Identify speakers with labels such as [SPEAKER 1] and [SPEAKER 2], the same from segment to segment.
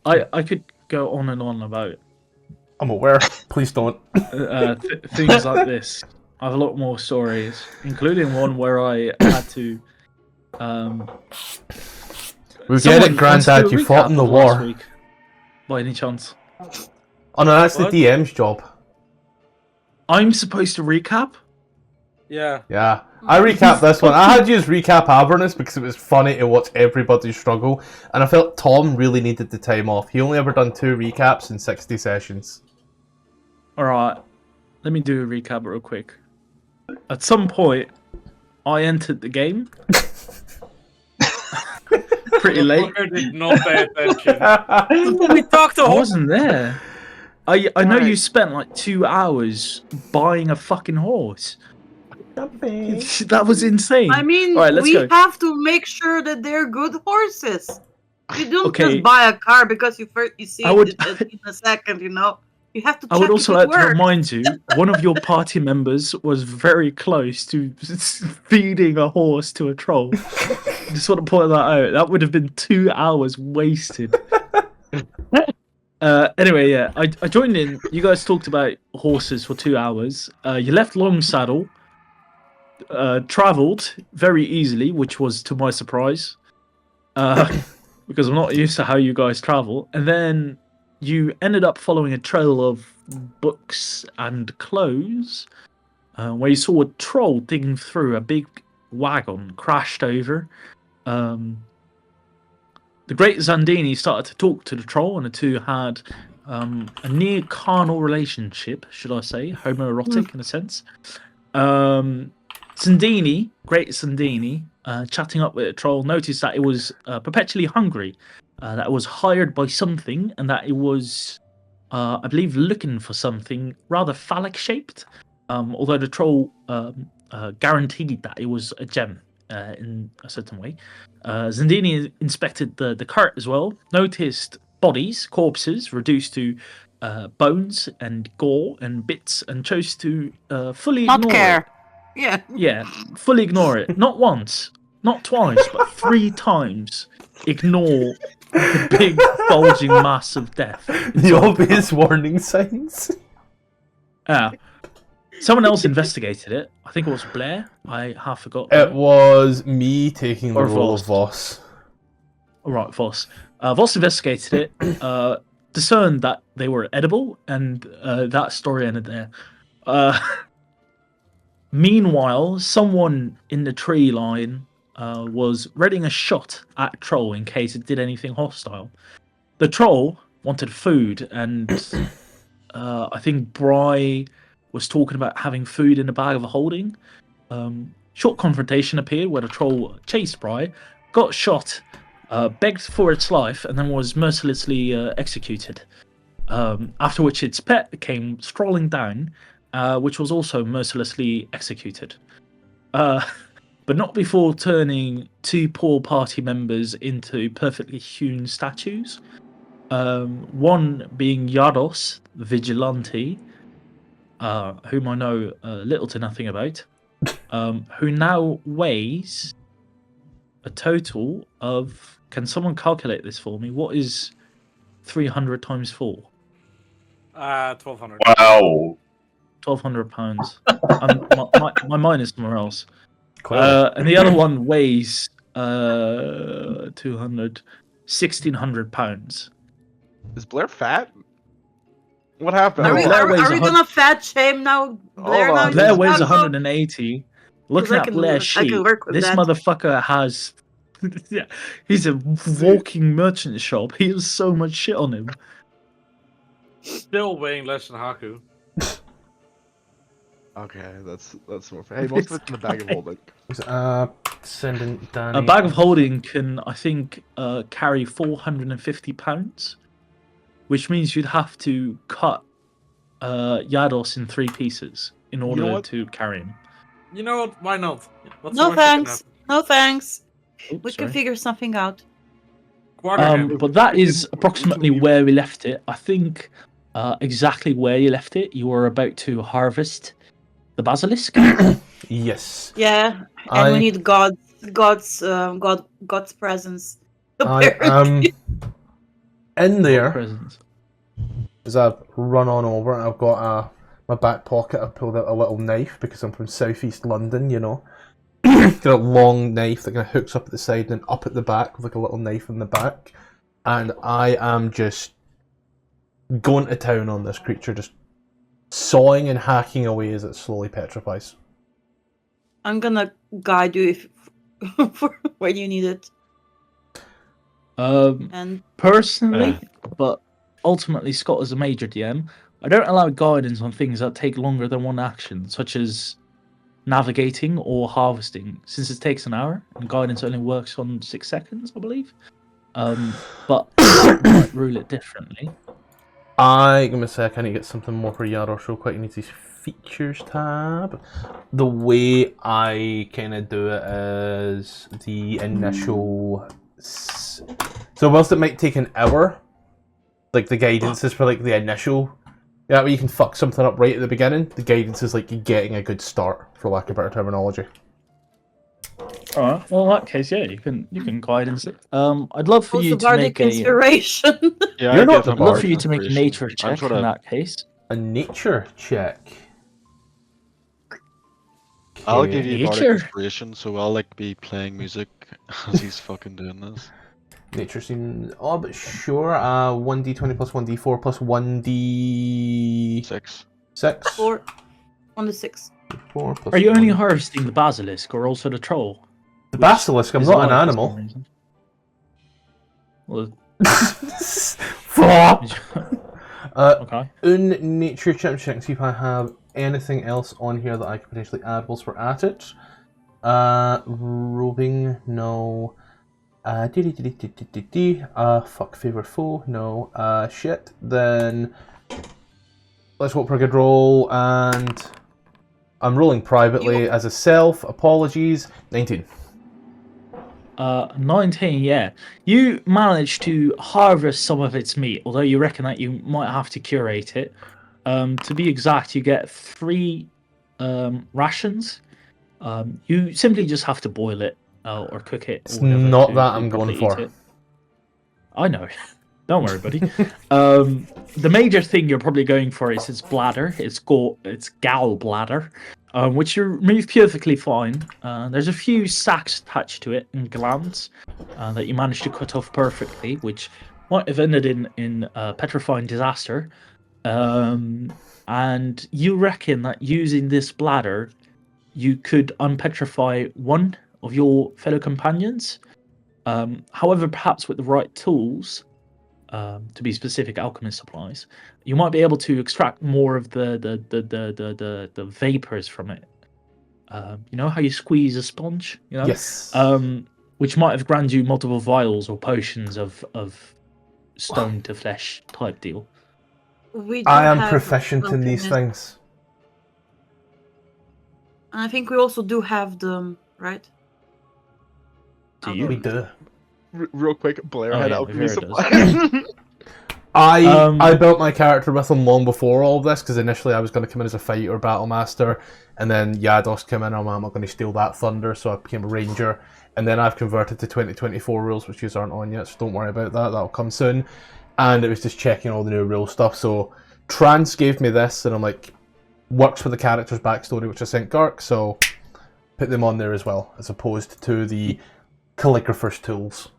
[SPEAKER 1] I could go on and on about
[SPEAKER 2] I'm aware. Please don't.
[SPEAKER 1] things like this. I have a lot more stories, including one where I had to.
[SPEAKER 2] We get it, Grandad. You fought in the war.
[SPEAKER 1] Week, by any chance?
[SPEAKER 2] Oh no, that's the DM's job.
[SPEAKER 1] I'm supposed to recap?
[SPEAKER 3] Yeah.
[SPEAKER 2] Yeah. I recapped this one. I had you recap Avernus because it was funny to watch everybody struggle, and I felt Tom really needed the time off. He only ever done 2 recaps in 60 sessions.
[SPEAKER 1] Alright, let me do a recap real quick. At some point, I entered the game. Pretty late.
[SPEAKER 3] I did not pay attention. We talked to
[SPEAKER 1] I wasn't there. I know you spent like 2 hours buying a fucking horse. That was insane.
[SPEAKER 4] I mean,
[SPEAKER 1] right,
[SPEAKER 4] we have to make sure that they're good horses. You don't just buy a car because you see it in a second, you know. You have to check.
[SPEAKER 1] I would also like to remind you, one of your party members was very close to feeding a horse to a troll. Just want to point that out. That would have been 2 hours wasted. Anyway, yeah, I joined in. You guys talked about horses for 2 hours. You left Longsaddle. Travelled very easily, which was to my surprise, because I'm not used to how you guys travel. And then you ended up following a trail of books and clothes, where you saw a troll digging through a big wagon, crashed over. The great Xandini started to talk to the troll, and the two had a near carnal relationship, should I say, homoerotic in a sense. Xandini, great Xandini, chatting up with a troll, noticed that it was perpetually hungry, that it was hired by something, and that it was, I believe, looking for something rather phallic-shaped, although the troll guaranteed that it was a gem in a certain way. Xandini inspected the cart as well, noticed bodies, corpses, reduced to bones and gore and bits, and chose to fully ignore it. Yeah, fully ignore it. Not once, not twice, but 3 times. Ignore the big bulging mass of death.
[SPEAKER 2] The obvious warning signs.
[SPEAKER 1] Yeah. Someone else investigated it. I think it was Blair. I half forgot.
[SPEAKER 2] It was me taking the role of Voss.
[SPEAKER 1] Alright, Voss. Voss investigated it, discerned that they were edible, and that story ended there. Meanwhile, someone in the tree line was readying a shot at a troll in case it did anything hostile. The troll wanted food, and I think Bry was talking about having food in a bag of holding. Short confrontation appeared where the troll chased Bry, got shot, begged for its life, and then was mercilessly executed. After which its pet came strolling down, which was also mercilessly executed. But not before turning 2 poor party members into perfectly hewn statues. One being Yados, the vigilante, whom I know little to nothing about, who now weighs a total of... Can someone calculate this for me? What is 300 times 4?
[SPEAKER 3] 1,200.
[SPEAKER 5] Wow.
[SPEAKER 1] £1,200. My mind is somewhere else. And the other one weighs 1,600 pounds.
[SPEAKER 5] Is Blair fat? What happened?
[SPEAKER 4] Are we gonna fat shame now? Blair,
[SPEAKER 1] Blair weighs 180. Looking at Blair's sheet, this motherfucker has... yeah, he's a walking merchant shop. He has so much shit on him.
[SPEAKER 3] Still weighing less than Haku.
[SPEAKER 5] Okay, that's more fair. Hey, most of it's in the bag of holding.
[SPEAKER 2] Sending Danny.
[SPEAKER 1] A bag of holding can, I think, carry 450 pounds, which means you'd have to cut Yados in 3 pieces in order to carry him.
[SPEAKER 3] You know what? Why not?
[SPEAKER 4] No thanks. No thanks. We can figure something out.
[SPEAKER 1] But that is approximately where we left it. I think exactly where you left it. You were about to harvest the basilisk.
[SPEAKER 2] Yes.
[SPEAKER 4] Yeah, and we need God's presence.
[SPEAKER 2] In there,
[SPEAKER 1] Presents.
[SPEAKER 2] as I've run on over, I've got my back pocket. I've pulled out a little knife because I'm from southeast London, you know. Got a long knife that kind of hooks up at the side and up at the back with like a little knife in the back. And I am just going to town on this creature, just sawing and hacking away as it slowly petrifies.
[SPEAKER 4] I'm gonna guide you if for when you need it. And
[SPEAKER 1] Personally, but ultimately Scott is a major DM. I don't allow guidance on things that take longer than one action, such as navigating or harvesting, since it takes an hour and guidance only works on 6 seconds, I believe. But I might rule it differently.
[SPEAKER 2] Give me a sec, I need to get something more for Yaros real quick. I need these features tab. The way I kind of do it is the initial... So whilst it might take an hour, like the guidance is for like the initial... Yeah, where you can fuck something up right at the beginning. The guidance is like you getting a good start, for lack of better terminology.
[SPEAKER 1] Alright, well in that case, yeah, you can guidance it. I'd love for you to make
[SPEAKER 4] inspiration.
[SPEAKER 3] Yeah,
[SPEAKER 2] You're not the
[SPEAKER 1] I'd love for you
[SPEAKER 3] bardic
[SPEAKER 1] to make a
[SPEAKER 3] inspiration.
[SPEAKER 1] nature check in that case.
[SPEAKER 2] A nature check.
[SPEAKER 3] I'll give you bardic
[SPEAKER 1] Nature.
[SPEAKER 3] inspiration, so I'll like be playing music as he's fucking doing this.
[SPEAKER 2] Nature seems... Oh, but sure. 1d20 plus 1d4 plus 1d...
[SPEAKER 3] 6.
[SPEAKER 2] 6?
[SPEAKER 4] 4 on the 6.
[SPEAKER 2] 4 plus
[SPEAKER 1] Are you only
[SPEAKER 2] 1.
[SPEAKER 1] harvesting the basilisk or also the troll?
[SPEAKER 2] The basilisk, I'm
[SPEAKER 1] Is
[SPEAKER 2] not an
[SPEAKER 1] alive for
[SPEAKER 2] animal.
[SPEAKER 1] some reason. Well,
[SPEAKER 2] Fuck!
[SPEAKER 1] okay.
[SPEAKER 2] In nature check, see if I have anything else on here that I could potentially add whilst we're at it. Roving, no. Fuck favorite foe, no. Shit. Then let's hope for a good roll, and I'm rolling privately as a self. Apologies. 19.
[SPEAKER 1] 19, yeah. You managed to harvest some of its meat, although you reckon that you might have to curate it. To be exact, you get 3 rations. You simply just have to boil it or cook it.
[SPEAKER 2] It's
[SPEAKER 1] or whatever
[SPEAKER 2] not
[SPEAKER 1] to
[SPEAKER 2] that I'm going
[SPEAKER 1] properly
[SPEAKER 2] for.
[SPEAKER 1] eat it. I know. Don't worry, buddy. The major thing you're probably going for is its bladder, its gallbladder, which you remove perfectly fine. There's a few sacs attached to it and glands that you managed to cut off perfectly, which might have ended in petrifying disaster. And you reckon that using this bladder, you could unpetrify one of your fellow companions. However, perhaps with the right tools, to be specific, alchemist supplies, you might be able to extract more of the vapors from it. You know how you squeeze a sponge? You know?
[SPEAKER 2] Yes.
[SPEAKER 1] Which might have granted you multiple vials or potions of stone to flesh type deal.
[SPEAKER 2] I am proficient in these things.
[SPEAKER 4] And I think we also do have them, right?
[SPEAKER 1] Do you?
[SPEAKER 2] We do.
[SPEAKER 5] Real quick, Blair
[SPEAKER 1] Oh,
[SPEAKER 5] had
[SPEAKER 1] yeah,
[SPEAKER 5] alchemy
[SPEAKER 1] Vera does.
[SPEAKER 5] supplies.
[SPEAKER 2] I built my character with them long before all of this, because initially I was going to come in as a fighter battle master, and then Yados came in, I'm not going to steal that thunder, so I became a ranger, and then I've converted to 2024 rules, which you aren't on yet, so don't worry about that, that'll come soon. And it was just checking all the new rule stuff, so Trance gave me this, and I'm like, works for the character's backstory, which I sent Gark, so put them on there as well, as opposed to the calligrapher's tools.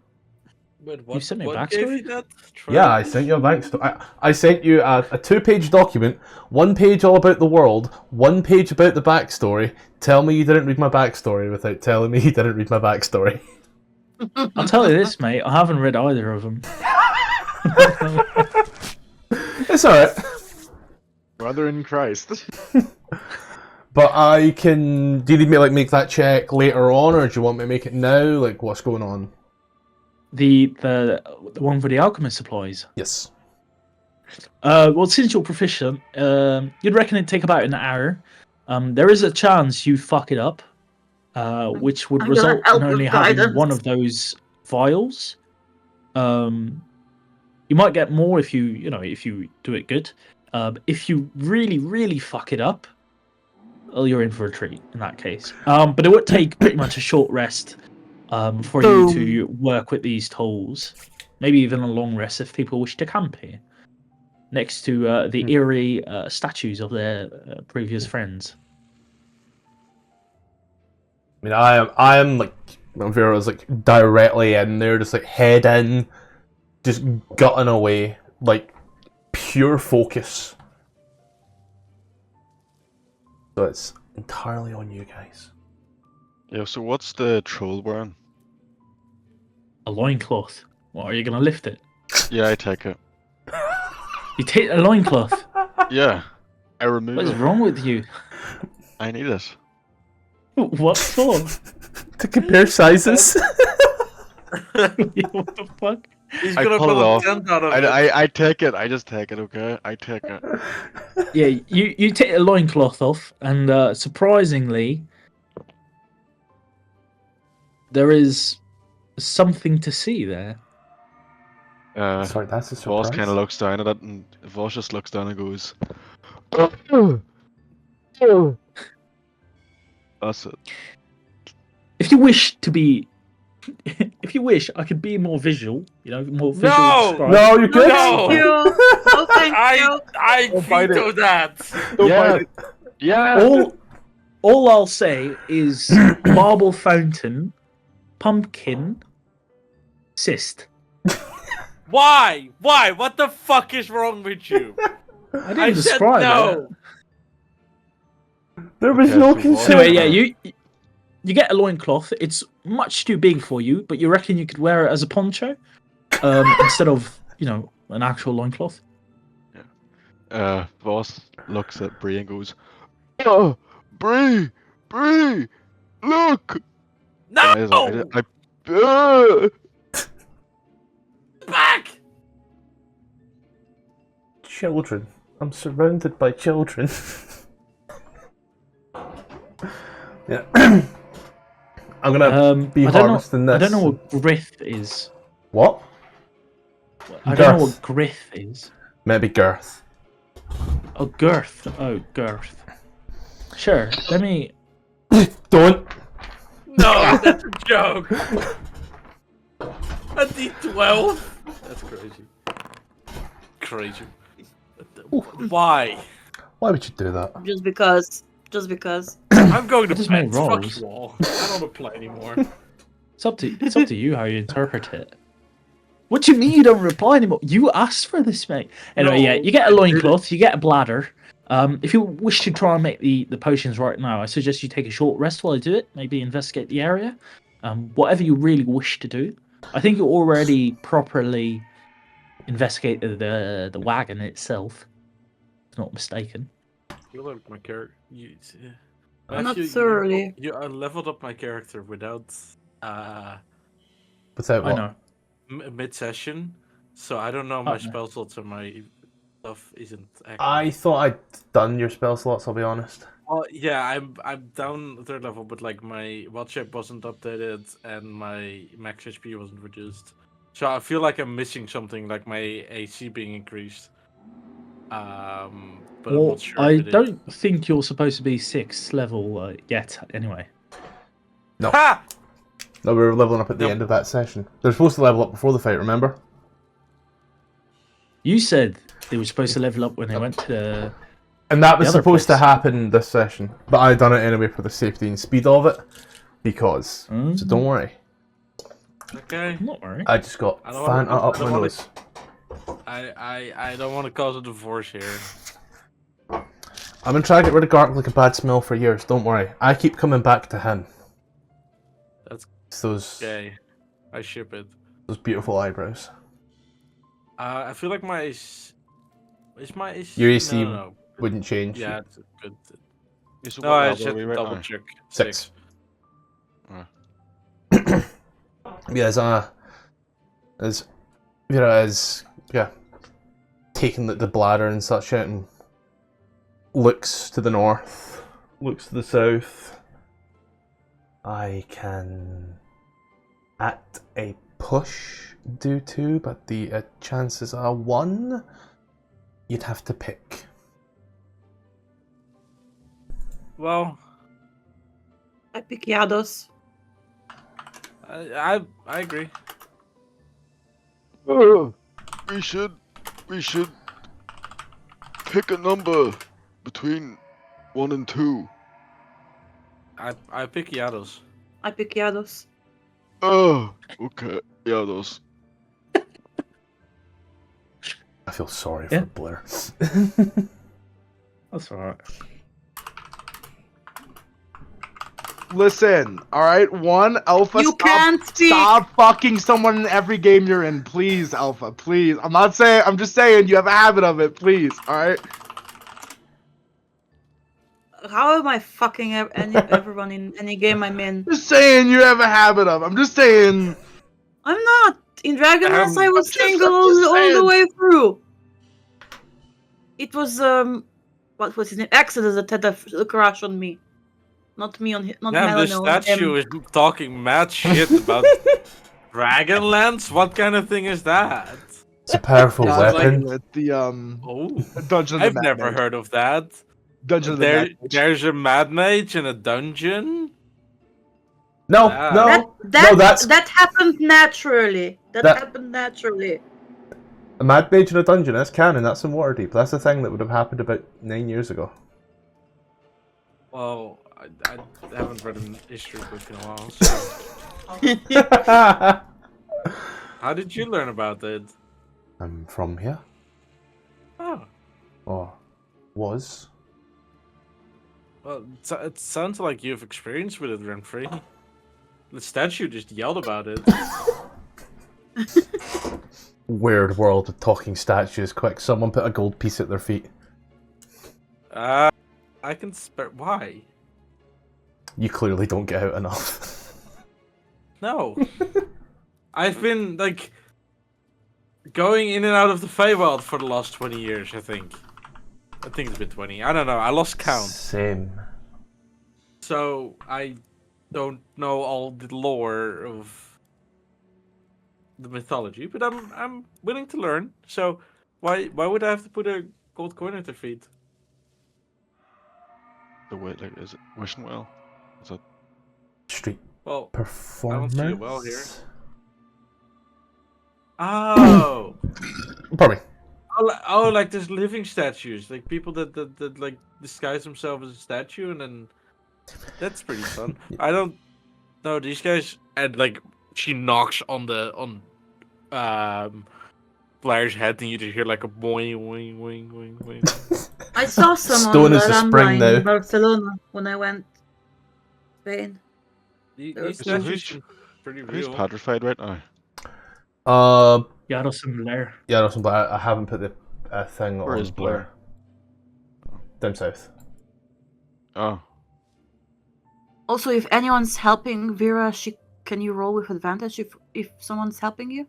[SPEAKER 3] Wait,
[SPEAKER 1] You sent me a
[SPEAKER 3] what gave
[SPEAKER 1] backstory?
[SPEAKER 3] you that?
[SPEAKER 2] Yeah, I sent you a backstory. I sent you a 2-page document, 1 page all about the world, 1 page about the backstory. Tell me you didn't read my backstory without telling me you didn't read my backstory.
[SPEAKER 1] I'll tell you this, mate. I haven't read either of them.
[SPEAKER 2] It's alright.
[SPEAKER 5] Brother in Christ.
[SPEAKER 2] But I can... Do you need me to like make that check later on, or do you want me to make it now? Like, what's going on?
[SPEAKER 1] The one for the alchemist supplies.
[SPEAKER 2] Yes.
[SPEAKER 1] Well, since you're proficient, you'd reckon it'd take about an hour. There is a chance you fuck it up, which would
[SPEAKER 4] I'm
[SPEAKER 1] result
[SPEAKER 4] gonna
[SPEAKER 1] in
[SPEAKER 4] help
[SPEAKER 1] only
[SPEAKER 4] with
[SPEAKER 1] having
[SPEAKER 4] guidance.
[SPEAKER 1] one of those vials. You might get more if you do it good. If you really, really fuck it up, well, you're in for a treat in that case. But it would take pretty much a short rest for you to work with these tools. maybe even a long rest if people wish to camp here, next to the eerie statues of their previous friends.
[SPEAKER 2] I mean, I am like, Vera's like directly in there, just like head in, just gutting away, like pure focus. So it's entirely on you guys.
[SPEAKER 3] Yeah, so what's the troll wearing?
[SPEAKER 1] A loincloth. What, are you going to lift it?
[SPEAKER 3] Yeah, I take it.
[SPEAKER 1] You take a loincloth?
[SPEAKER 3] Yeah, I remove
[SPEAKER 1] What is
[SPEAKER 3] it.
[SPEAKER 1] wrong with you?
[SPEAKER 3] I need it.
[SPEAKER 1] What for?
[SPEAKER 2] To compare sizes.
[SPEAKER 1] What the fuck?
[SPEAKER 6] He's
[SPEAKER 3] I
[SPEAKER 6] gonna
[SPEAKER 3] pull it
[SPEAKER 6] build a
[SPEAKER 3] off.
[SPEAKER 6] tent out of it.
[SPEAKER 3] I take it. I just take it, okay? I take it.
[SPEAKER 1] Yeah, you take a loincloth off, and surprisingly, there is something to see there.
[SPEAKER 2] Sorry, that's a
[SPEAKER 3] Voss
[SPEAKER 2] surprise.
[SPEAKER 3] kind of looks down at it, and Voss just looks down and goes, "That's it."
[SPEAKER 1] If you wish to be, if you wish, I could be more visual. You know, more visual.
[SPEAKER 6] No!
[SPEAKER 1] describe.
[SPEAKER 2] No, you're good.
[SPEAKER 6] No!
[SPEAKER 4] Thank you. No, thank you.
[SPEAKER 6] I
[SPEAKER 5] Don't bite
[SPEAKER 6] veto
[SPEAKER 5] it.
[SPEAKER 6] that.
[SPEAKER 5] Don't
[SPEAKER 3] Yeah.
[SPEAKER 5] bite it.
[SPEAKER 3] Yeah.
[SPEAKER 1] All I'll say is marble fountain, pumpkin, cyst.
[SPEAKER 6] Why? Why? What the fuck is wrong with you?
[SPEAKER 1] I didn't
[SPEAKER 6] I said
[SPEAKER 1] describe
[SPEAKER 6] no.
[SPEAKER 1] it.
[SPEAKER 2] There was
[SPEAKER 3] Okay,
[SPEAKER 2] no
[SPEAKER 3] so
[SPEAKER 2] consent.
[SPEAKER 1] Anyway, yeah, you get a loincloth. It's much too big for you, but you reckon you could wear it as a poncho instead of, an actual loincloth?
[SPEAKER 3] Voss looks at Bree and goes, "Oh, Bree, look!"
[SPEAKER 6] No! Back!
[SPEAKER 2] Children. I'm surrounded by children. Yeah. I'm gonna be honest in this.
[SPEAKER 1] I don't know what grith is.
[SPEAKER 2] What?
[SPEAKER 1] I don't know what grith is.
[SPEAKER 2] Maybe girth.
[SPEAKER 1] Oh, girth. Oh, girth. Sure, let me...
[SPEAKER 2] Don't.
[SPEAKER 6] No, that's a joke. A D12? That's crazy. Crazy. Why?
[SPEAKER 2] Why would you do that?
[SPEAKER 4] Just because. Just because.
[SPEAKER 6] I'm going to
[SPEAKER 1] just
[SPEAKER 6] bed.
[SPEAKER 1] made
[SPEAKER 6] Fuck
[SPEAKER 1] rolls.
[SPEAKER 6] you all. I don't want to play anymore.
[SPEAKER 1] It's up to you how you interpret it. What do you mean you don't reply anymore? You asked for this, mate. Anyway,
[SPEAKER 6] No,
[SPEAKER 1] yeah, you get a
[SPEAKER 6] I
[SPEAKER 1] loincloth, you get a bladder. If you wish to try and make the potions right now, I suggest you take a short rest while I do it. Maybe investigate the area. Whatever you really wish to do. I think you already properly investigated the wagon itself. If not mistaken.
[SPEAKER 6] You like my character.
[SPEAKER 4] Not thoroughly.
[SPEAKER 6] I leveled up my character without
[SPEAKER 2] Without what?
[SPEAKER 1] I know.
[SPEAKER 6] mid-session, so I don't know my spell slots or my stuff isn't active.
[SPEAKER 2] I thought I'd done your spell slots, I'll be honest.
[SPEAKER 6] Oh yeah, I'm down third level, but like my wild shape wasn't updated and my max HP wasn't reduced. So I feel like I'm missing something, like my AC being increased. But I'm not sure.
[SPEAKER 1] I don't think you're supposed to be 6th level yet. Anyway.
[SPEAKER 2] No.
[SPEAKER 6] Ha!
[SPEAKER 2] No, we were leveling up at the end of that session. They're supposed to level up before the fight, remember?
[SPEAKER 1] You said they were supposed to level up when they went to.
[SPEAKER 2] And that was
[SPEAKER 1] the other
[SPEAKER 2] supposed to
[SPEAKER 1] place.
[SPEAKER 2] happen this session, but I done it anyway for the safety and speed of it, because. So don't worry.
[SPEAKER 6] Okay.
[SPEAKER 1] I'm not worried.
[SPEAKER 2] I just got Fanta up my nose.
[SPEAKER 6] I don't want to cause a divorce here.
[SPEAKER 2] I've been trying to get rid of garlic like a bad smell for years, don't worry. I keep coming back to him.
[SPEAKER 6] That's
[SPEAKER 2] It's those
[SPEAKER 6] okay. I ship it.
[SPEAKER 2] those beautiful eyebrows.
[SPEAKER 6] I feel like my
[SPEAKER 2] Your AC
[SPEAKER 6] no.
[SPEAKER 2] wouldn't change.
[SPEAKER 6] Yeah, it's good.
[SPEAKER 3] So
[SPEAKER 6] No,
[SPEAKER 3] what
[SPEAKER 6] I
[SPEAKER 3] level
[SPEAKER 6] should
[SPEAKER 3] are we right
[SPEAKER 6] double
[SPEAKER 3] now?
[SPEAKER 6] check.
[SPEAKER 2] 6.
[SPEAKER 3] Oh.
[SPEAKER 2] Yeah, taking the bladder and such out and looks to the north, looks to the south. I can, at a push, do 2, but the chances are 1. You'd have to pick.
[SPEAKER 6] Well,
[SPEAKER 4] I pick Yados.
[SPEAKER 6] I agree.
[SPEAKER 3] We should pick a number between 1 and 2.
[SPEAKER 6] I pick Yados.
[SPEAKER 4] I pick Yados.
[SPEAKER 3] Oh, okay. Yados.
[SPEAKER 2] I feel sorry for Blair.
[SPEAKER 1] That's alright.
[SPEAKER 5] Listen, alright? One, Alpha,
[SPEAKER 4] You can't speak!
[SPEAKER 5] Stop fucking someone in every game you're in. Please, Alpha, please. I'm just saying you have a habit of it, please, alright?
[SPEAKER 4] How am I fucking everyone in any game I'm in?
[SPEAKER 5] Just saying you have a habit of. I'm just saying.
[SPEAKER 4] I'm not. In Dragonlance I was single all the
[SPEAKER 5] saying.
[SPEAKER 4] way through. It was what was his name? Exodus that had a crush on me. Not me on him. Not
[SPEAKER 6] Damn,
[SPEAKER 4] Melanie
[SPEAKER 6] this
[SPEAKER 4] on
[SPEAKER 6] statue
[SPEAKER 4] him.
[SPEAKER 6] is talking mad shit about Dragonlance? What kind of thing is that?
[SPEAKER 2] It's a powerful weapon.
[SPEAKER 5] With the
[SPEAKER 6] Oh,
[SPEAKER 5] Dungeon of the
[SPEAKER 6] I've
[SPEAKER 5] Mad
[SPEAKER 6] never
[SPEAKER 5] Mage.
[SPEAKER 6] heard of that.
[SPEAKER 5] Dungeon of the Mad Mage.
[SPEAKER 6] There's a mad mage in a dungeon?
[SPEAKER 2] No,
[SPEAKER 4] That happened naturally. That happened naturally.
[SPEAKER 2] a mad mage in a dungeon. That's canon. That's in Waterdeep. That's a thing that would have happened about 9 years ago.
[SPEAKER 6] Well, I haven't read a history book in a while, so... How did you learn about it?
[SPEAKER 2] I'm from here.
[SPEAKER 6] Oh.
[SPEAKER 2] Or was.
[SPEAKER 6] Well, it sounds like you've experience with it, rent-free. The statue just yelled about it.
[SPEAKER 2] Weird world of talking statues. Quick, someone put a gold piece at their feet.
[SPEAKER 6] I can spare... Why?
[SPEAKER 2] You clearly don't get out enough.
[SPEAKER 6] No. I've been, like, going in and out of the Feywild for the last 20 years, I think. I think it's been 20. I don't know. I lost count.
[SPEAKER 2] Same.
[SPEAKER 6] So, I don't know all the lore of the mythology, but I'm willing to learn. So, why would I have to put a gold coin at their feet?
[SPEAKER 3] The way, like, is it wishing well? Is it?
[SPEAKER 2] Street
[SPEAKER 6] Well,
[SPEAKER 2] performance.
[SPEAKER 6] I don't see it well here. Oh!
[SPEAKER 2] Pardon me.
[SPEAKER 6] Oh, like there's living statues, like people that like disguise themselves as a statue, and then that's pretty fun. I don't know these guys, and like she knocks on Blair's head, and you just hear like a boing, boing, boing, boing, boing.
[SPEAKER 4] I saw someone
[SPEAKER 2] Stone is the spring now.
[SPEAKER 4] in Barcelona when I went to Spain.
[SPEAKER 6] These
[SPEAKER 3] So
[SPEAKER 6] statues are pretty
[SPEAKER 3] who's
[SPEAKER 6] real.
[SPEAKER 3] petrified right now?
[SPEAKER 1] Yados and Blair.
[SPEAKER 2] Yados and Blair. I haven't put the thing
[SPEAKER 3] Where
[SPEAKER 2] on
[SPEAKER 3] is
[SPEAKER 2] Blair. Down south.
[SPEAKER 3] Oh.
[SPEAKER 4] Also, if anyone's helping Vera, can you roll with advantage if someone's helping you?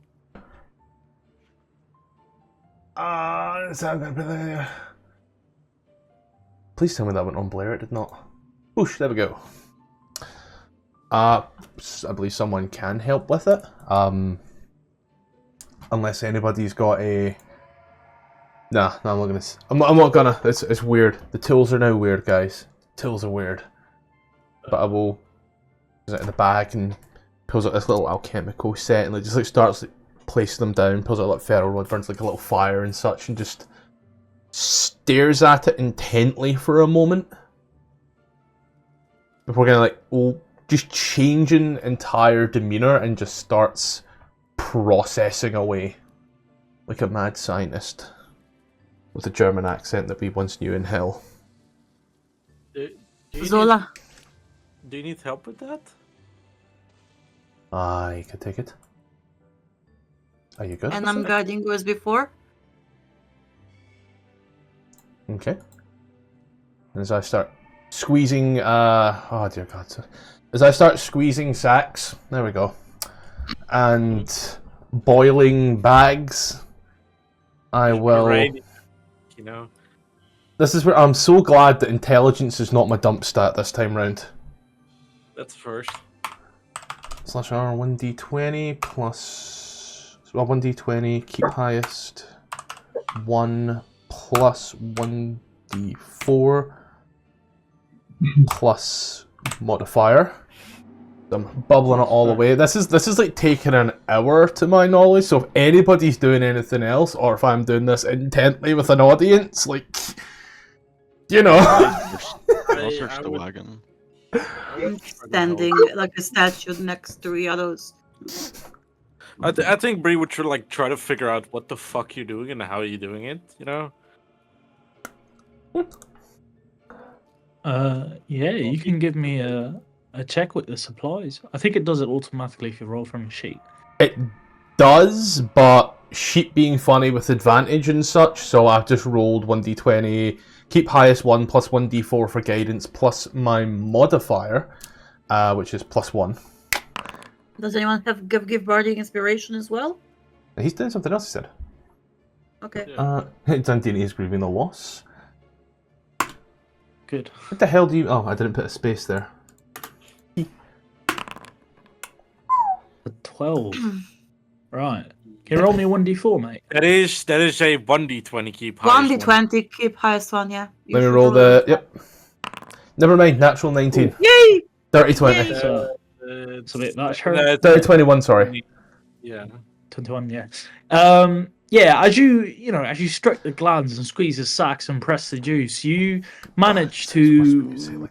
[SPEAKER 2] Please tell me that went on Blair. It did not. Whoosh, there we go. I believe someone can help with it. Unless anybody's got a... Nah, I'm not gonna... I'm not gonna... It's weird. The tools are now weird, guys. Tools are weird. But I will... Is it in the bag and pulls out this little alchemical set and like, just like starts like, placing them down, pulls out like ferro rod, burns like a little fire and such, and just stares at it intently for a moment. Before getting like, just changing entire demeanor and just starts processing away like a mad scientist with a German accent that we once knew in hell.
[SPEAKER 4] Zola.
[SPEAKER 6] Do you need help with that?
[SPEAKER 2] I could take it. Are you good?
[SPEAKER 4] And I'm guarding you as before.
[SPEAKER 2] Okay. And as I start squeezing, oh dear God. As I start squeezing sacks, there we go, and boiling bags, I will...
[SPEAKER 6] Right. You know.
[SPEAKER 2] This is where I'm so glad that intelligence is not my dump stat this time round.
[SPEAKER 6] That's first.
[SPEAKER 2] Slash R 1d20 plus... Well, 1d20, keep highest. 1 plus 1d4 plus modifier. I'm bubbling it all away. This is like taking an hour to my knowledge, so if anybody's doing anything else, or if I'm doing this intently with an audience, like, you know.
[SPEAKER 3] Search the wagon.
[SPEAKER 4] I'm standing like a statue next to Riados.
[SPEAKER 6] I think Bree would try to figure out what the fuck you're doing and how you're doing it, you know?
[SPEAKER 1] Yeah, you can give me a check with the supplies. I think it does it automatically if you roll from a sheet.
[SPEAKER 2] It does, but sheet being funny with advantage and such, so I've just rolled 1d20, keep highest 1 plus 1d4 for guidance, plus my modifier, which is +1.
[SPEAKER 4] Does anyone have give bardic inspiration as well?
[SPEAKER 2] He's doing something else, he said.
[SPEAKER 4] Okay.
[SPEAKER 2] Xandini is grieving the loss.
[SPEAKER 1] Good.
[SPEAKER 2] What the hell do you... Oh, I didn't put a space there.
[SPEAKER 1] A 12. Right. Can you roll me a 1d4, mate?
[SPEAKER 6] That is a 1d20 keep highest
[SPEAKER 4] 1d20, keep highest one, yeah.
[SPEAKER 2] Let me roll the... Yep. Never mind, natural 19.
[SPEAKER 4] Yay!
[SPEAKER 2] Dirty 20.
[SPEAKER 1] It's a bit much.
[SPEAKER 2] Dirty 21, sorry.
[SPEAKER 6] Yeah.
[SPEAKER 1] 21, yeah. Yeah, as you strike the glands and squeeze the sacs and press the juice, you manage to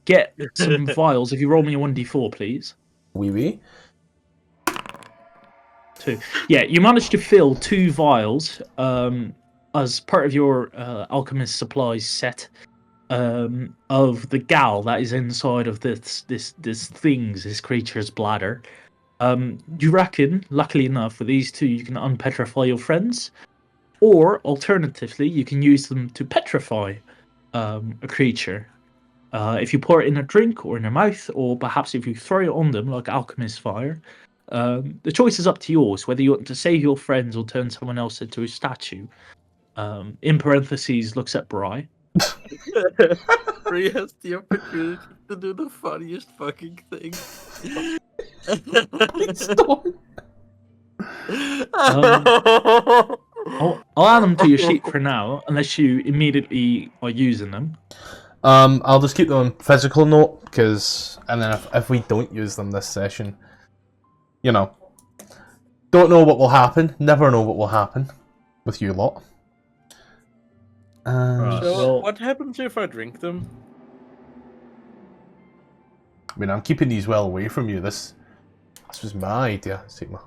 [SPEAKER 1] get some vials. If you roll me a 1d4, please.
[SPEAKER 2] Wee.
[SPEAKER 1] 2. Yeah, you manage to fill 2 vials as part of your alchemist supplies set of the gal that is inside of this creature's bladder. You reckon, luckily enough, for these 2, you can unpetrify your friends, or alternatively, you can use them to petrify a creature. If you pour it in a drink or in a mouth, or perhaps if you throw it on them like alchemist fire, the choice is up to yours, whether you want to save your friends or turn someone else into a statue. In parentheses, looks at Bri.
[SPEAKER 6] Bree has the opportunity to do the funniest fucking thing.
[SPEAKER 1] I'll add them to your sheet for now, unless you immediately are using them.
[SPEAKER 2] I'll just keep them on physical note, and then if we don't use them this session, you know, don't know what will happen, never know what will happen with you lot.
[SPEAKER 6] So, what happens if I drink them?
[SPEAKER 2] I mean, I'm keeping these well away from you. This was my idea. Let's take my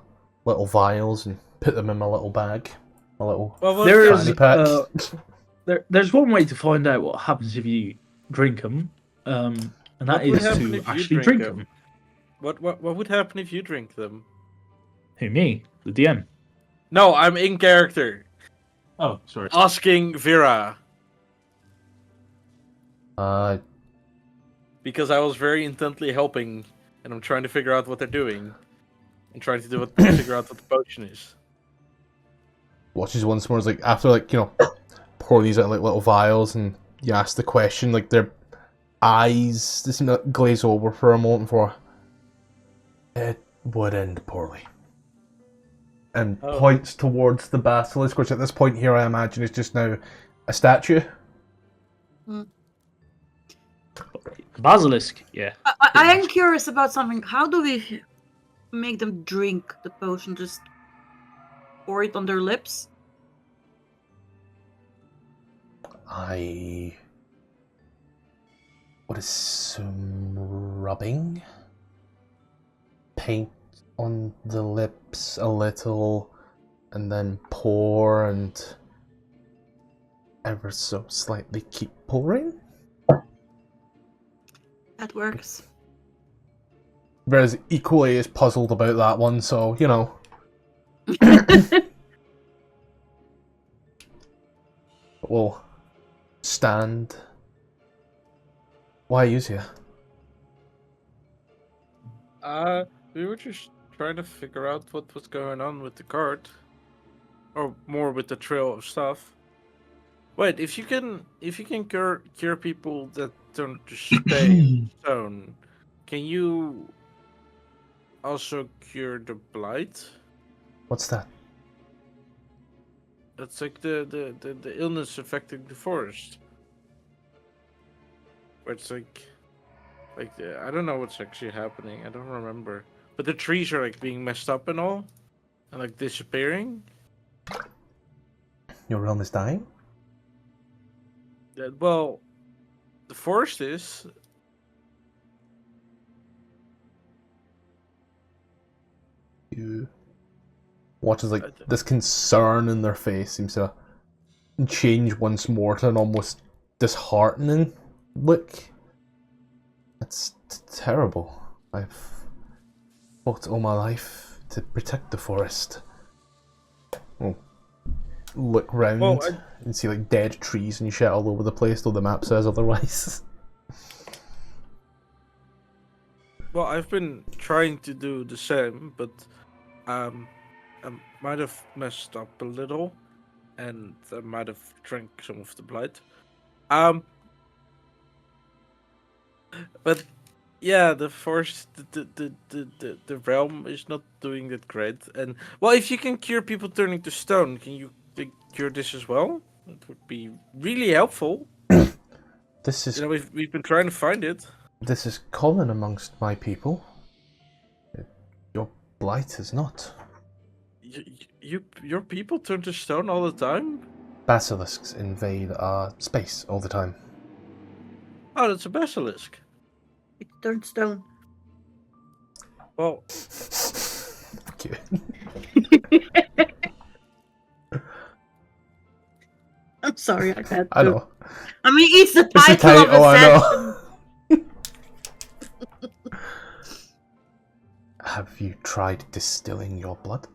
[SPEAKER 2] little vials and put them in my little bag. My little fanny pack.
[SPEAKER 1] There's one way to find out what happens if you drink them, and that is to actually drink them.
[SPEAKER 6] What would happen if you drink them?
[SPEAKER 1] Who, me? The DM?
[SPEAKER 6] No, I'm in character.
[SPEAKER 1] Oh, sorry.
[SPEAKER 6] Asking Vera. Because I was very intently helping, and I'm trying to figure out what they're doing, and trying to figure out what the potion is.
[SPEAKER 2] Watches once more, like after pour these out like little vials, and you ask the question, like their eyes just seem to glaze over for a moment. It would end poorly. And points towards the basilisk, which at this point here I imagine is just now a statue.
[SPEAKER 1] Basilisk, yeah.
[SPEAKER 4] I am curious about something. How do we make them drink the potion? Just pour it on their lips?
[SPEAKER 2] What is some rubbing? Paint on the lips a little, and then pour, and ever so slightly keep pouring.
[SPEAKER 4] That works.
[SPEAKER 2] Whereas equally as puzzled about that one, so you know. We'll stand. Why use you?
[SPEAKER 6] We were just trying to figure out what was going on with the cart, or more with the trail of stuff. Wait, if you can cure people that don't just stay in stone, can you also cure the blight?
[SPEAKER 2] What's that?
[SPEAKER 6] That's like the illness affecting the forest. Where it's like Like, I don't know what's actually happening. I don't remember. But the trees are like being messed up and all, and like disappearing.
[SPEAKER 2] Your realm is dying?
[SPEAKER 6] Well, the forest is.
[SPEAKER 2] You watch as like this concern in their face seems to change once more to an almost disheartening look. It's terrible. I've fought all my life to protect the forest. Well, look round and see like dead trees and shit all over the place, though the map says otherwise.
[SPEAKER 6] Well, I've been trying to do the same, but I might have messed up a little, and I might have drank some of the blood. But yeah, the forest, the realm is not doing that great. And well, if you can cure people turning to stone, can you cure this as well? That would be really helpful.
[SPEAKER 2] This is.
[SPEAKER 6] You know, we've been trying to find it.
[SPEAKER 2] This is common amongst my people. Your blight is not.
[SPEAKER 6] Your people turn to stone all the time?
[SPEAKER 2] Basilisks invade our space all the time.
[SPEAKER 6] Oh, that's a basilisk.
[SPEAKER 4] It turned stone.
[SPEAKER 6] Well,
[SPEAKER 2] Fuck you.
[SPEAKER 4] I'm sorry, I had to.
[SPEAKER 2] I know.
[SPEAKER 4] I mean, it's the
[SPEAKER 2] It's the
[SPEAKER 4] title of
[SPEAKER 2] title,
[SPEAKER 4] the
[SPEAKER 2] I know.
[SPEAKER 4] session.
[SPEAKER 2] Have you tried distilling your blood?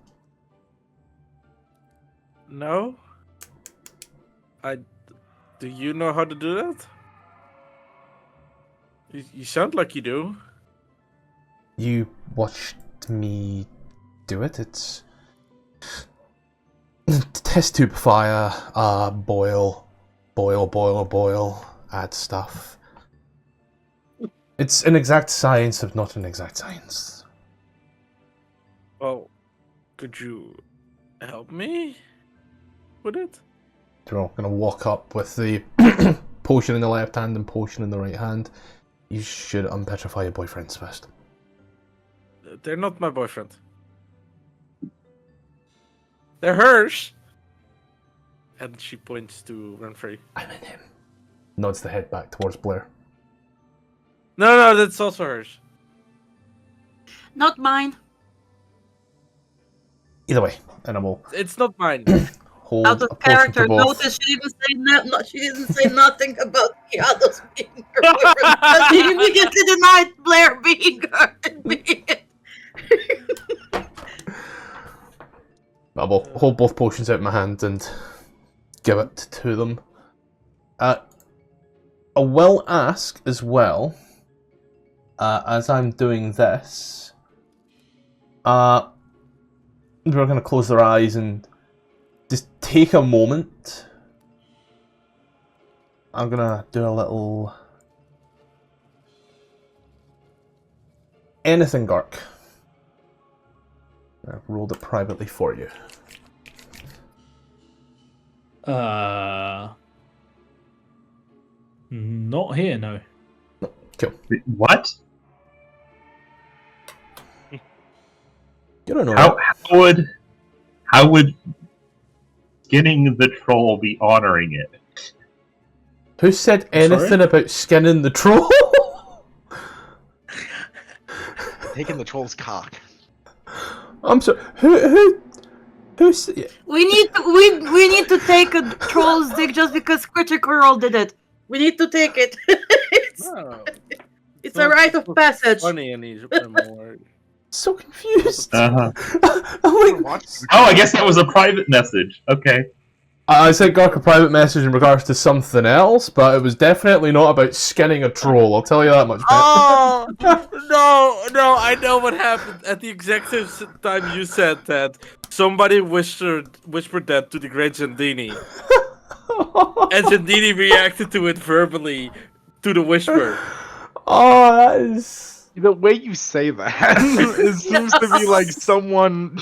[SPEAKER 6] no. Do you know how to do that? You sound like you do.
[SPEAKER 2] You watched me do it. It's test tube fire, boil, add stuff. It's an exact science of not an exact science.
[SPEAKER 6] Well, could you help me with it?
[SPEAKER 2] They're all gonna walk up with the potion in the left hand and potion in the right hand. You should unpetrify your boyfriends first.
[SPEAKER 6] They're not my boyfriend. They're hers. And she points to Renfrey.
[SPEAKER 2] I'm in him. Nods the head back towards Blair.
[SPEAKER 6] No, that's also hers.
[SPEAKER 4] Not mine.
[SPEAKER 2] Either way, and I will
[SPEAKER 6] It's not mine.
[SPEAKER 2] hold
[SPEAKER 4] Out
[SPEAKER 2] a
[SPEAKER 4] of
[SPEAKER 2] potion
[SPEAKER 4] character,
[SPEAKER 2] for both.
[SPEAKER 4] notice she didn't say she didn't say nothing about Kiados being her boyfriend. But she immediately denied Blair being her.
[SPEAKER 2] I will hold both potions out in my hand and give it to them. I will ask as well, as I'm doing this, we're going to close their eyes and just take a moment. I'm going to do a little... Anything, Gark. I've rolled it privately for you.
[SPEAKER 1] Not here, no.
[SPEAKER 2] Cool.
[SPEAKER 7] What?
[SPEAKER 2] You don't know.
[SPEAKER 7] How would skinning the troll be honoring it?
[SPEAKER 2] Who said anything about skinning the troll?
[SPEAKER 5] Taking the troll's cock.
[SPEAKER 2] I'm sorry. Who said?
[SPEAKER 4] we need to take a troll's dick just because Critical Role did it. We need to take it. It's a rite of passage.
[SPEAKER 6] Funny anymore.
[SPEAKER 2] So confused.
[SPEAKER 7] Uh-huh.
[SPEAKER 2] I'm like,
[SPEAKER 7] Oh, I guess that was a private message. Okay.
[SPEAKER 2] I sent Gark a private message in regards to something else, but it was definitely not about skinning a troll. I'll tell you that much.
[SPEAKER 6] Oh no! I know what happened at the exact same time you said that. Somebody whispered that to the great Xandini, and Xandini reacted to it verbally to the whisper.
[SPEAKER 2] Oh, that is.
[SPEAKER 5] The way you say that, it seems to be like someone.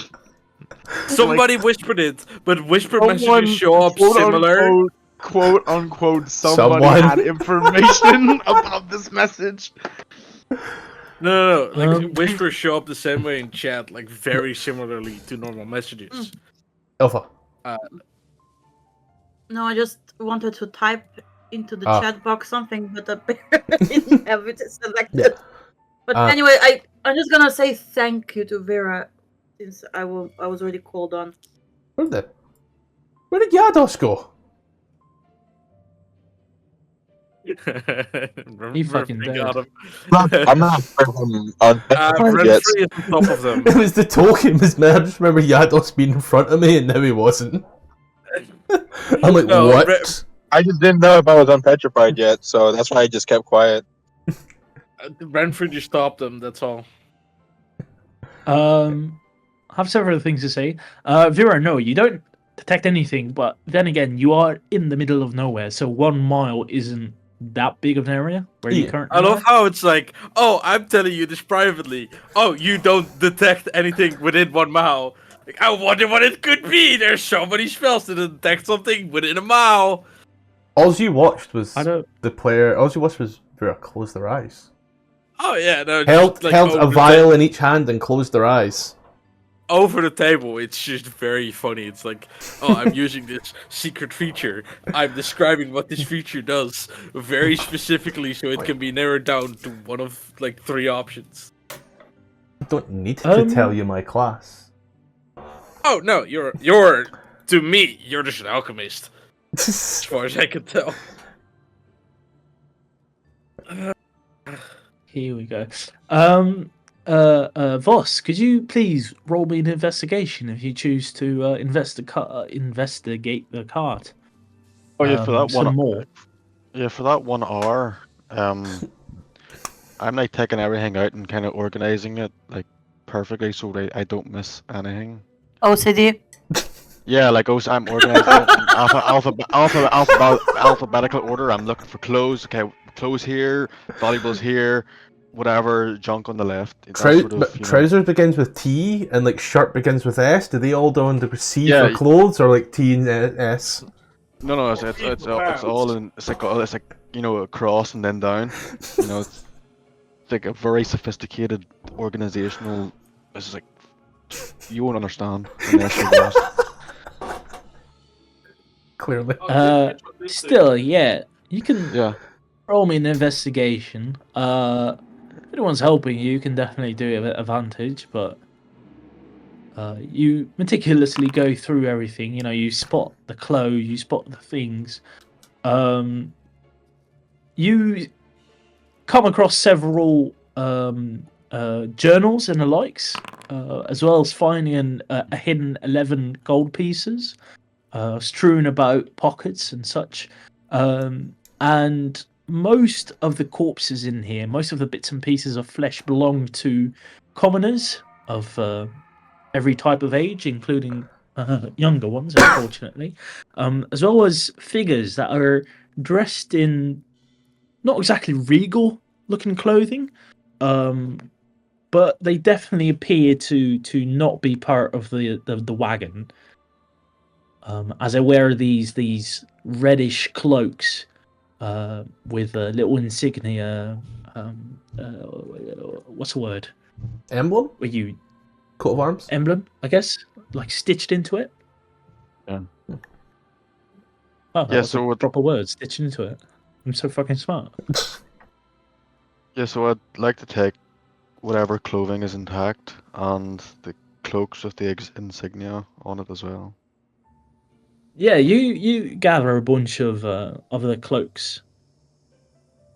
[SPEAKER 6] Somebody whispered it, but whisper
[SPEAKER 5] Someone,
[SPEAKER 6] messages show up similar.
[SPEAKER 5] Quote unquote, somebody had information about this message.
[SPEAKER 6] No. Like whispers show up the same way in chat, like very similarly to normal messages.
[SPEAKER 2] Alpha.
[SPEAKER 4] No, I just wanted to type into the chat box something, but I didn't have it selected. Yeah. But anyway, I'm just gonna say thank you to Vera, since I was already called on.
[SPEAKER 2] Where did Yados go?
[SPEAKER 1] He fucking dead.
[SPEAKER 8] I'm not on yet.
[SPEAKER 6] Is on top of them.
[SPEAKER 2] It was the tokens, man. I just remember Yados being in front of me, and now he wasn't. I'm like, no, what?
[SPEAKER 8] I just didn't know if I was unpetrified yet, so that's why I just kept quiet.
[SPEAKER 6] Renfrew just stopped them, that's all.
[SPEAKER 1] I have several things to say. Vera, no, you don't detect anything, but then again, you are in the middle of nowhere, so 1 mile isn't that big of an area where you currently
[SPEAKER 6] I love how it's like, oh, I'm telling you this privately. Oh, you don't detect anything within 1 mile. Like, I wonder what it could be. There's so many spells to detect something within a mile.
[SPEAKER 2] All you watched was the player. All you watched was Vera close their eyes.
[SPEAKER 6] Oh yeah, no.
[SPEAKER 2] Held a vial in each hand and closed their eyes.
[SPEAKER 6] Over the table, it's just very funny. It's like, oh, I'm using this secret feature. I'm describing what this feature does very specifically, so it can be narrowed down to one of like 3 options.
[SPEAKER 2] I don't need to tell you my class.
[SPEAKER 6] Oh no, you're to me, you're just an alchemist, as far as I can tell.
[SPEAKER 1] Here we go. Voss, could you please roll me an investigation if you choose to investigate the cart?
[SPEAKER 3] Oh yeah, for that one.
[SPEAKER 1] More.
[SPEAKER 3] Yeah, for that 1 hour, I'm like taking everything out and kind of organizing it like perfectly so that I don't miss anything.
[SPEAKER 4] OCD.
[SPEAKER 3] Yeah, like I'm organizing it in alphabetical order. I'm looking for clothes. Okay, clothes here, valuables here. Whatever junk on the left.
[SPEAKER 2] Trousers begins with T and like shirt begins with S. Do they all go into C for clothes or like T and S?
[SPEAKER 3] No, it's all in. It's like a cross and then down. It's like a very sophisticated organizational. It's like you won't understand unless you're lost.
[SPEAKER 2] Clearly.
[SPEAKER 1] Still, yeah, you can roll me an investigation. If anyone's helping you, can definitely do it at advantage, but you meticulously go through everything. You spot the clothes, you spot the things. You come across several journals and the likes, as well as finding a hidden 11 gold pieces strewn about pockets and such. And most of the corpses in here, most of the bits and pieces of flesh belong to commoners of every type of age, including younger ones, unfortunately, as well as figures that are dressed in not exactly regal-looking clothing, but they definitely appear to not be part of the wagon, as they wear these reddish cloaks. With a little insignia, what's the word?
[SPEAKER 2] Emblem?
[SPEAKER 1] Were you
[SPEAKER 2] coat of arms?
[SPEAKER 1] Emblem, I guess, like stitched into it.
[SPEAKER 3] Yeah.
[SPEAKER 1] Oh, that was a proper word, stitched into it. I'm so fucking smart.
[SPEAKER 3] Yeah, so I'd like to take whatever clothing is intact and the cloaks with the insignia on it as well.
[SPEAKER 1] Yeah, you gather a bunch of the cloaks.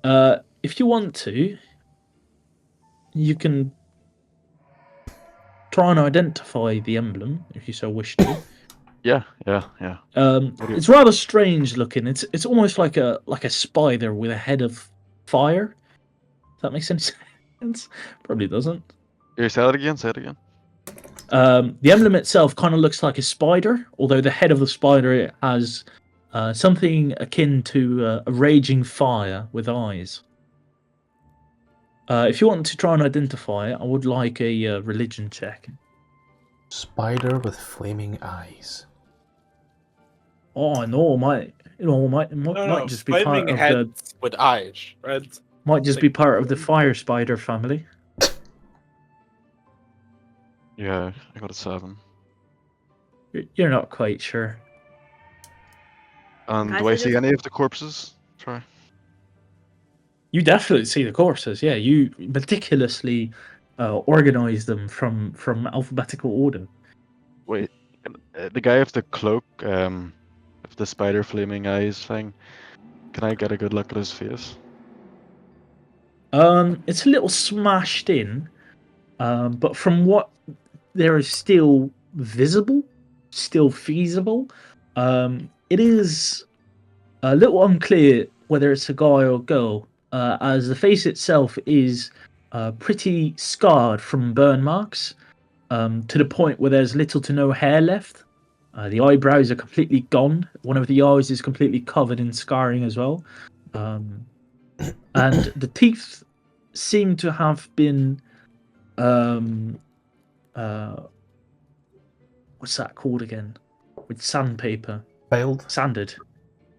[SPEAKER 1] If you want to, you can try and identify the emblem if you so wish to.
[SPEAKER 3] Yeah.
[SPEAKER 1] It's rather strange looking. It's almost like a spider with a head of fire. Does that make sense? Probably doesn't.
[SPEAKER 3] Here, say it again.
[SPEAKER 1] The emblem itself kind of looks like a spider, although the head of the spider has something akin to a raging fire with eyes. If you want to try and identify it, I would like a religion check.
[SPEAKER 2] Spider with flaming eyes.
[SPEAKER 1] Oh, no, might just be part of
[SPEAKER 6] heads with eyes, right?
[SPEAKER 1] Might just be part of the fire spider family.
[SPEAKER 3] Yeah, I got a 7.
[SPEAKER 1] You're not quite sure.
[SPEAKER 3] And
[SPEAKER 4] Guys,
[SPEAKER 3] do I
[SPEAKER 4] I
[SPEAKER 3] see
[SPEAKER 4] just-
[SPEAKER 3] any of the corpses? Sorry.
[SPEAKER 1] You definitely see the corpses. Yeah, you meticulously organize them from alphabetical order.
[SPEAKER 3] Wait, the guy with the cloak, with the spider flaming eyes thing. Can I get a good look at his face?
[SPEAKER 1] It's a little smashed in, but from what there is still visible, still feasible. It is a little unclear whether it's a guy or girl, as the face itself is pretty scarred from burn marks, to the point where there's little to no hair left. The eyebrows are completely gone. One of the eyes is completely covered in scarring as well. And the teeth seem to have been what's that called again? With sandpaper. Sanded.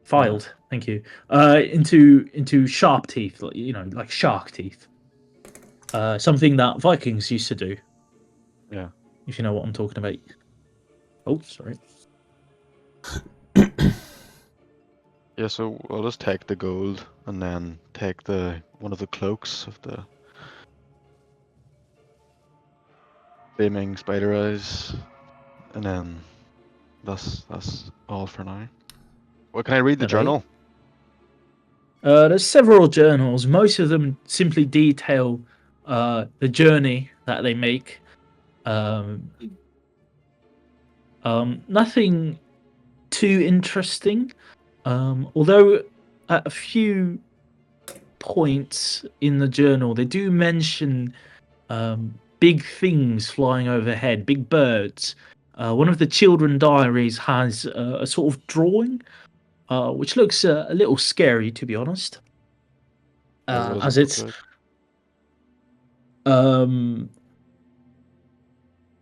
[SPEAKER 1] Filed, thank you. Into sharp teeth, like shark teeth. Something that Vikings used to do.
[SPEAKER 3] Yeah.
[SPEAKER 1] If you know what I'm talking about. Oh, sorry.
[SPEAKER 3] Yeah, so I'll just take the gold and then take one of the cloaks of the flaming spider eyes, and then that's all for now. Well, can I read the journal?
[SPEAKER 1] There's several journals. Most of them simply detail the journey that they make. Nothing too interesting. Although at a few points in the journal, they do mention big things flying overhead, big birds. One of the children diaries has a sort of drawing, which looks a little scary, to be honest. As it's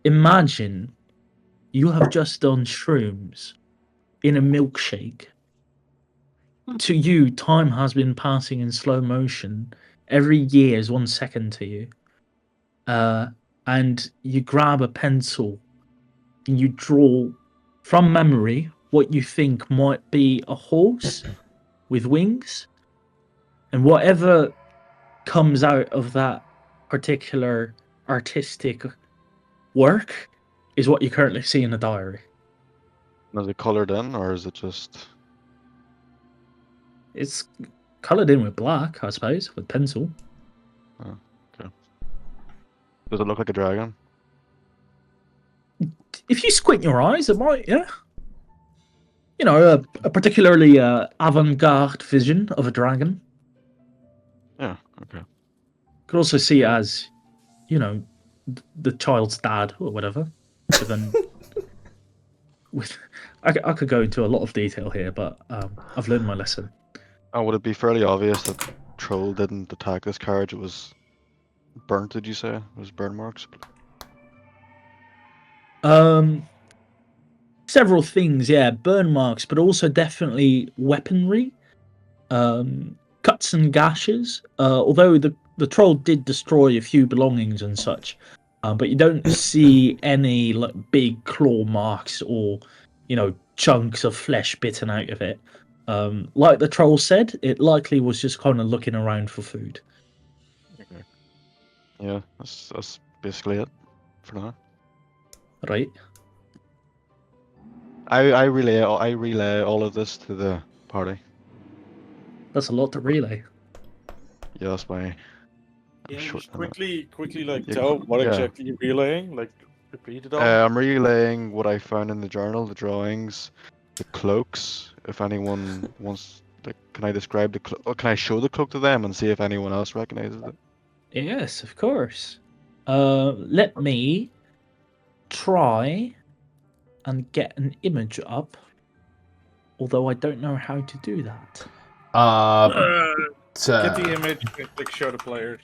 [SPEAKER 1] imagine you have just done shrooms in a milkshake. To you, time has been passing in slow motion. Every year is 1 second to you. And you grab a pencil and you draw from memory what you think might be a horse with wings. And whatever comes out of that particular artistic work is what you currently see in the diary.
[SPEAKER 3] Is it colored in, or is it just...
[SPEAKER 1] It's coloured in with black, I suppose, with pencil.
[SPEAKER 3] Oh, okay. Does it look like a dragon?
[SPEAKER 1] If you squint your eyes, it might, yeah. You know, a particularly avant-garde vision of a dragon.
[SPEAKER 3] Yeah, okay.
[SPEAKER 1] Could also see it as, the child's dad or whatever. But then, I could go into a lot of detail here, but I've learned my lesson.
[SPEAKER 3] Oh, would it be fairly obvious that Troll didn't attack this carriage? It was burnt, did you say? It was burn marks?
[SPEAKER 1] Several things, yeah. Burn marks, but also definitely weaponry. Cuts and gashes. Although the troll did destroy a few belongings and such. But you don't see any like big claw marks or, chunks of flesh bitten out of it. Like the troll said, it likely was just kind of looking around for food.
[SPEAKER 3] Okay. Yeah, that's basically it for now.
[SPEAKER 1] Right.
[SPEAKER 3] I relay all of this to the party.
[SPEAKER 1] That's a lot to relay.
[SPEAKER 3] Yeah, that's my...
[SPEAKER 6] Yeah,
[SPEAKER 3] short
[SPEAKER 6] just quickly,
[SPEAKER 3] Yeah,
[SPEAKER 6] tell what
[SPEAKER 3] yeah.
[SPEAKER 6] exactly you're relaying. Like, repeat it all.
[SPEAKER 3] I'm relaying what I found in the journal, the drawings, the cloaks. If anyone wants, can I describe the cloak? Or can I show the cloak to them and see if anyone else recognizes it?
[SPEAKER 1] Yes, of course. Let me try and get an image up. Although I don't know how to do that.
[SPEAKER 6] Get the image and click show the players.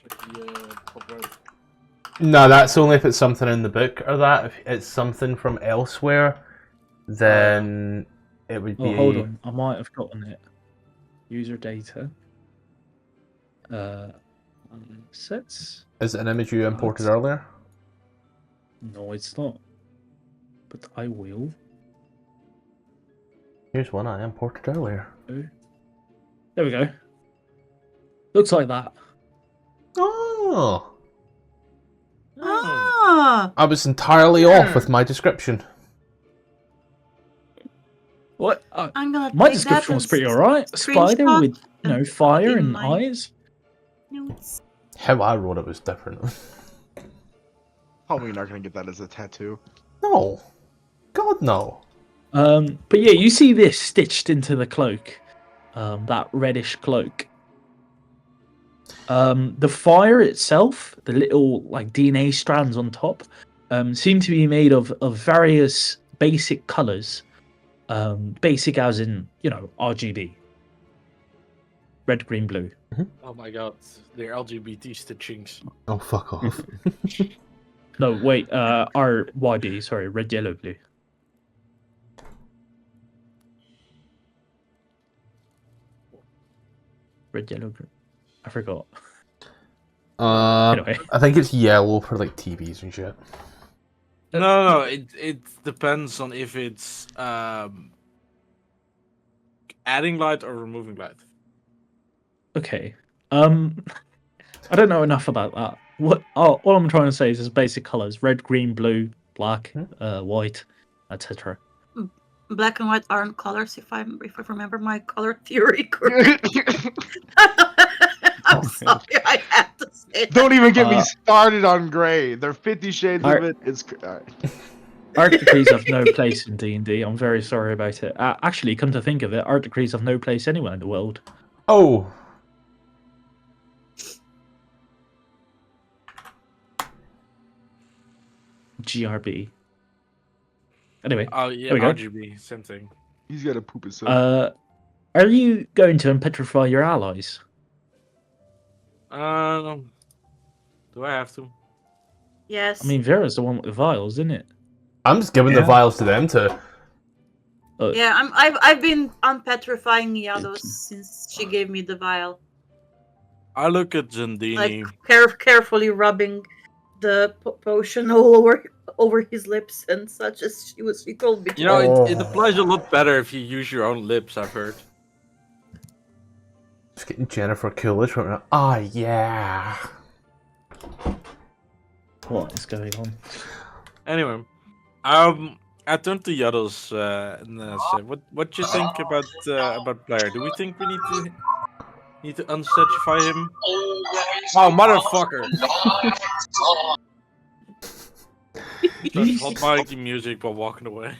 [SPEAKER 2] No, that's only if it's something in the book or that. If it's something from elsewhere, then it would be...
[SPEAKER 1] Oh, hold on. I might have gotten it. User data. Sets.
[SPEAKER 2] Is it an image you imported earlier?
[SPEAKER 1] No, it's not. But I will.
[SPEAKER 2] Here's one I imported earlier.
[SPEAKER 1] There we go. Looks like that.
[SPEAKER 2] Oh.
[SPEAKER 4] Ah.
[SPEAKER 2] I was entirely off with my description.
[SPEAKER 1] What?
[SPEAKER 4] I'm gonna
[SPEAKER 1] My
[SPEAKER 4] take
[SPEAKER 1] description
[SPEAKER 4] that
[SPEAKER 1] was pretty
[SPEAKER 4] and
[SPEAKER 1] alright. A spider
[SPEAKER 4] screenshot
[SPEAKER 1] with,
[SPEAKER 4] and
[SPEAKER 1] fire
[SPEAKER 4] in
[SPEAKER 1] and
[SPEAKER 4] my
[SPEAKER 1] eyes.
[SPEAKER 4] notes.
[SPEAKER 2] How I wrote it was different.
[SPEAKER 5] Probably not gonna get that as a tattoo.
[SPEAKER 2] No. God, no.
[SPEAKER 1] But yeah, you see this stitched into the cloak. That reddish cloak. The fire itself, the little like DNA strands on top, seem to be made of various basic colors. Basic as in, RGB. Red, green, blue.
[SPEAKER 6] Oh my god, they're LGBT stitchings.
[SPEAKER 2] Oh, fuck off.
[SPEAKER 1] No, wait, RYB, sorry, red, yellow, blue. Red, yellow, green. I forgot. Anyway.
[SPEAKER 2] I think it's yellow for like TVs and shit.
[SPEAKER 6] No, it depends on if it's adding light or removing light.
[SPEAKER 1] Okay. I don't know enough about that. All I'm trying to say is there's basic colors: red, green, blue, black, white, etc.
[SPEAKER 4] Black and white aren't colors, if I remember my color theory correctly. I'm sorry, I had to say that.
[SPEAKER 5] Don't even get me started on gray. There are 50 shades of it. It's alright.
[SPEAKER 1] Art decrees have no place in D&D. I'm very sorry about it. Actually, come to think of it, art decrees have no place anywhere in the world.
[SPEAKER 2] Oh.
[SPEAKER 1] GRB. Anyway.
[SPEAKER 6] Oh yeah,
[SPEAKER 1] there we go.
[SPEAKER 6] RGB, same thing.
[SPEAKER 5] He's got to poop himself.
[SPEAKER 1] Are you going to unpetrify your allies?
[SPEAKER 6] Do I have to?
[SPEAKER 4] Yes.
[SPEAKER 1] I mean, Vera's the one with the vials, isn't it?
[SPEAKER 2] I'm just giving the vials to them to.
[SPEAKER 4] Yeah, I've been unpetrifying Yados since she gave me the vial.
[SPEAKER 6] I look at Xandini.
[SPEAKER 4] Like carefully rubbing the potion all over his lips and such as she told me.
[SPEAKER 6] It applies a lot better if you use your own lips. I've heard.
[SPEAKER 2] Just getting Jennifer Coolidge right now. Ah, yeah.
[SPEAKER 1] What is going on?
[SPEAKER 6] Anyway, I turned to Yados and said, "What do you think about Blair? Do we think we need to unstatuify him?" Oh, motherfucker! Just hot mic music while walking away.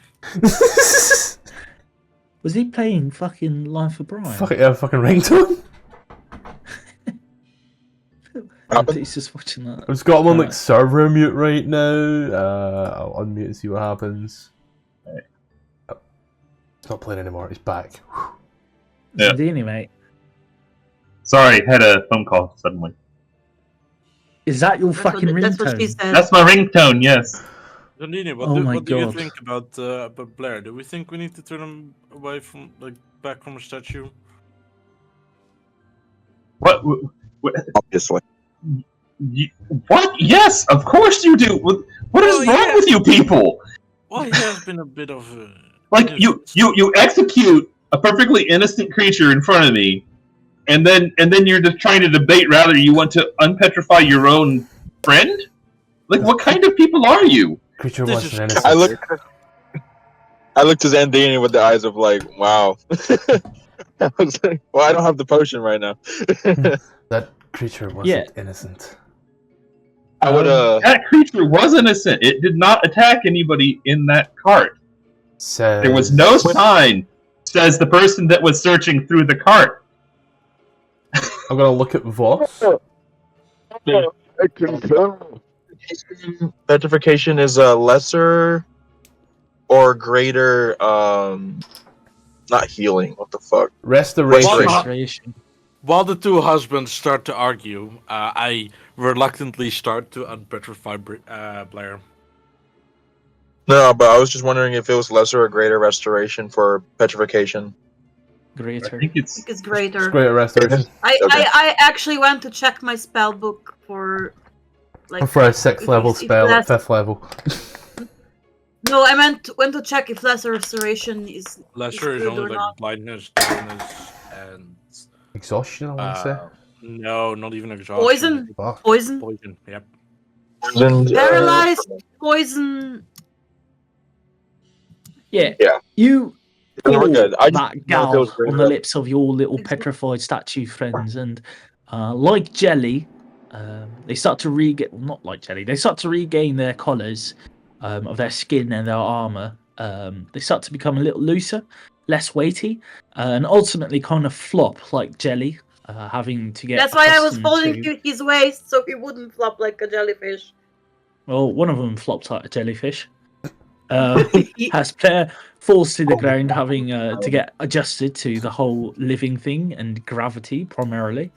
[SPEAKER 1] Was he playing fucking Life of Brian?
[SPEAKER 2] Fucking ringtone?
[SPEAKER 1] He's just watching that.
[SPEAKER 2] I've just got him on like server mute right now. I'll unmute and see what happens. Oh, it's not playing anymore. It's back.
[SPEAKER 7] Yeah.
[SPEAKER 1] Xandini, mate.
[SPEAKER 7] Sorry, had a phone call suddenly.
[SPEAKER 1] Is that your fucking ringtone?
[SPEAKER 4] That's what she said.
[SPEAKER 7] That's my ringtone, yes.
[SPEAKER 6] Xandini, what do you think about Blair? Do we think we need to turn him away from, back from a statue?
[SPEAKER 7] What?
[SPEAKER 8] Obviously.
[SPEAKER 7] What? Yes, of course you do. What is wrong with you people?
[SPEAKER 6] Well, he has been a bit of a...
[SPEAKER 7] Like, you execute a perfectly innocent creature in front of me, and then you're just trying to debate rather you want to unpetrify your own friend? Like, what kind of people are you?
[SPEAKER 2] Creature was an innocent.
[SPEAKER 8] I looked to Xandini with the eyes of like, wow. I was like, well, I don't have the potion right now.
[SPEAKER 2] That creature wasn't innocent.
[SPEAKER 8] I would
[SPEAKER 7] That creature was innocent. It did not attack anybody in that cart. There was no sign, says the person that was searching through the cart.
[SPEAKER 2] I'm gonna look at Voss.
[SPEAKER 8] Petrification is a lesser or greater, not healing. What the fuck?
[SPEAKER 2] Restoration.
[SPEAKER 6] While the two husbands start to argue, I reluctantly start to unpetrify Blair.
[SPEAKER 8] No, but I was just wondering if it was lesser or greater restoration for petrification.
[SPEAKER 1] Greater.
[SPEAKER 7] I think
[SPEAKER 4] I think it's greater.
[SPEAKER 2] It's greater restoration.
[SPEAKER 4] I actually went to check my spell book for like
[SPEAKER 2] For a 6th level spell at 5th level.
[SPEAKER 4] No, I went to check if lesser restoration is
[SPEAKER 6] Lesser is
[SPEAKER 4] good
[SPEAKER 6] only
[SPEAKER 4] or
[SPEAKER 6] like
[SPEAKER 4] not.
[SPEAKER 6] blindness, dullness, and
[SPEAKER 2] Exhaustion, I want to say.
[SPEAKER 6] no, not even exhaustion.
[SPEAKER 4] Poison.
[SPEAKER 2] Fuck.
[SPEAKER 4] Poison.
[SPEAKER 6] Poison. Yep.
[SPEAKER 4] Paralyzed. Poison.
[SPEAKER 1] Yeah.
[SPEAKER 8] Yeah.
[SPEAKER 1] You
[SPEAKER 8] No, we're good. I just
[SPEAKER 1] that
[SPEAKER 8] know
[SPEAKER 1] gal
[SPEAKER 8] those great
[SPEAKER 1] on the lips of your little petrified statue friends, and like jelly, they start to regain. Well, not like jelly. They start to regain their collars of their skin and their armor. They start to become a little looser, less weighty, and ultimately kind of flop like jelly, having to get.
[SPEAKER 4] That's why I was
[SPEAKER 1] accustomed
[SPEAKER 4] holding
[SPEAKER 1] to...
[SPEAKER 4] his waist so he wouldn't flop like a jellyfish.
[SPEAKER 1] Well, one of them flopped like a jellyfish. As Blair falls to the ground, having to get adjusted to the whole living thing and gravity primarily.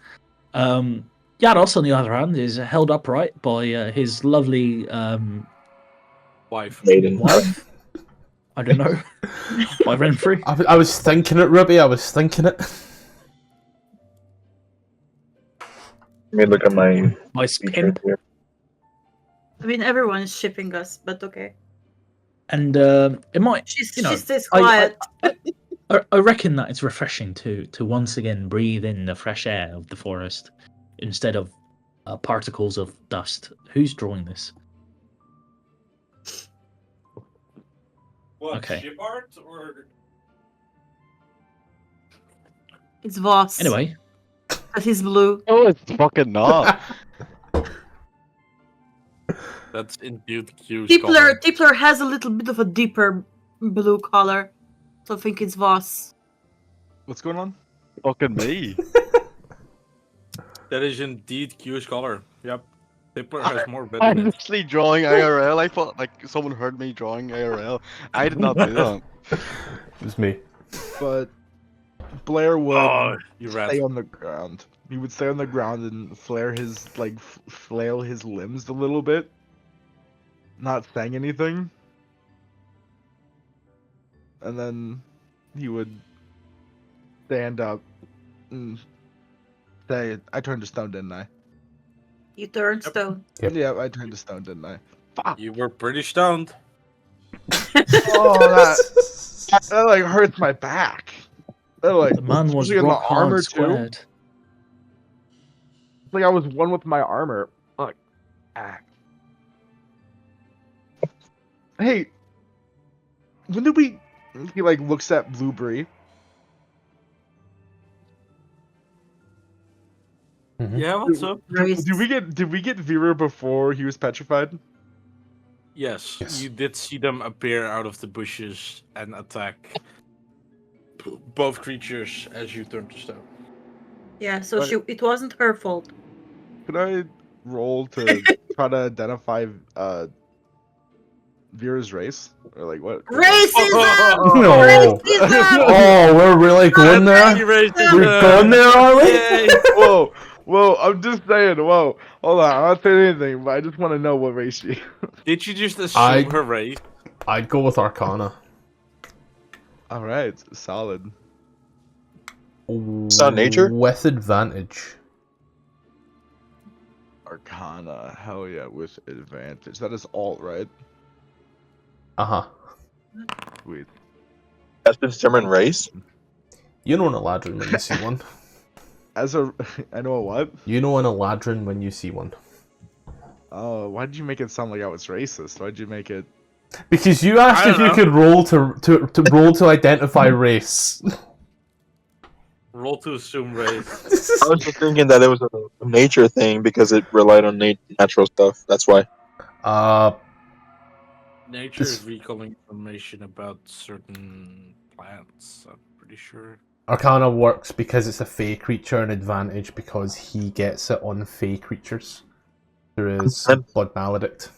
[SPEAKER 1] Yados, on the other hand, is held upright by his lovely
[SPEAKER 6] Wife.
[SPEAKER 1] wife. I don't know. By Renfrew.
[SPEAKER 2] I was thinking it, Ruby. I was thinking it.
[SPEAKER 8] Let me look at my
[SPEAKER 1] pimp.
[SPEAKER 8] here.
[SPEAKER 4] I mean, everyone is shipping us, but okay.
[SPEAKER 1] And it might.
[SPEAKER 4] She
[SPEAKER 1] know,
[SPEAKER 4] stays quiet.
[SPEAKER 1] I reckon that it's refreshing to once again breathe in the fresh air of the forest instead of particles of dust. Who's drawing this?
[SPEAKER 6] What,
[SPEAKER 1] okay.
[SPEAKER 6] Ship art or?
[SPEAKER 4] It's Voss.
[SPEAKER 1] Anyway.
[SPEAKER 4] But he's blue.
[SPEAKER 3] Oh, it's fucking not.
[SPEAKER 6] That's indeed cute.
[SPEAKER 4] Tippler has a little bit of a deeper blue color. So I think it's Voss.
[SPEAKER 5] What's going on?
[SPEAKER 3] Fucking me.
[SPEAKER 6] That is indeed Q's color. Yep. Tippler has more red
[SPEAKER 3] I'm
[SPEAKER 6] in it.
[SPEAKER 3] actually drawing IRL. I thought like someone heard me drawing IRL. I did not do that.
[SPEAKER 2] It was me.
[SPEAKER 5] But Blair would
[SPEAKER 6] you
[SPEAKER 5] stay on the ground. He would stay on the ground and flail his limbs a little bit. Not saying anything. And then he would stand up and say, I turned to stone, didn't I?
[SPEAKER 4] You turned stone.
[SPEAKER 2] Yep.
[SPEAKER 5] Yeah, I turned to stone, didn't I? Fuck.
[SPEAKER 6] You were pretty stoned.
[SPEAKER 5] Oh, that like hurts my back. That, like,
[SPEAKER 1] The man was
[SPEAKER 5] especially in the
[SPEAKER 1] rock hard
[SPEAKER 5] armor
[SPEAKER 1] squared.
[SPEAKER 5] too. Like I was one with my armor. Like, Hey, when did we? He like looks at Blueberry.
[SPEAKER 2] Mm-hmm.
[SPEAKER 6] Yeah, what's up?
[SPEAKER 5] Did we get Vera before he was petrified?
[SPEAKER 6] Yes,
[SPEAKER 2] Yes.
[SPEAKER 6] you did see them appear out of the bushes and attack both creatures as you turned to stone.
[SPEAKER 4] Yeah, so
[SPEAKER 5] But-
[SPEAKER 4] it wasn't her fault.
[SPEAKER 5] Could I roll to try to identify Vera's race or like what?
[SPEAKER 4] Racism!
[SPEAKER 2] No.
[SPEAKER 4] Racism!
[SPEAKER 2] Oh, we're really going there? We're going there, are we?
[SPEAKER 6] Yay!
[SPEAKER 5] Whoa, I'm just saying, whoa. Hold on, I'm not saying anything, but I just want to know what race she is.
[SPEAKER 6] Did you just assume her race?
[SPEAKER 2] I'd go with Arcana.
[SPEAKER 5] Alright, solid.
[SPEAKER 8] It's not nature?
[SPEAKER 2] With advantage.
[SPEAKER 5] Arcana, hell yeah, with advantage. That is alt, right?
[SPEAKER 2] Uh-huh.
[SPEAKER 5] Sweet.
[SPEAKER 8] That's the determined race?
[SPEAKER 2] You know an Eladrin when you see one.
[SPEAKER 5] I know a what?
[SPEAKER 2] You know an Eladrin when you see one.
[SPEAKER 5] Oh, why did you make it sound like I was racist? Why'd you make it?
[SPEAKER 2] Because you asked if you could roll to roll to identify race.
[SPEAKER 6] Roll to assume race.
[SPEAKER 8] I was just thinking that it was a nature thing because it relied on natural stuff. That's why.
[SPEAKER 6] Nature is recalling information about certain plants, I'm pretty sure.
[SPEAKER 2] Arcana works because it's a Fey creature, and advantage because he gets it on Fey creatures through his Blood Maledict.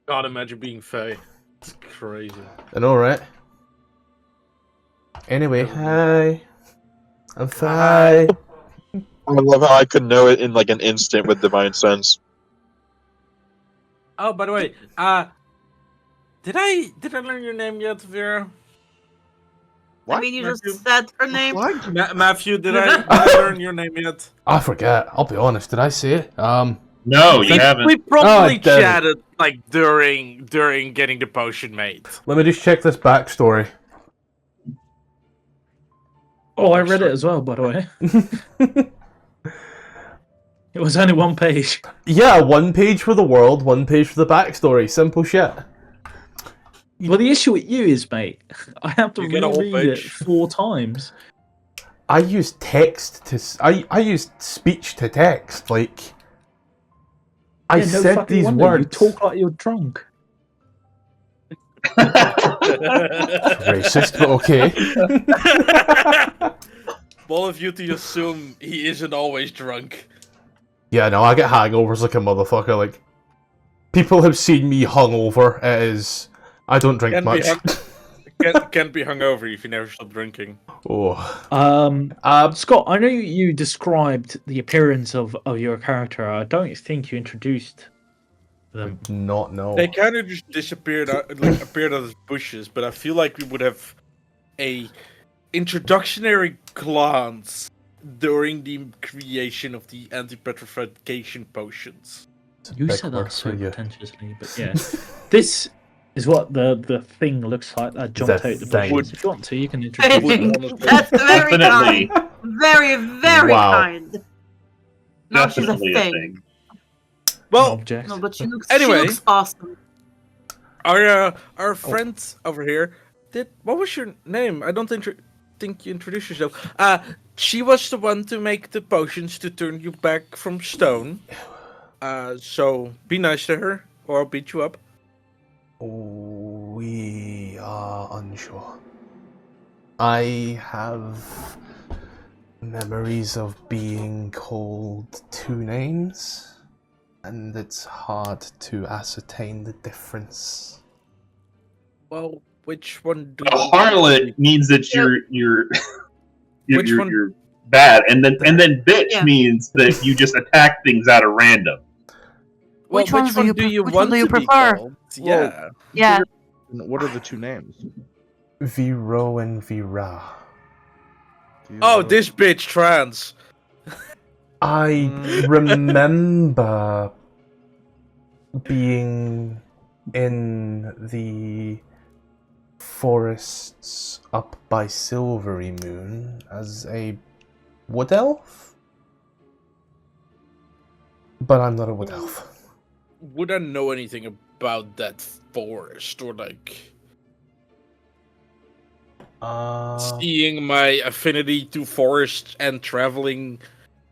[SPEAKER 6] God, imagine being Fey. It's crazy.
[SPEAKER 2] I know, right? Anyway, hi. I'm Fey.
[SPEAKER 8] I love how I could know it in like an instant with Divine Sense.
[SPEAKER 6] Oh, by the way, did I learn your name yet, Vera?
[SPEAKER 5] What?
[SPEAKER 4] I mean, you
[SPEAKER 6] Matthew?
[SPEAKER 4] just said her name.
[SPEAKER 5] What?
[SPEAKER 6] Matthew, did I learn your name yet?
[SPEAKER 2] I forget. I'll be honest. Did I say it?
[SPEAKER 7] No, you haven't.
[SPEAKER 6] We probably
[SPEAKER 2] didn't.
[SPEAKER 6] chatted like during getting the potion made.
[SPEAKER 2] Let me just check this backstory.
[SPEAKER 1] Oh, I read it as well, by the way. It was only one page.
[SPEAKER 2] Yeah, 1 page for the world, 1 page for the backstory. Simple shit.
[SPEAKER 1] Well, the issue with you is, mate, I have to
[SPEAKER 6] You get a whole
[SPEAKER 1] reread it
[SPEAKER 6] page.
[SPEAKER 1] 4 times.
[SPEAKER 2] I use text to. I use speech to text. Like, I
[SPEAKER 1] Yeah, no
[SPEAKER 2] said
[SPEAKER 1] fucking
[SPEAKER 2] these
[SPEAKER 1] wonder,
[SPEAKER 2] words.
[SPEAKER 1] You talk like you're drunk.
[SPEAKER 2] Racist, but okay.
[SPEAKER 6] All of you to assume he isn't always drunk.
[SPEAKER 2] Yeah, no, I get hangovers like a motherfucker. Like, people have seen me hungover. It is. I don't drink
[SPEAKER 6] Can't
[SPEAKER 2] much.
[SPEAKER 6] Can't be hungover if you never stop drinking.
[SPEAKER 2] Oh.
[SPEAKER 1] Scott, I know you described the appearance of your character. I don't think you introduced them.
[SPEAKER 2] Not no.
[SPEAKER 6] They kind of just disappeared, appeared out of bushes. But I feel like we would have a introductionary glance during the creation of the anti-petrification potions.
[SPEAKER 1] You
[SPEAKER 2] Big
[SPEAKER 1] said
[SPEAKER 2] word
[SPEAKER 1] that so
[SPEAKER 2] for you.
[SPEAKER 1] pretentiously, but yeah. This is what the thing looks like that jumped
[SPEAKER 2] The
[SPEAKER 1] out the
[SPEAKER 2] thing.
[SPEAKER 1] bushes. If you want to, you can introduce it.
[SPEAKER 4] That's very
[SPEAKER 7] Definitely.
[SPEAKER 4] kind. Very, very
[SPEAKER 2] Wow.
[SPEAKER 4] kind. No, she's a
[SPEAKER 7] Definitely
[SPEAKER 4] thing.
[SPEAKER 6] Well,
[SPEAKER 1] Object.
[SPEAKER 4] No, but she looks
[SPEAKER 6] Anyway.
[SPEAKER 4] awesome.
[SPEAKER 6] our friend over here what was your name? I don't think you introduced yourself. She was the one to make the potions to turn you back from stone. So be nice to her, or I'll beat you up.
[SPEAKER 2] We are unsure. I have memories of being called 2 names, and it's hard to ascertain the difference.
[SPEAKER 6] Well, which one do
[SPEAKER 7] A harlot means that you're
[SPEAKER 6] Which one?
[SPEAKER 7] you're bad, and then bitch
[SPEAKER 4] Yeah.
[SPEAKER 7] means that you just attack things out of random.
[SPEAKER 6] Well,
[SPEAKER 4] Which ones do you which one do you
[SPEAKER 6] to be
[SPEAKER 4] prefer?
[SPEAKER 6] called? Yeah.
[SPEAKER 4] Yeah.
[SPEAKER 5] What are the 2 names?
[SPEAKER 2] Viro and Vira.
[SPEAKER 6] Oh, this bitch trans.
[SPEAKER 2] I remember being in the forests up by Silvery Moon as a wood elf, but I'm not a wood elf.
[SPEAKER 6] Would I know anything about that forest, or like seeing my affinity to forest and traveling,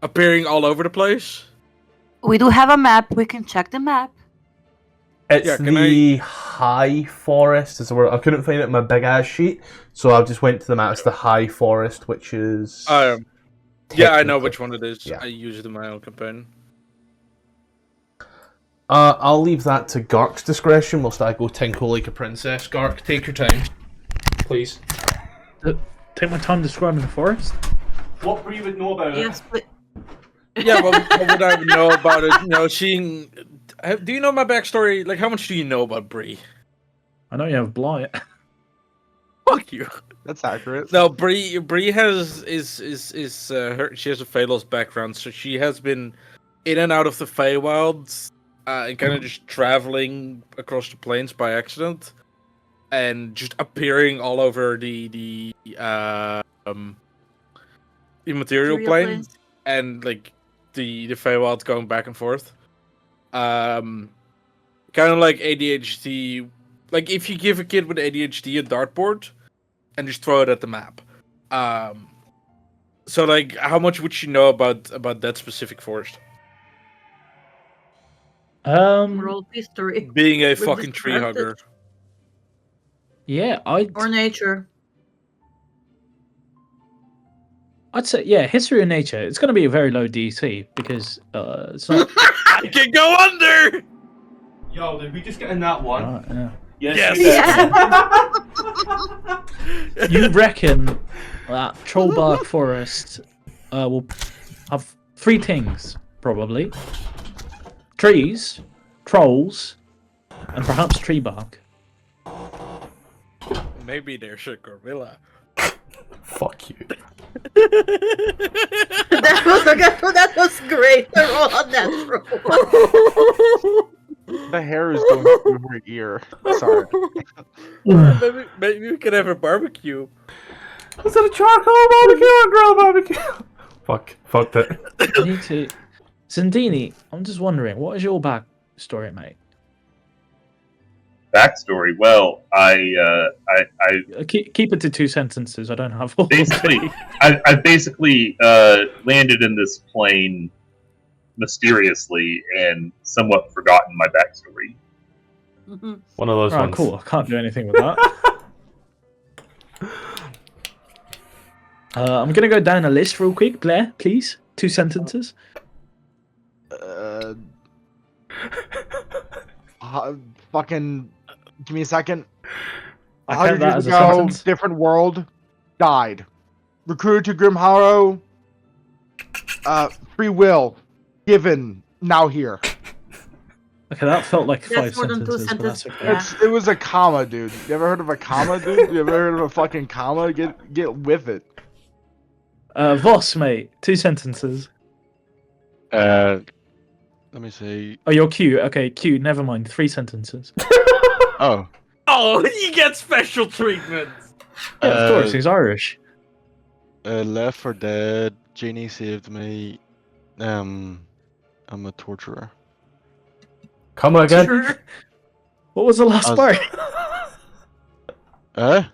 [SPEAKER 6] appearing all over the place?
[SPEAKER 4] We do have a map. We can check the map.
[SPEAKER 2] It's
[SPEAKER 6] Yeah, can
[SPEAKER 2] the High Forest. Is the word. I couldn't find it in my big ass sheet, so I just went to the map. It's the High Forest, which is.
[SPEAKER 6] Yeah, I know
[SPEAKER 2] technically-
[SPEAKER 6] which one it is.
[SPEAKER 2] Yeah.
[SPEAKER 6] I use it in my own campaign.
[SPEAKER 2] I'll leave that to Gark's discretion whilst I go tinkle like a princess. Gark, take your time, please.
[SPEAKER 1] Take my time describing the forest.
[SPEAKER 2] What Bree would know about
[SPEAKER 4] Yes, but
[SPEAKER 6] Yeah, well, what would I know about it? You know, seeing. Do you know my backstory? Like, how much do you know about Bree?
[SPEAKER 1] I know you have blight.
[SPEAKER 6] Fuck you.
[SPEAKER 5] That's accurate.
[SPEAKER 6] No, Bree has she has a Phalos background, so she has been in and out of the Feywilds, and kind of just traveling across the plains by accident, and just appearing all over the immaterial plane,
[SPEAKER 4] planes.
[SPEAKER 6] and like the Feywilds going back and forth. Kind of like ADHD. Like if you give a kid with ADHD a dartboard and just throw it at the map. So like, how much would you know about that specific forest?
[SPEAKER 4] World history
[SPEAKER 6] Being a
[SPEAKER 4] We've
[SPEAKER 6] fucking tree
[SPEAKER 4] described
[SPEAKER 6] hugger.
[SPEAKER 4] it.
[SPEAKER 1] Yeah,
[SPEAKER 4] or nature.
[SPEAKER 1] I'd say history and nature. It's going to be a very low DC because it's not.
[SPEAKER 6] I can go under.
[SPEAKER 2] Yo, did we just get in that one?
[SPEAKER 1] Yeah.
[SPEAKER 6] Yes.
[SPEAKER 4] Yeah.
[SPEAKER 1] You reckon that Trollbark Forest will have 3 things probably: trees, trolls, and perhaps tree bark.
[SPEAKER 6] Maybe there's a gorilla.
[SPEAKER 2] Fuck you.
[SPEAKER 4] that was great. They're all unnatural.
[SPEAKER 5] The hair is going through her ear. Sorry.
[SPEAKER 6] Maybe we can have a barbecue.
[SPEAKER 2] Is it a charcoal barbecue or a grill barbecue? Fuck that.
[SPEAKER 1] I need to. Xandini, I'm just wondering, what is your backstory, mate?
[SPEAKER 7] Backstory. Well, I
[SPEAKER 1] Keep it to 2 sentences. I don't have all.
[SPEAKER 7] basically, I basically landed in this plane mysteriously and somewhat forgotten my backstory.
[SPEAKER 2] One of those
[SPEAKER 1] Right,
[SPEAKER 2] ones.
[SPEAKER 1] cool. I can't do anything with that. I'm gonna go down a list real quick. Blair, please. 2 sentences.
[SPEAKER 5] Fucking. Give me a second.
[SPEAKER 1] I
[SPEAKER 5] 100
[SPEAKER 1] count that
[SPEAKER 5] years
[SPEAKER 1] as a
[SPEAKER 5] ago,
[SPEAKER 1] sentence.
[SPEAKER 5] different world, died. Recruited to Grim Hollow. Free will, given, now here.
[SPEAKER 1] Okay, that felt like 5
[SPEAKER 4] That's more than 2
[SPEAKER 1] sentences, but that's
[SPEAKER 4] sentences.
[SPEAKER 1] okay.
[SPEAKER 5] It was a comma, dude. You ever heard of a comma, dude? You ever heard of a fucking comma? Get with it.
[SPEAKER 1] Voss, mate. 2 sentences.
[SPEAKER 3] Let me see.
[SPEAKER 1] Oh, you're Q. Okay, Q. Never mind. 3 sentences.
[SPEAKER 3] Oh.
[SPEAKER 6] Oh, you get special treatment.
[SPEAKER 1] Yeah, of course. He's Irish.
[SPEAKER 3] Left 4 Dead. Genie saved me. I'm a torturer.
[SPEAKER 2] Come again.
[SPEAKER 1] What was the last part? What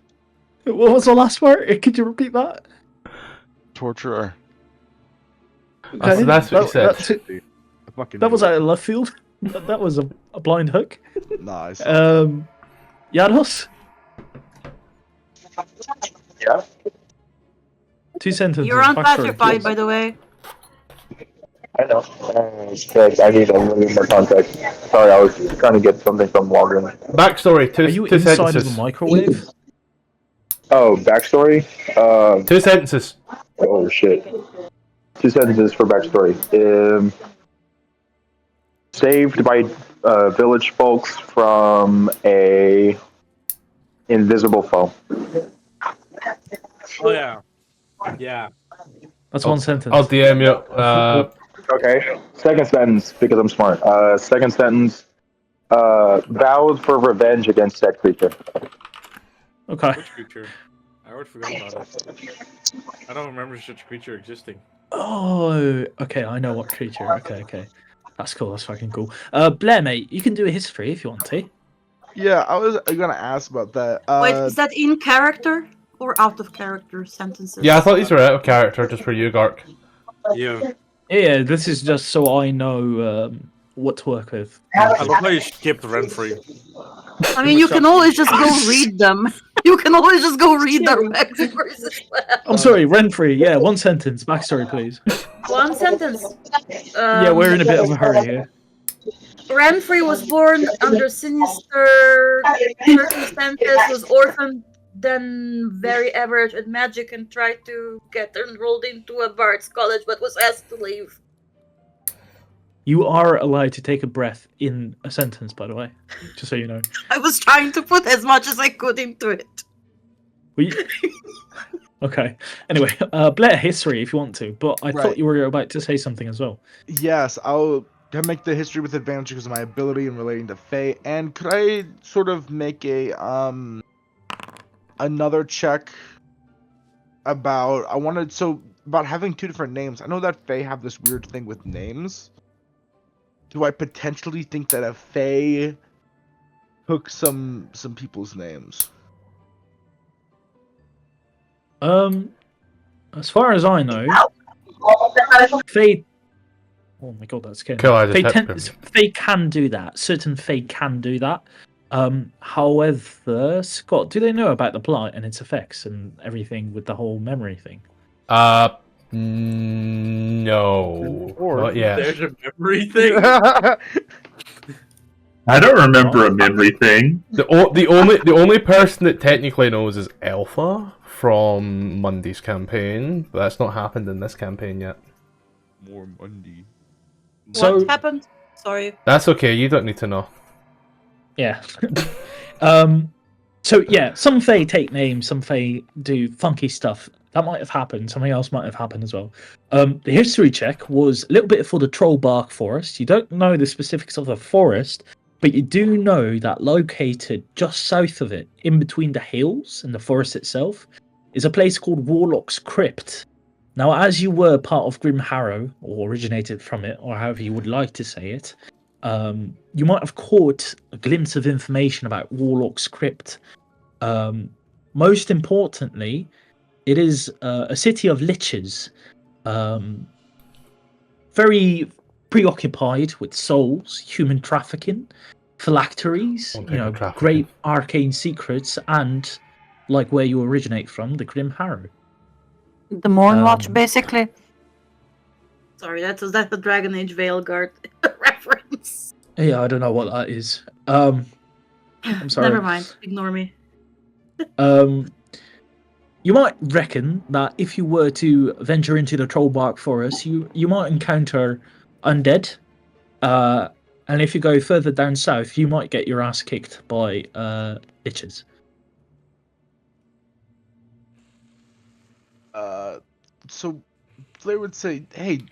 [SPEAKER 1] was the last part? Could you repeat that?
[SPEAKER 3] Torturer.
[SPEAKER 2] Okay. So that's what you said.
[SPEAKER 1] That was out of left field. That was a blind hook.
[SPEAKER 5] Nice.
[SPEAKER 1] Yados?
[SPEAKER 8] Yeah.
[SPEAKER 1] 2 sentences.
[SPEAKER 4] You're unpacified, by the way.
[SPEAKER 8] I know. I need a little more context. Sorry, I was trying to get something from Walgreens.
[SPEAKER 2] Backstory.
[SPEAKER 1] Are you
[SPEAKER 2] 2
[SPEAKER 1] inside
[SPEAKER 2] sentences.
[SPEAKER 1] of the microwave?
[SPEAKER 8] Oh, backstory?
[SPEAKER 2] 2 sentences.
[SPEAKER 8] Oh, shit. 2 sentences for backstory. Saved by village folks from a invisible foe.
[SPEAKER 6] Oh yeah. Yeah.
[SPEAKER 1] That's 1 sentence.
[SPEAKER 2] I'll DM you.
[SPEAKER 8] Okay. Second sentence, because I'm smart. Second sentence. Vowed for revenge against that creature.
[SPEAKER 1] Okay.
[SPEAKER 6] Which creature? I already forgot about it. I don't remember such creature existing.
[SPEAKER 1] Oh, okay. I know what creature. Okay. That's cool. That's fucking cool. Blair, mate, you can do a history if you want to.
[SPEAKER 5] Yeah, I was gonna ask about that.
[SPEAKER 4] Wait, is that in character or out of character sentences?
[SPEAKER 2] Yeah, I thought these were out of character just for you, Gark.
[SPEAKER 6] Yeah.
[SPEAKER 1] Yeah, this is just so I know what to work with.
[SPEAKER 6] I love how you skipped Renfrey.
[SPEAKER 4] I mean, you can always just go read them. You can always just go read their backstories as well.
[SPEAKER 1] I'm sorry, Renfrey. Yeah, 1 sentence. Backstory, please.
[SPEAKER 4] 1 sentence.
[SPEAKER 1] Yeah, we're in a bit of a hurry here.
[SPEAKER 4] Renfrey was born under sinister circumstances, was orphaned, then very average at magic, and tried to get enrolled into a bard's college, but was asked to leave.
[SPEAKER 1] You are allowed to take a breath in a sentence, by the way, just so you know.
[SPEAKER 4] I was trying to put as much as I could into it.
[SPEAKER 1] Okay. Anyway, Blair, history if you want to, but I thought you were about to say something as well.
[SPEAKER 5] Yes, I'll make the history with advantage because of my ability in relating to Fae. And could I sort of make a another check about about having 2 different names? I know that Fae have this weird thing with names. Do I potentially think that a Fae took some people's names?
[SPEAKER 1] As far as I know, Fae. Oh my god, that's scary. Fae can do that. Certain Fae can do that. However, Scott, do they know about the blight and its effects and everything with the whole memory thing?
[SPEAKER 2] No. Not yet.
[SPEAKER 6] There's a memory thing.
[SPEAKER 7] I don't remember a memory thing.
[SPEAKER 2] The only person that technically knows is Alpha from Monday's campaign, but that's not happened in this campaign yet.
[SPEAKER 5] More Monday.
[SPEAKER 4] What happened? Sorry.
[SPEAKER 2] That's okay. You don't need to know.
[SPEAKER 1] Yeah. So yeah, some Fae take names, some Fae do funky stuff. that might have happened. Something else might have happened as well. The history check was a little bit for the Trollbark Forest. You don't know the specifics of the forest, but you do know that located just south of it, in between the hills and the forest itself, is a place called Warlock's Crypt. Now, as you were part of Grim Harrow, or originated from it, or however you would like to say it, you might have caught a glimpse of information about Warlock's Crypt. Most importantly, it is a city of liches, very preoccupied with souls, human trafficking, phylacteries, great arcane secrets, and, like where you originate from, the Grim Harrow.
[SPEAKER 4] The Mornwatch, basically. Sorry, that's a Dragon Age Veilguard reference.
[SPEAKER 1] Yeah, I don't know what that is. I'm sorry.
[SPEAKER 4] Never mind. Ignore me.
[SPEAKER 1] You might reckon that if you were to venture into the Trollbark Forest, you might encounter undead. And if you go further down south, you might get your ass kicked by liches.
[SPEAKER 5] So Blair would say, "Hey,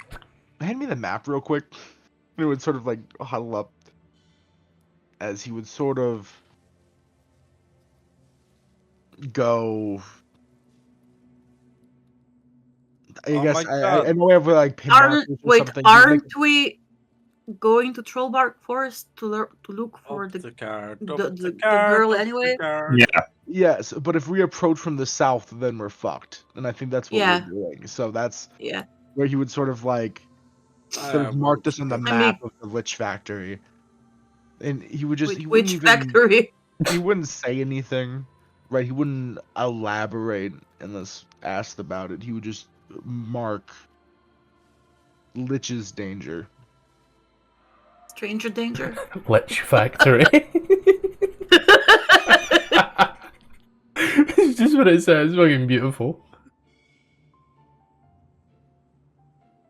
[SPEAKER 5] hand me the map real quick." And it would sort of like huddle up as he would sort of go. I guess I know we have like pin markers or something.
[SPEAKER 4] Aren't we going to Trollbark Forest to look for the girl anyway?
[SPEAKER 7] Yeah.
[SPEAKER 5] Yes, but if we approach from the south, then we're fucked, and I think that's what we're doing. So that's where he would sort of like mark this on the map of the Lich Factory, and he would just
[SPEAKER 4] which factory?
[SPEAKER 5] He wouldn't say anything, right? He wouldn't elaborate unless asked about it. He would just mark Lich's danger.
[SPEAKER 4] Stranger danger.
[SPEAKER 2] Lich Factory. It's just what it says. It's fucking beautiful.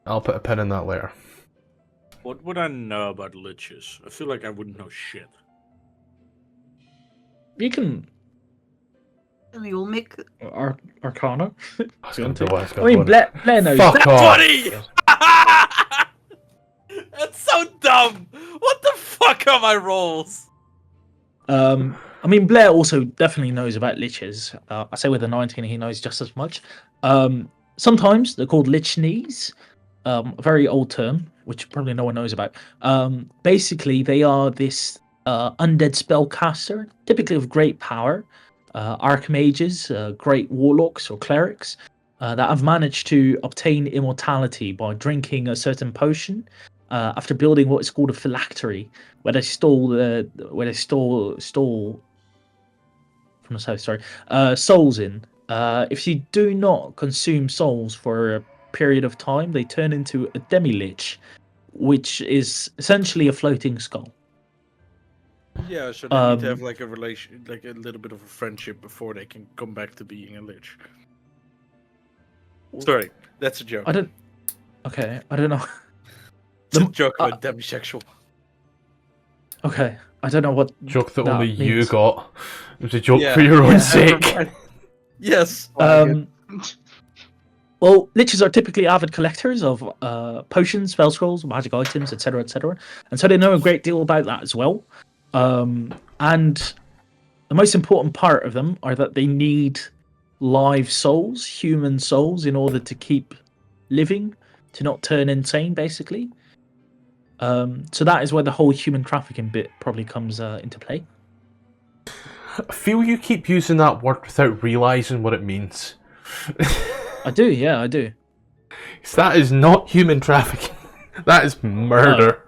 [SPEAKER 2] I'll put a pin in that later.
[SPEAKER 6] What would I know about liches? I feel like I wouldn't know shit.
[SPEAKER 1] You can.
[SPEAKER 4] You'll make
[SPEAKER 1] Arcana.
[SPEAKER 2] I
[SPEAKER 1] mean, Blair knows.
[SPEAKER 2] Fuck off.
[SPEAKER 6] 20! That's so dumb! What the fuck are my rolls?
[SPEAKER 1] I mean, Blair also definitely knows about liches. I say with a 19, he knows just as much. Sometimes they're called lich knees, a very old term, which probably no one knows about. Basically, they are this undead spellcaster, typically of great power, archmages, great warlocks or clerics, that have managed to obtain immortality by drinking a certain potion after building what is called a phylactery, where they stole from the south. Sorry, souls in. If you do not consume souls for a period of time, they turn into a demi-lich, which is essentially a floating skull.
[SPEAKER 6] Yeah, so they need to have like a relation, like a little bit of a friendship before they can come back to being a lich. Sorry, that's a joke.
[SPEAKER 1] I don't know.
[SPEAKER 6] It's a joke about demisexual.
[SPEAKER 1] Okay, I don't know what
[SPEAKER 2] joke that only
[SPEAKER 1] means.
[SPEAKER 2] You got. It was a joke for your own sake.
[SPEAKER 6] Yes.
[SPEAKER 1] Well, liches are typically avid collectors of potions, spell scrolls, magic items, etc., etc., and so they know a great deal about that as well. And the most important part of them are that they need live souls, human souls, in order to keep living, to not turn insane, basically. So that is where the whole human trafficking bit probably comes into play.
[SPEAKER 2] I feel you keep using that word without realising what it means.
[SPEAKER 1] I do, yeah, I do.
[SPEAKER 2] That is not human trafficking. That is murder.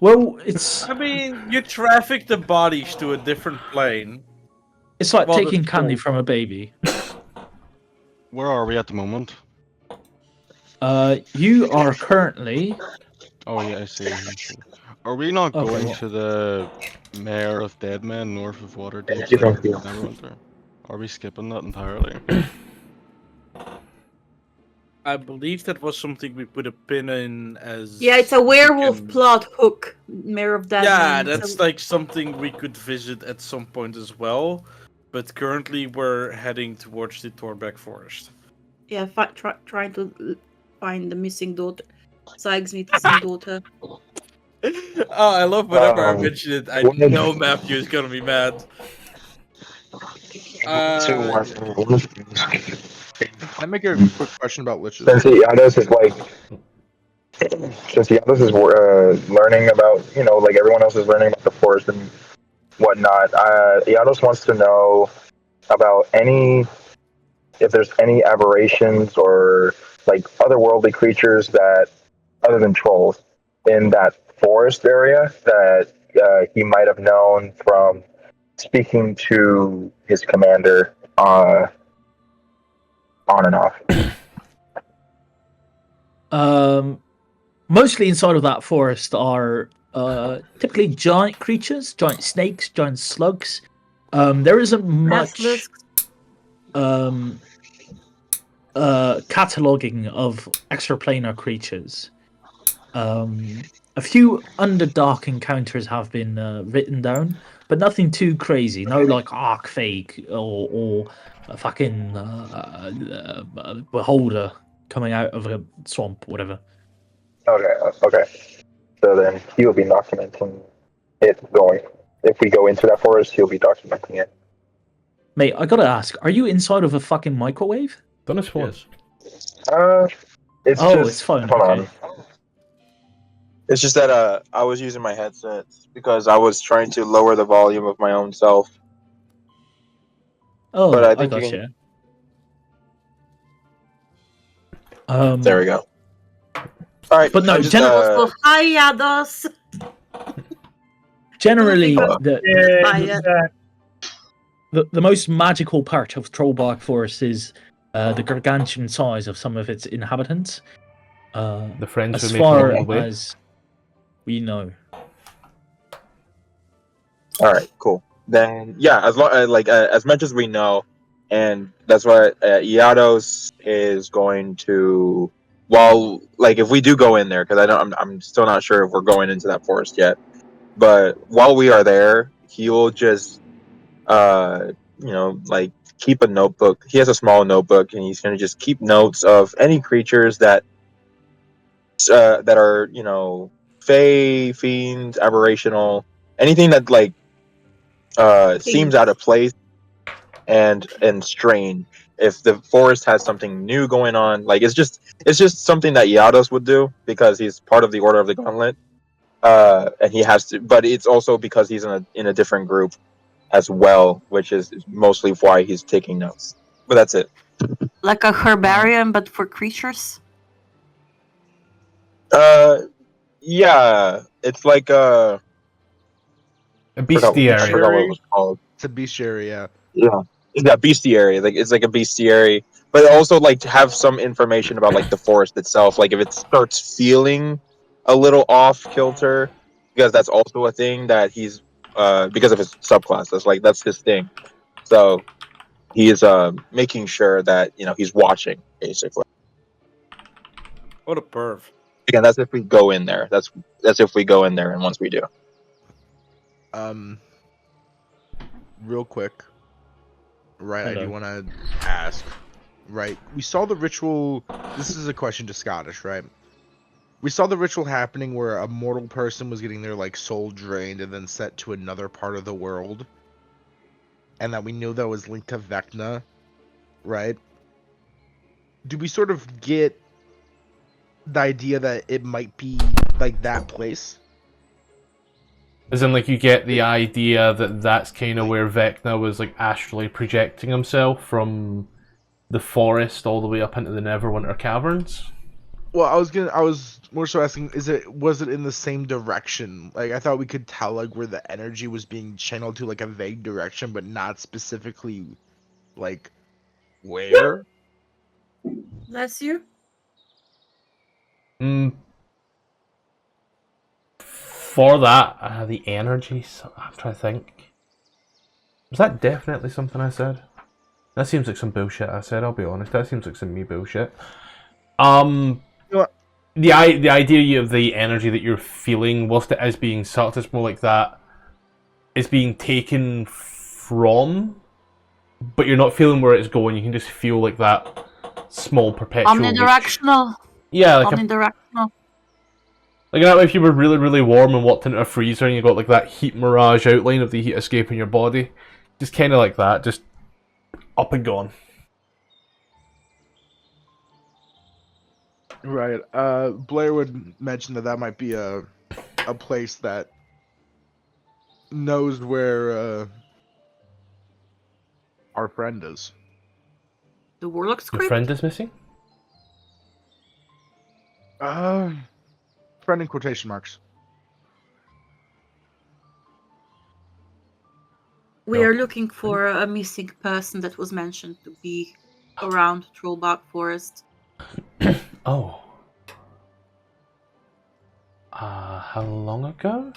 [SPEAKER 1] Well, it's...
[SPEAKER 6] I mean, you traffic the bodies to a different plane.
[SPEAKER 1] It's like taking candy from a baby.
[SPEAKER 3] Where are we at the moment?
[SPEAKER 1] You are currently...
[SPEAKER 3] Oh yeah, I see. Are we not going to the Mayor of Deadmen north of Waterdeep? Are we skipping that entirely?
[SPEAKER 6] I believe that was something we put a pin in as...
[SPEAKER 4] Yeah, it's a werewolf plot hook, Mayor of Deadmen.
[SPEAKER 6] Yeah, that's like something we could visit at some point as well. but currently we're heading towards the Torbeck Forest.
[SPEAKER 4] Yeah, trying to find the missing daughter. Zyg's missing daughter.
[SPEAKER 6] Oh, I love whenever I mention it. I know Matthew is gonna be mad.
[SPEAKER 5] Can I make a quick question about liches?
[SPEAKER 9] Since Yados is like, learning about, like everyone else is learning about the forest and whatnot, Yados wants to know about if there's any aberrations or like otherworldly creatures that, other than trolls, in that forest area that he might have known from speaking to his commander on and off.
[SPEAKER 1] Mostly inside of that forest are typically giant creatures, giant snakes, giant slugs. There isn't much cataloging of extraplanar creatures. A few Underdark encounters have been written down, but nothing too crazy. No, like Archfake or a fucking beholder coming out of a swamp, whatever.
[SPEAKER 9] Okay. So then he'll be documenting it going. If we go into that forest, he'll be documenting it.
[SPEAKER 1] Mate, I gotta ask, are you inside of a fucking microwave?
[SPEAKER 2] Don't suppose.
[SPEAKER 9] It's
[SPEAKER 1] fine.
[SPEAKER 9] Hold
[SPEAKER 1] Okay.
[SPEAKER 9] on.
[SPEAKER 8] It's just that I was using my headsets because I was trying to lower the volume of my own self.
[SPEAKER 1] Oh,
[SPEAKER 8] but I
[SPEAKER 1] I
[SPEAKER 8] think
[SPEAKER 1] got
[SPEAKER 8] you
[SPEAKER 1] you.
[SPEAKER 8] There we go. All right,
[SPEAKER 1] But no,
[SPEAKER 4] Hi, Yados.
[SPEAKER 1] generally,
[SPEAKER 4] Hello.
[SPEAKER 1] the most magical part of Trollbark Forest is the gargantuan size of some of its inhabitants.
[SPEAKER 2] The friends
[SPEAKER 1] as
[SPEAKER 2] we make
[SPEAKER 1] far
[SPEAKER 2] along the way.
[SPEAKER 1] as we know.
[SPEAKER 8] All right, cool. Then yeah, as much as we know, and that's why Iados is going to. Well, like if we do go in there, because I'm still not sure if we're going into that forest yet. But while we are there, he will just, like keep a notebook. He has a small notebook, and he's going to just keep notes of any creatures that are, fey, fiends, aberrational, anything that like seems out of place and strange. If the forest has something new going on, like it's just something that Yados would do because he's part of the Order of the Gauntlet, and he has to. But it's also because he's in a different group as well, which is mostly why he's taking notes. But that's it.
[SPEAKER 4] Like a herbarium, but for creatures.
[SPEAKER 8] Yeah, it's like
[SPEAKER 2] a bestiary.
[SPEAKER 8] I forgot what it was called.
[SPEAKER 5] It's a bestiary, yeah.
[SPEAKER 8] Yeah. Yeah, bestiary. Like it's like a bestiary, but also like to have some information about like the forest itself. Like if it starts feeling a little off kilter, because that's also a thing that he's because of his subclass. That's his thing. So he is making sure that he's watching basically.
[SPEAKER 6] What a perv.
[SPEAKER 8] Again, that's if we go in there. That's if we go in there, and once we do.
[SPEAKER 5] Real quick. Right,
[SPEAKER 1] Hello.
[SPEAKER 5] I do want to ask. Right, we saw the ritual. This is a question to Scottish, right? We saw the ritual happening where a mortal person was getting their like soul drained and then sent to another part of the world, and that we knew that was linked to Vecna, right? Do we sort of get the idea that it might be like that place?
[SPEAKER 2] As in, like, you get the idea that that's kind of where Vecna was, like, astrally projecting himself from the forest all the way up into the Neverwinter Caverns?
[SPEAKER 5] Well, I was more so asking, was it in the same direction? Like, I thought we could tell, like, where the energy was being channeled to, like, a vague direction, but not specifically, like, where?
[SPEAKER 4] Bless you.
[SPEAKER 2] For that, the energy, I'm trying to think. Was that definitely something I said? That seems like some bullshit I said, I'll be honest. That seems like some me bullshit. The idea of the energy that you're feeling, whilst it is being sucked, it's more like that it's being taken from but you're not feeling where it's going. You can just feel like that small perpetual
[SPEAKER 4] Omnidirectional.
[SPEAKER 2] reach. Yeah, like
[SPEAKER 4] Omnidirectional.
[SPEAKER 2] like that. If you were really, really warm and walked into a freezer and you got like that heat mirage outline of the heat escaping your body, just kind of like that, just up and gone.
[SPEAKER 5] Right. Blair would mention that might be a place that knows where our friend is.
[SPEAKER 4] The Warlock
[SPEAKER 2] Your
[SPEAKER 4] script?
[SPEAKER 2] friend is missing?
[SPEAKER 5] Friend in quotation marks.
[SPEAKER 4] We are looking for a missing person that was mentioned to be around Trollbog Forest.
[SPEAKER 2] Oh. How long ago?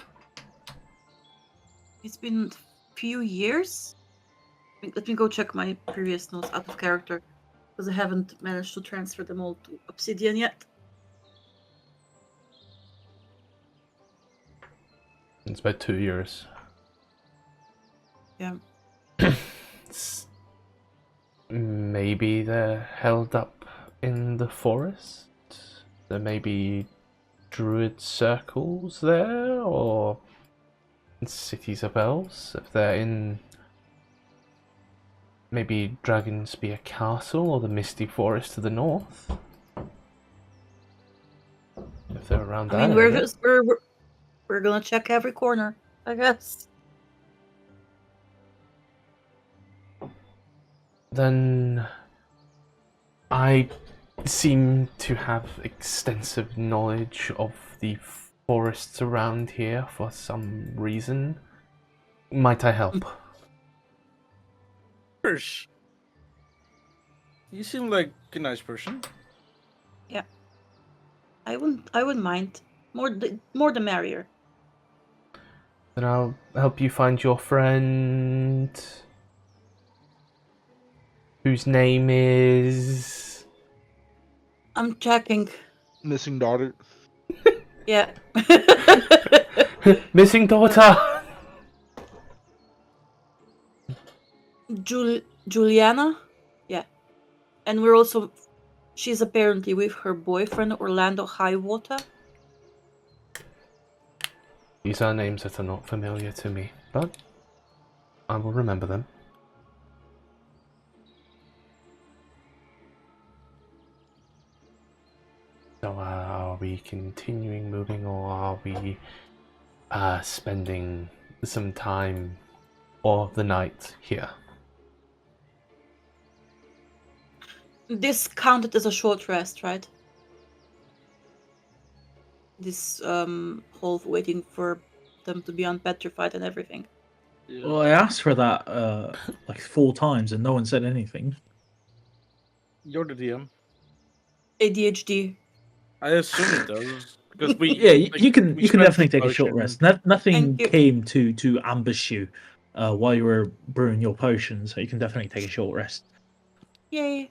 [SPEAKER 4] It's been a few years. Let me go check my previous notes out of character, because I haven't managed to transfer them all to Obsidian yet.
[SPEAKER 2] It's about 2 years.
[SPEAKER 4] Yeah.
[SPEAKER 2] Maybe they're held up in the forest? There may be druid circles there, or cities of elves, if they're in maybe Dragonspear Castle or the Misty Forest to the north. If they're around that area.
[SPEAKER 4] We're gonna check every corner, I guess.
[SPEAKER 2] Then I seem to have extensive knowledge of the forests around here for some reason. Might I help?
[SPEAKER 6] Spurs, you seem like a nice person.
[SPEAKER 4] Yeah. I wouldn't mind. More the merrier.
[SPEAKER 2] Then I'll help you find your friend, whose name is...
[SPEAKER 4] I'm checking.
[SPEAKER 5] Missing daughter.
[SPEAKER 4] Yeah.
[SPEAKER 2] Missing daughter!
[SPEAKER 4] Juliana? Yeah. And we're also... She's apparently with her boyfriend, Orlando Highwater.
[SPEAKER 2] These are names that are not familiar to me, but I will remember them. So are we continuing moving, or are we spending some time or the night here?
[SPEAKER 4] This counted as a short rest, right? This whole waiting for them to be unpetrified and everything.
[SPEAKER 6] Yeah.
[SPEAKER 1] Well, I asked for that like 4 times and no one said anything.
[SPEAKER 6] You're the DM.
[SPEAKER 4] ADHD.
[SPEAKER 6] I assume it does because we.
[SPEAKER 1] Yeah,
[SPEAKER 6] like,
[SPEAKER 1] you can
[SPEAKER 6] we
[SPEAKER 1] definitely
[SPEAKER 6] spent
[SPEAKER 1] take a short
[SPEAKER 6] potion.
[SPEAKER 1] rest. Nothing
[SPEAKER 4] Thank you.
[SPEAKER 1] came to ambush you while you were brewing your potions, so you can definitely take a short rest.
[SPEAKER 4] Yay.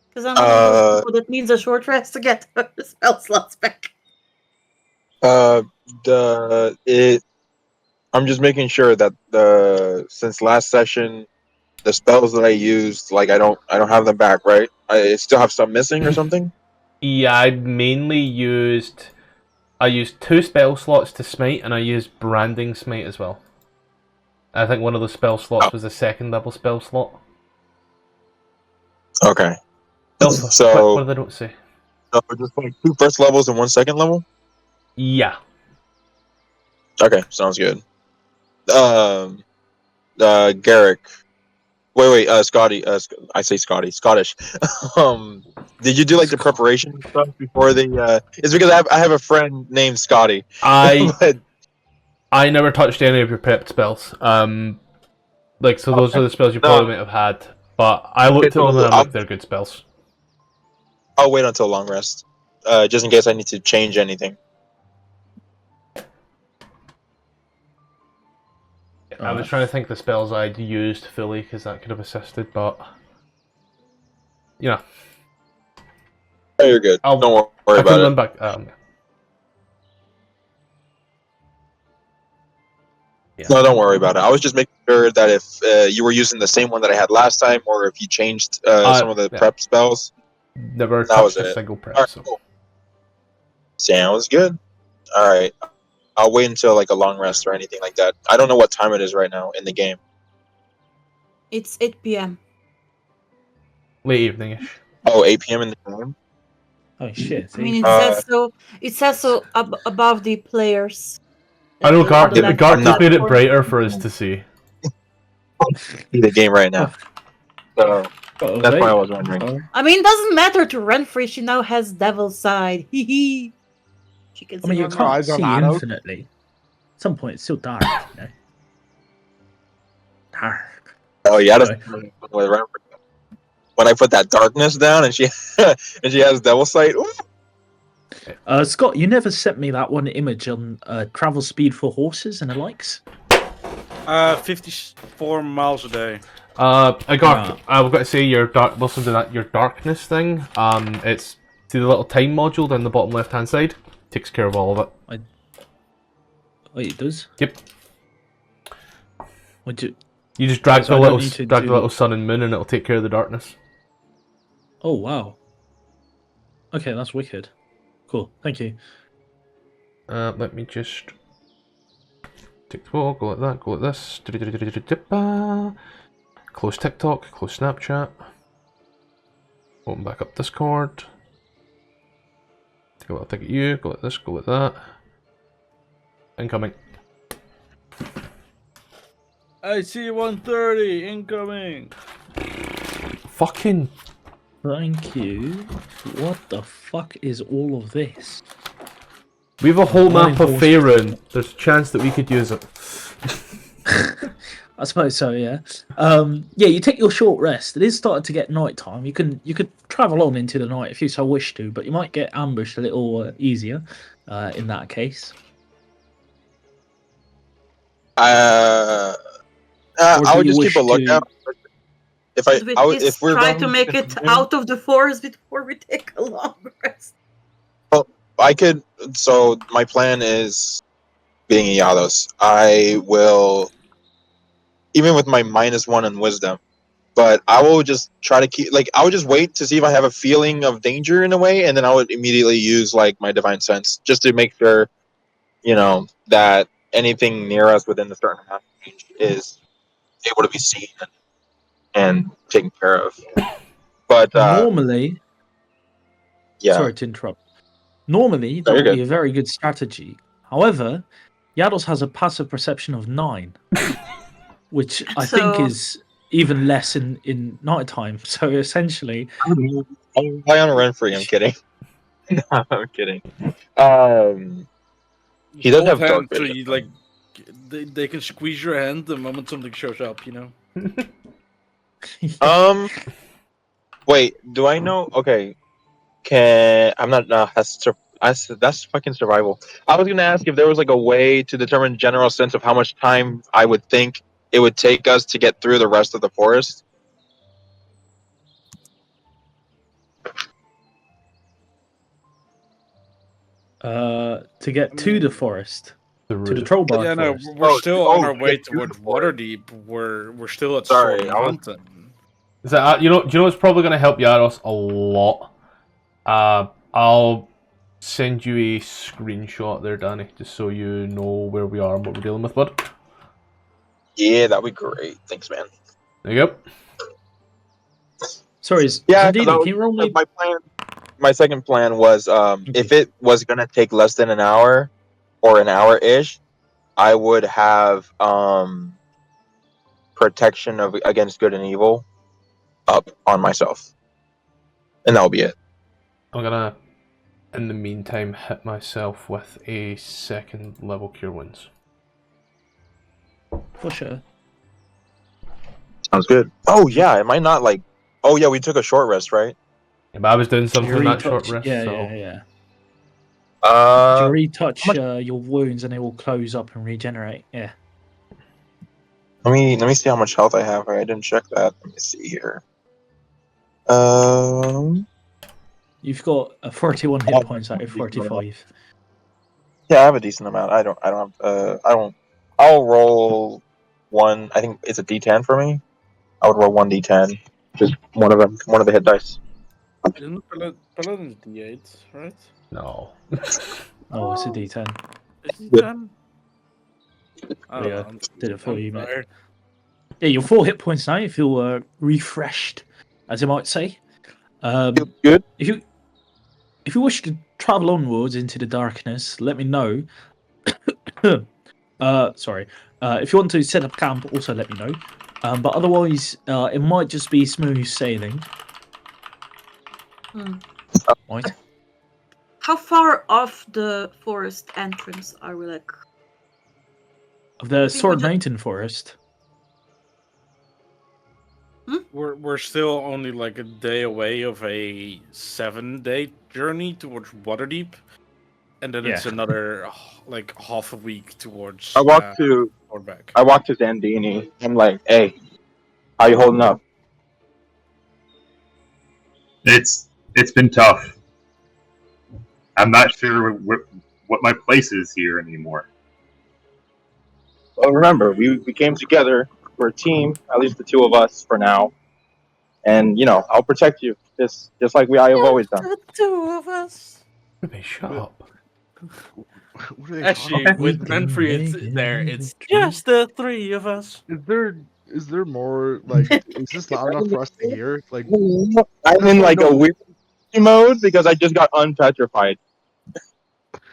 [SPEAKER 4] Because I'm one of those people that needs a short rest to get the spell slots back.
[SPEAKER 8] I'm just making sure that since last session, the spells that I used, like I don't have them back, right? I still have some missing or something.
[SPEAKER 2] Yeah, I mainly used 2 spell slots to smite, and I used branding smite as well. I think one of the spell slots was a 2nd level spell slot.
[SPEAKER 8] Okay.
[SPEAKER 2] So what did I don't say?
[SPEAKER 8] So just like 2 first levels and 1 second level.
[SPEAKER 2] Yeah.
[SPEAKER 8] Okay, sounds good. Garrick. Wait, Scotty. I say Scotty. Scottish. Did you do like the preparation stuff before the? It's because I have a friend named Scotty.
[SPEAKER 2] I never touched any of your prepped spells. Like so, those are the spells you probably might have had. But I looked at them and I'm like, they're good spells.
[SPEAKER 8] I'll wait until long rest, just in case I need to change anything.
[SPEAKER 2] I was trying to think the spells I'd used fully because that could have assisted, but yeah.
[SPEAKER 8] Oh, you're good. Don't worry about it.
[SPEAKER 2] Back.
[SPEAKER 8] No, don't worry about it. I was just making sure that if you were using the same one that I had last time, or if you changed some of the prep spells.
[SPEAKER 2] Never
[SPEAKER 8] That was
[SPEAKER 2] touched a
[SPEAKER 8] it.
[SPEAKER 2] single prep.
[SPEAKER 8] All right,
[SPEAKER 2] So.
[SPEAKER 8] cool. Sounds good. All right. I'll wait until like a long rest or anything like that. I don't know what time it is right now in the game.
[SPEAKER 4] It's 8 p.m.
[SPEAKER 2] Late evening-ish.
[SPEAKER 8] Oh, 8 p.m. in the game?
[SPEAKER 1] Oh shit!
[SPEAKER 4] I mean, it says so above the players.
[SPEAKER 2] I know
[SPEAKER 4] On the left
[SPEAKER 2] Gart just made it
[SPEAKER 4] corner.
[SPEAKER 2] brighter for us to see.
[SPEAKER 8] In the game right now. So that's why I was wondering.
[SPEAKER 4] I mean, it doesn't matter to Renfrey. She now has Devil's Side. Hee hee. She can
[SPEAKER 1] I mean, you
[SPEAKER 4] see
[SPEAKER 1] can't see
[SPEAKER 5] Auto.
[SPEAKER 1] infinitely. At some point, it's still dark. You know? Dark.
[SPEAKER 8] Oh yeah, that's
[SPEAKER 1] Sorry.
[SPEAKER 8] when I put that darkness down and she and she has Devil Sight. Ooh.
[SPEAKER 1] Scott, you never sent me that one image on travel speed for horses and the likes.
[SPEAKER 6] 54 miles a day.
[SPEAKER 2] I've got to say your listen to that, your darkness thing. It's see the little time module down the bottom left hand side. Takes care of all of it.
[SPEAKER 1] Wait, it does?
[SPEAKER 2] Yep.
[SPEAKER 1] You
[SPEAKER 2] just drag the little sun and moon, and it'll take care of the darkness.
[SPEAKER 1] Oh wow. Okay, that's wicked. Cool, thank you.
[SPEAKER 2] Let me just take the ball, go like that, go like this. Close TikTok, close Snapchat. Open back up Discord. Take a little tick at you, go like this, go like that. Incoming.
[SPEAKER 6] I see 130 incoming.
[SPEAKER 2] Fucking.
[SPEAKER 1] Thank you. What the fuck is all of this?
[SPEAKER 2] We have a whole map of Faerun. There's a chance that we could use it.
[SPEAKER 1] I suppose so, yeah. Yeah, you take your short rest. It is starting to get night time. You could travel on into the night if you so wish to, but you might get ambushed a little easier in that case.
[SPEAKER 8] I would just keep a lookout.
[SPEAKER 4] If we're try to make it out of the forest before we take a long rest.
[SPEAKER 8] Well, I could. So my plan is, being a Yados, I will, even with my -1 in wisdom, but I will just try to keep. Like, I would just wait to see if I have a feeling of danger in a way, and then I would immediately use like my divine sense just to make sure, that anything near us within a certain amount of range is able to be seen and taken care of. But
[SPEAKER 1] normally,
[SPEAKER 8] yeah.
[SPEAKER 1] Sorry to interrupt. Normally, that would be a very good strategy. However, Yados has a passive perception of 9, which I think is even less in nighttime. So essentially,
[SPEAKER 8] I'm on a run free. I'm kidding. No, I'm kidding. He does have dark vision.
[SPEAKER 6] So you, like, they can squeeze your hand the moment something shows up.
[SPEAKER 8] Wait. Do I know? Okay. I'm not. That's fucking survival. I was gonna ask if there was like a way to determine general sense of how much time I would think it would take us to get through the rest of the forest.
[SPEAKER 1] To get to the forest, to the Trollbark
[SPEAKER 6] Yeah, no,
[SPEAKER 1] forest.
[SPEAKER 6] we're still on our way towards Waterdeep. We're still at Sorry Mountain.
[SPEAKER 2] Is that do you know what's probably going to help Yaros a lot? I'll send you a screenshot there, Danny, just so you know where we are and what we're dealing with, bud.
[SPEAKER 8] Yeah, that'd be great. Thanks, man.
[SPEAKER 2] There you go.
[SPEAKER 1] Sorry, Xandini, can you roll me?
[SPEAKER 8] My second plan was if it was gonna take less than an hour or an hour-ish, I would have protection against good and evil up on myself. And that'll be it.
[SPEAKER 2] I'm gonna, in the meantime, hit myself with a 2nd level Cure Wounds.
[SPEAKER 1] For sure.
[SPEAKER 8] Sounds good. Oh yeah, it might not like. Oh yeah, we took a short rest, right?
[SPEAKER 2] Yeah, but I was doing something in that short rest.
[SPEAKER 1] Yeah,
[SPEAKER 2] so.
[SPEAKER 1] yeah.
[SPEAKER 8] You
[SPEAKER 1] retouch your wounds and they will close up and regenerate. Yeah.
[SPEAKER 8] Let me see how much health I have. I didn't check that. Let me see here.
[SPEAKER 1] You've got 41 hit points out of 45.
[SPEAKER 8] Yeah, I have a decent amount. I'll roll
[SPEAKER 9] one. I think it's a D10 for me. I would roll 1d10, just one of them, one of the hit dice.
[SPEAKER 6] Isn't Paladin's D8, right?
[SPEAKER 2] No.
[SPEAKER 1] Oh, it's a D10.
[SPEAKER 6] Is it D10? Oh,
[SPEAKER 1] Yeah, did it for you, mate.
[SPEAKER 6] tired.
[SPEAKER 1] Yeah, you're 4 hit points now. You feel refreshed, as you might say.
[SPEAKER 9] Good.
[SPEAKER 1] If you wish to travel onwards into the darkness, let me know. Sorry. If you want to set up camp, also let me know. But otherwise, it might just be smooth sailing. Right.
[SPEAKER 4] How far off the forest entrance are we, like?
[SPEAKER 1] Of the
[SPEAKER 4] think
[SPEAKER 1] Sword
[SPEAKER 4] we ju-
[SPEAKER 1] Mountain Forest.
[SPEAKER 6] We're still only like a day away of a 7-day journey towards Waterdeep, and then it's
[SPEAKER 1] Yeah.
[SPEAKER 6] another like half a week towards.
[SPEAKER 9] I walked to Xandini. I'm like, hey, how you holding up?
[SPEAKER 7] It's been tough. I'm not sure what my place is here anymore.
[SPEAKER 9] Well, remember, we came together. We're a team, at least the two of us for now. And, I'll protect you, just like I have always done.
[SPEAKER 6] The two of us.
[SPEAKER 2] Ruby, shut up.
[SPEAKER 5] What are they
[SPEAKER 6] Actually,
[SPEAKER 5] talking
[SPEAKER 6] with Renfrey, it's there. It's just the three of us.
[SPEAKER 5] about? Is there more, like, is this loud enough for us to hear? Like,
[SPEAKER 9] I'm in like a weird mode because I just got unpetrified.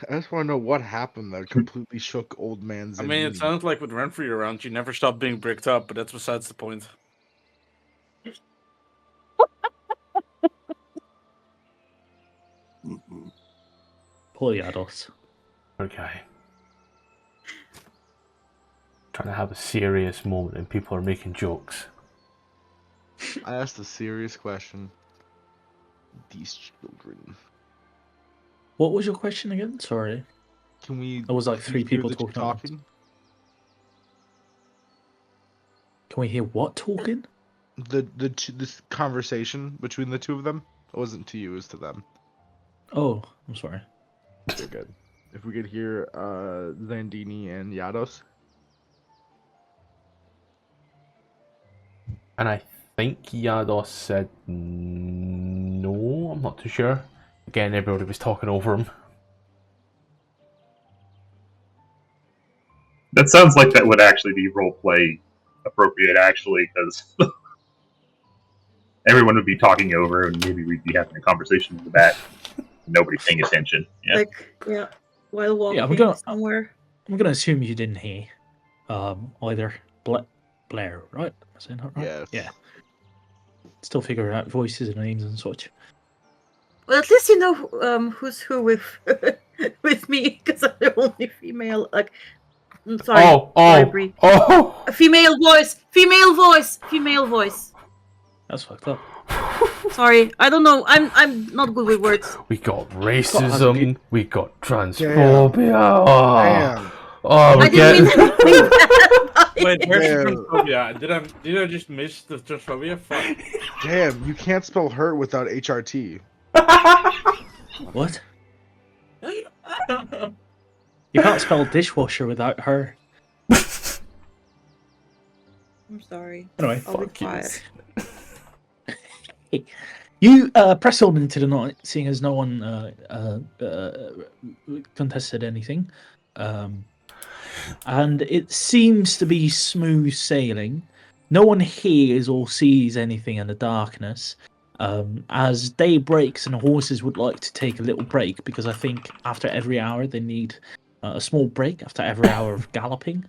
[SPEAKER 5] I just want to know what happened that completely shook old man Xandini.
[SPEAKER 6] I mean, it sounds like with Renfrey around, you never stop being bricked up, but that's besides the point.
[SPEAKER 1] Polyados.
[SPEAKER 2] Okay. Trying to have a serious moment and people are making jokes.
[SPEAKER 5] I asked a serious question. These children.
[SPEAKER 1] What was your question again? Sorry.
[SPEAKER 5] Can we?
[SPEAKER 1] There was like 3
[SPEAKER 5] hear
[SPEAKER 1] people
[SPEAKER 5] the two
[SPEAKER 1] talking.
[SPEAKER 5] talking.
[SPEAKER 1] Can we hear what talking?
[SPEAKER 5] This conversation between the two of them. It wasn't to you, it was to them.
[SPEAKER 1] Oh, I'm sorry.
[SPEAKER 5] Okay, good. If we could hear Xandini and Yados.
[SPEAKER 2] And I think Yados said no, I'm not too sure. Again, everybody was talking over him.
[SPEAKER 7] That sounds like that would actually be roleplay appropriate, actually, because everyone would be talking over, and maybe we'd be having a conversation in the back. Nobody paying attention. Yeah.
[SPEAKER 4] Like, yeah, while walking somewhere.
[SPEAKER 1] I'm gonna assume you didn't hear either Blair, right? Am I saying that right?
[SPEAKER 5] Yes.
[SPEAKER 1] Yeah. Still figuring out voices and names and such.
[SPEAKER 4] Well, at least you know who's who with with me, because I'm the only female. Like, I'm sorry, sorry, Bree. A female voice.
[SPEAKER 1] That's fucked up.
[SPEAKER 4] Sorry, I don't know. I'm not good with words.
[SPEAKER 2] We got racism. We got transphobia.
[SPEAKER 5] Damn.
[SPEAKER 4] I didn't mean anything bad.
[SPEAKER 6] Wait, where's the transphobia? Did I just miss the transphobia? Fuck.
[SPEAKER 5] Damn, you can't spell hurt without HRT.
[SPEAKER 1] What? You can't spell dishwasher without her.
[SPEAKER 4] I'm sorry.
[SPEAKER 1] Anyway,
[SPEAKER 4] I'll be quiet.
[SPEAKER 1] You press on into the night, seeing as no one contested anything. And it seems to be smooth sailing. No one hears or sees anything in the darkness. As day breaks and horses would like to take a little break, because I think after every hour they need a small break after every hour of galloping.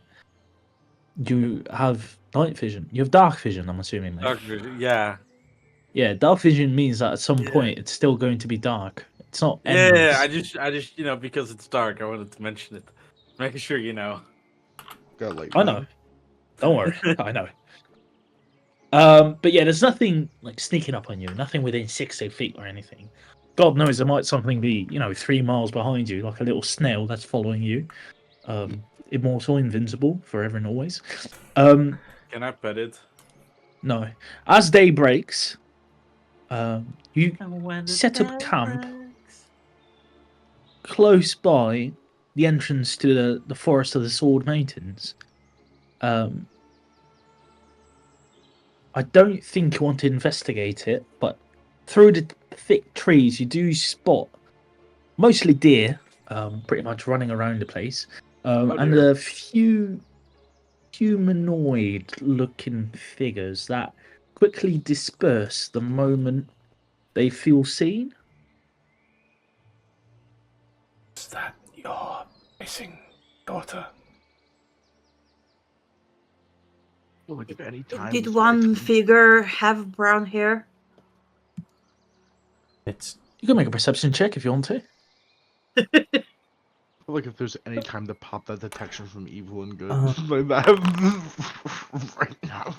[SPEAKER 1] You have night vision. You have dark vision, I'm assuming. Mate.
[SPEAKER 6] Dark vision, yeah.
[SPEAKER 1] Yeah, dark vision means that at some point it's still going to be dark. It's not endless.
[SPEAKER 6] Yeah, I just because it's dark, I wanted to mention it. Making sure you know.
[SPEAKER 1] I know. Don't worry, I know. But yeah, there's nothing like sneaking up on you. Nothing within 60 feet or anything. God knows there might something be 3 miles behind you, like a little snail that's following you. Immortal, invincible, forever and always.
[SPEAKER 6] Can I pet it?
[SPEAKER 1] No. As day breaks, you set up camp close by the entrance to the forest of the Sword Mountains. I don't think you want to investigate it, but through the thick trees, you do spot mostly deer, pretty much running around the place, and a few humanoid-looking figures that quickly disperse the moment they feel seen.
[SPEAKER 2] Is that your missing daughter?
[SPEAKER 5] Like if any time
[SPEAKER 4] Did one figure have brown hair?
[SPEAKER 1] You can make a perception check if you want to.
[SPEAKER 5] Like if there's any time to pop that detection from evil and good like that right now.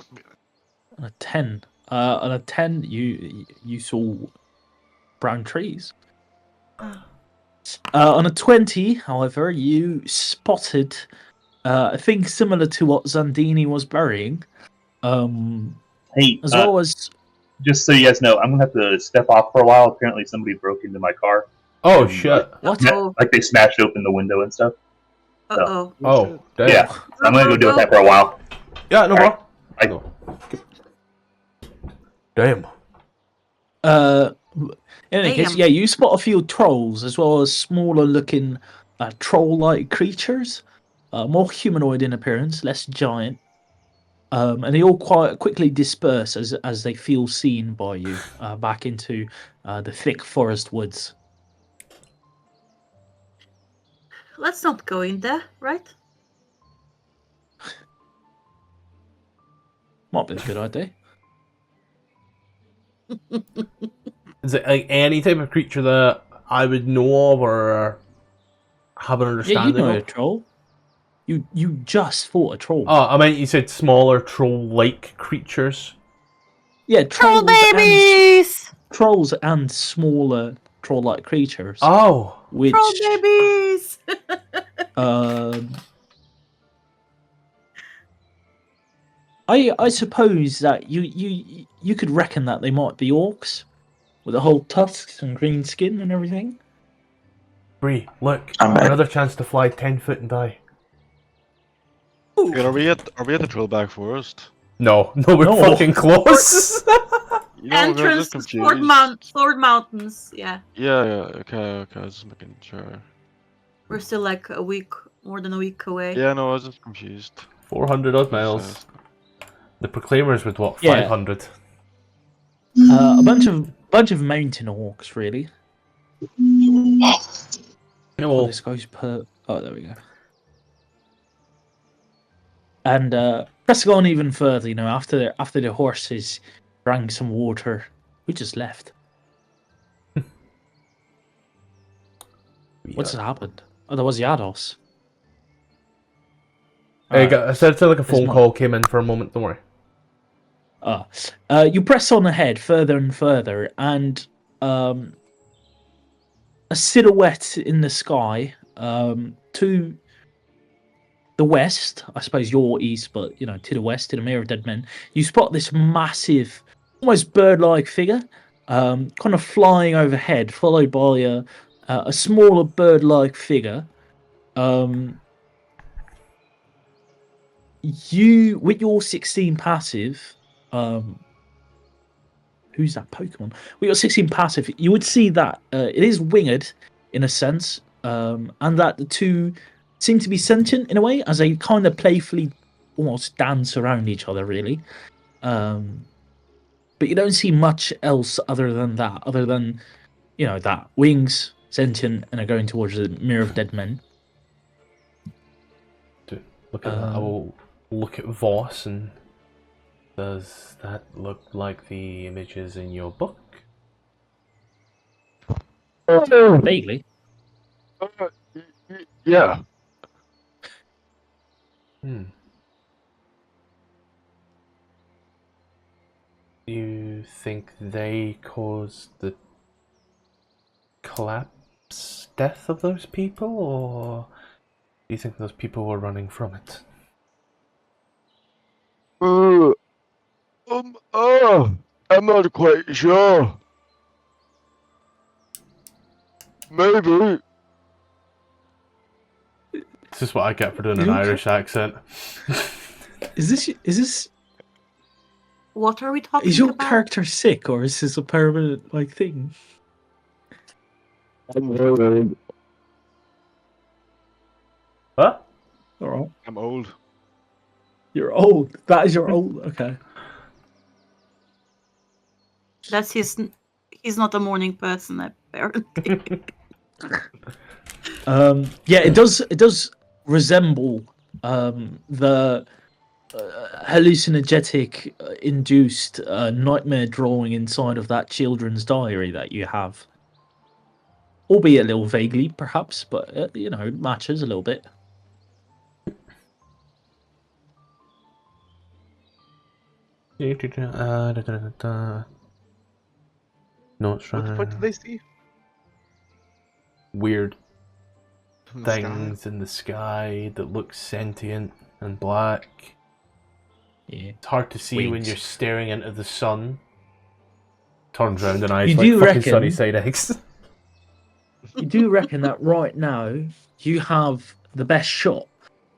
[SPEAKER 1] On a 10. On a 10, you saw brown trees. On a 20, however, you spotted a thing similar to what Xandini was burying.
[SPEAKER 7] Hey,
[SPEAKER 1] as well as...
[SPEAKER 7] Just so you guys know, I'm going to have to step off for a while. Apparently somebody broke into my car.
[SPEAKER 2] Oh, shit.
[SPEAKER 1] What?
[SPEAKER 7] Like they smashed open the window and stuff.
[SPEAKER 4] Uh-oh.
[SPEAKER 2] Oh, damn.
[SPEAKER 7] Yeah, so I'm going to go deal with that for a while.
[SPEAKER 2] Yeah, no problem.
[SPEAKER 7] Right.
[SPEAKER 2] Damn.
[SPEAKER 1] In any case, yeah, you spot a few trolls as well as smaller looking troll-like creatures, more humanoid in appearance, less giant, and they all quite quickly disperse as they feel seen by you back into the thick forest woods.
[SPEAKER 4] Let's not go in there, right?
[SPEAKER 1] Might be a good idea.
[SPEAKER 2] Is it like any type of creature that I would know of or have an understanding
[SPEAKER 1] Yeah, you know
[SPEAKER 2] of?
[SPEAKER 1] a troll. You just fought a troll.
[SPEAKER 2] Oh, I mean, you said smaller troll-like creatures.
[SPEAKER 1] Yeah,
[SPEAKER 4] Troll babies!
[SPEAKER 1] Trolls and smaller troll-like creatures.
[SPEAKER 2] Oh!
[SPEAKER 1] Which,
[SPEAKER 4] Troll babies!
[SPEAKER 1] I suppose that you could reckon that they might be orcs, with the whole tusks and green skin and everything.
[SPEAKER 2] Bree, look, another chance to fly 10 foot and die.
[SPEAKER 3] Are we at the Trollback Forest?
[SPEAKER 2] No, we're fucking close.
[SPEAKER 4] Entrance to Sword Mountains, yeah.
[SPEAKER 3] Yeah, okay, I was just making sure.
[SPEAKER 4] We're still like more than a week away.
[SPEAKER 3] Yeah, no, I was just confused.
[SPEAKER 2] 400 odd miles. The Proclaimers would what,
[SPEAKER 1] Yeah.
[SPEAKER 2] 500?
[SPEAKER 1] A bunch of mountain orcs, really.
[SPEAKER 2] Oh,
[SPEAKER 1] this goes per. Oh, there we go. And pressing on even further, after the horses drank some water, we just left. What's happened? Oh, there was Yados.
[SPEAKER 2] I said like a phone call came in for a moment. Don't worry.
[SPEAKER 1] You press on ahead further and further, and a silhouette in the sky to the west, I suppose you're east, but to the west, to the Mirror of Dead Men, you spot this massive, almost bird-like figure, kind of flying overhead, followed by a smaller bird-like figure. You, with your 16 passive, who's that Pokemon? With your 16 passive, you would see that it is winged in a sense, and that the two seem to be sentient in a way, as they kind of playfully almost dance around each other, really. But you don't see much else other than that, that wings, sentient, and are going towards the Mirror of Dead Men.
[SPEAKER 2] Look at that. I will look at Voss, and does that look like the images in your book?
[SPEAKER 1] Vaguely.
[SPEAKER 3] Yeah.
[SPEAKER 2] You think they caused the collapse, death of those people, or do you think those people were running from it?
[SPEAKER 3] I'm not quite sure. Maybe.
[SPEAKER 2] This is what I get for doing an Irish accent.
[SPEAKER 1] Is this
[SPEAKER 4] What are we talking
[SPEAKER 1] Is your
[SPEAKER 4] about?
[SPEAKER 1] character sick, or is this a permanent like thing?
[SPEAKER 2] What?
[SPEAKER 1] All right.
[SPEAKER 3] I'm old.
[SPEAKER 1] You're old. That is your old. Okay.
[SPEAKER 4] That's his. He's not a morning person, apparently.
[SPEAKER 1] Yeah, it does. It does resemble the hallucinogenic induced nightmare drawing inside of that children's diary that you have, albeit a little vaguely, perhaps, but you know, it matches a little bit.
[SPEAKER 2] Notes
[SPEAKER 5] What the fuck did they see?
[SPEAKER 2] Weird
[SPEAKER 5] From the sky?
[SPEAKER 2] things in the sky that look sentient and black.
[SPEAKER 1] Yeah,
[SPEAKER 2] It's hard to see when
[SPEAKER 1] Wings.
[SPEAKER 2] you're staring into the sun. Turns around and eyes
[SPEAKER 1] You
[SPEAKER 2] like
[SPEAKER 1] do
[SPEAKER 2] fucking
[SPEAKER 1] reckon-
[SPEAKER 2] sunny side eggs.
[SPEAKER 1] You do reckon that right now you have the best shot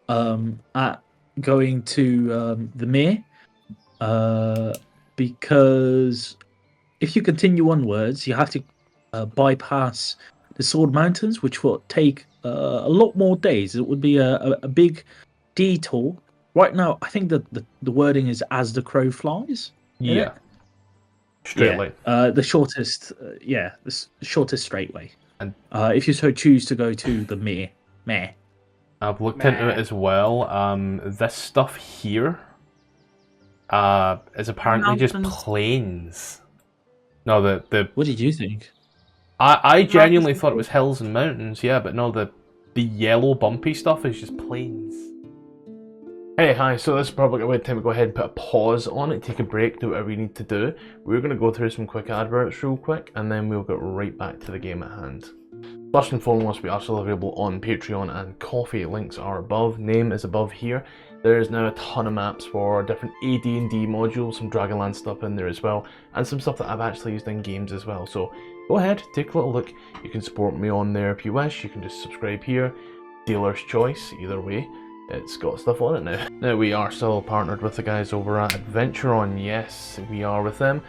[SPEAKER 1] at going to the mere, because if you continue onwards, you have to bypass the Sword Mountains, which will take a lot more days. It would be a big detour. Right now, I think that the wording is "as the crow flies." in
[SPEAKER 2] Yeah.
[SPEAKER 1] it.
[SPEAKER 2] Straight line.
[SPEAKER 1] The shortest, the shortest straight way.
[SPEAKER 2] And
[SPEAKER 1] if you so choose to go to the mere.
[SPEAKER 2] I've looked into it as well. This stuff here is apparently just
[SPEAKER 4] Mountains.
[SPEAKER 2] plains. No, the
[SPEAKER 1] What did you think?
[SPEAKER 2] I genuinely
[SPEAKER 4] Mountains.
[SPEAKER 2] thought it was hills and mountains, yeah, but no, the yellow bumpy stuff is just plains. Hey, hi, so this is probably a good time to go ahead and put a pause on it, take a break, do whatever you need to do. We're going to go through some quick adverts real quick, and then we'll get right back to the game at hand. First and foremost, we are still available on Patreon and Coffee. Links are above, name is above here. There is now a ton of maps for different AD&D modules, some Dragonlance stuff in there as well, and some stuff that I've actually used in games as well. So go ahead, take a little look. You can support me on there if you wish. You can just subscribe here. Dealer's choice, either way. It's got stuff on it now. Now we are still partnered with the guys over at Adventuron. Yes, we are with them.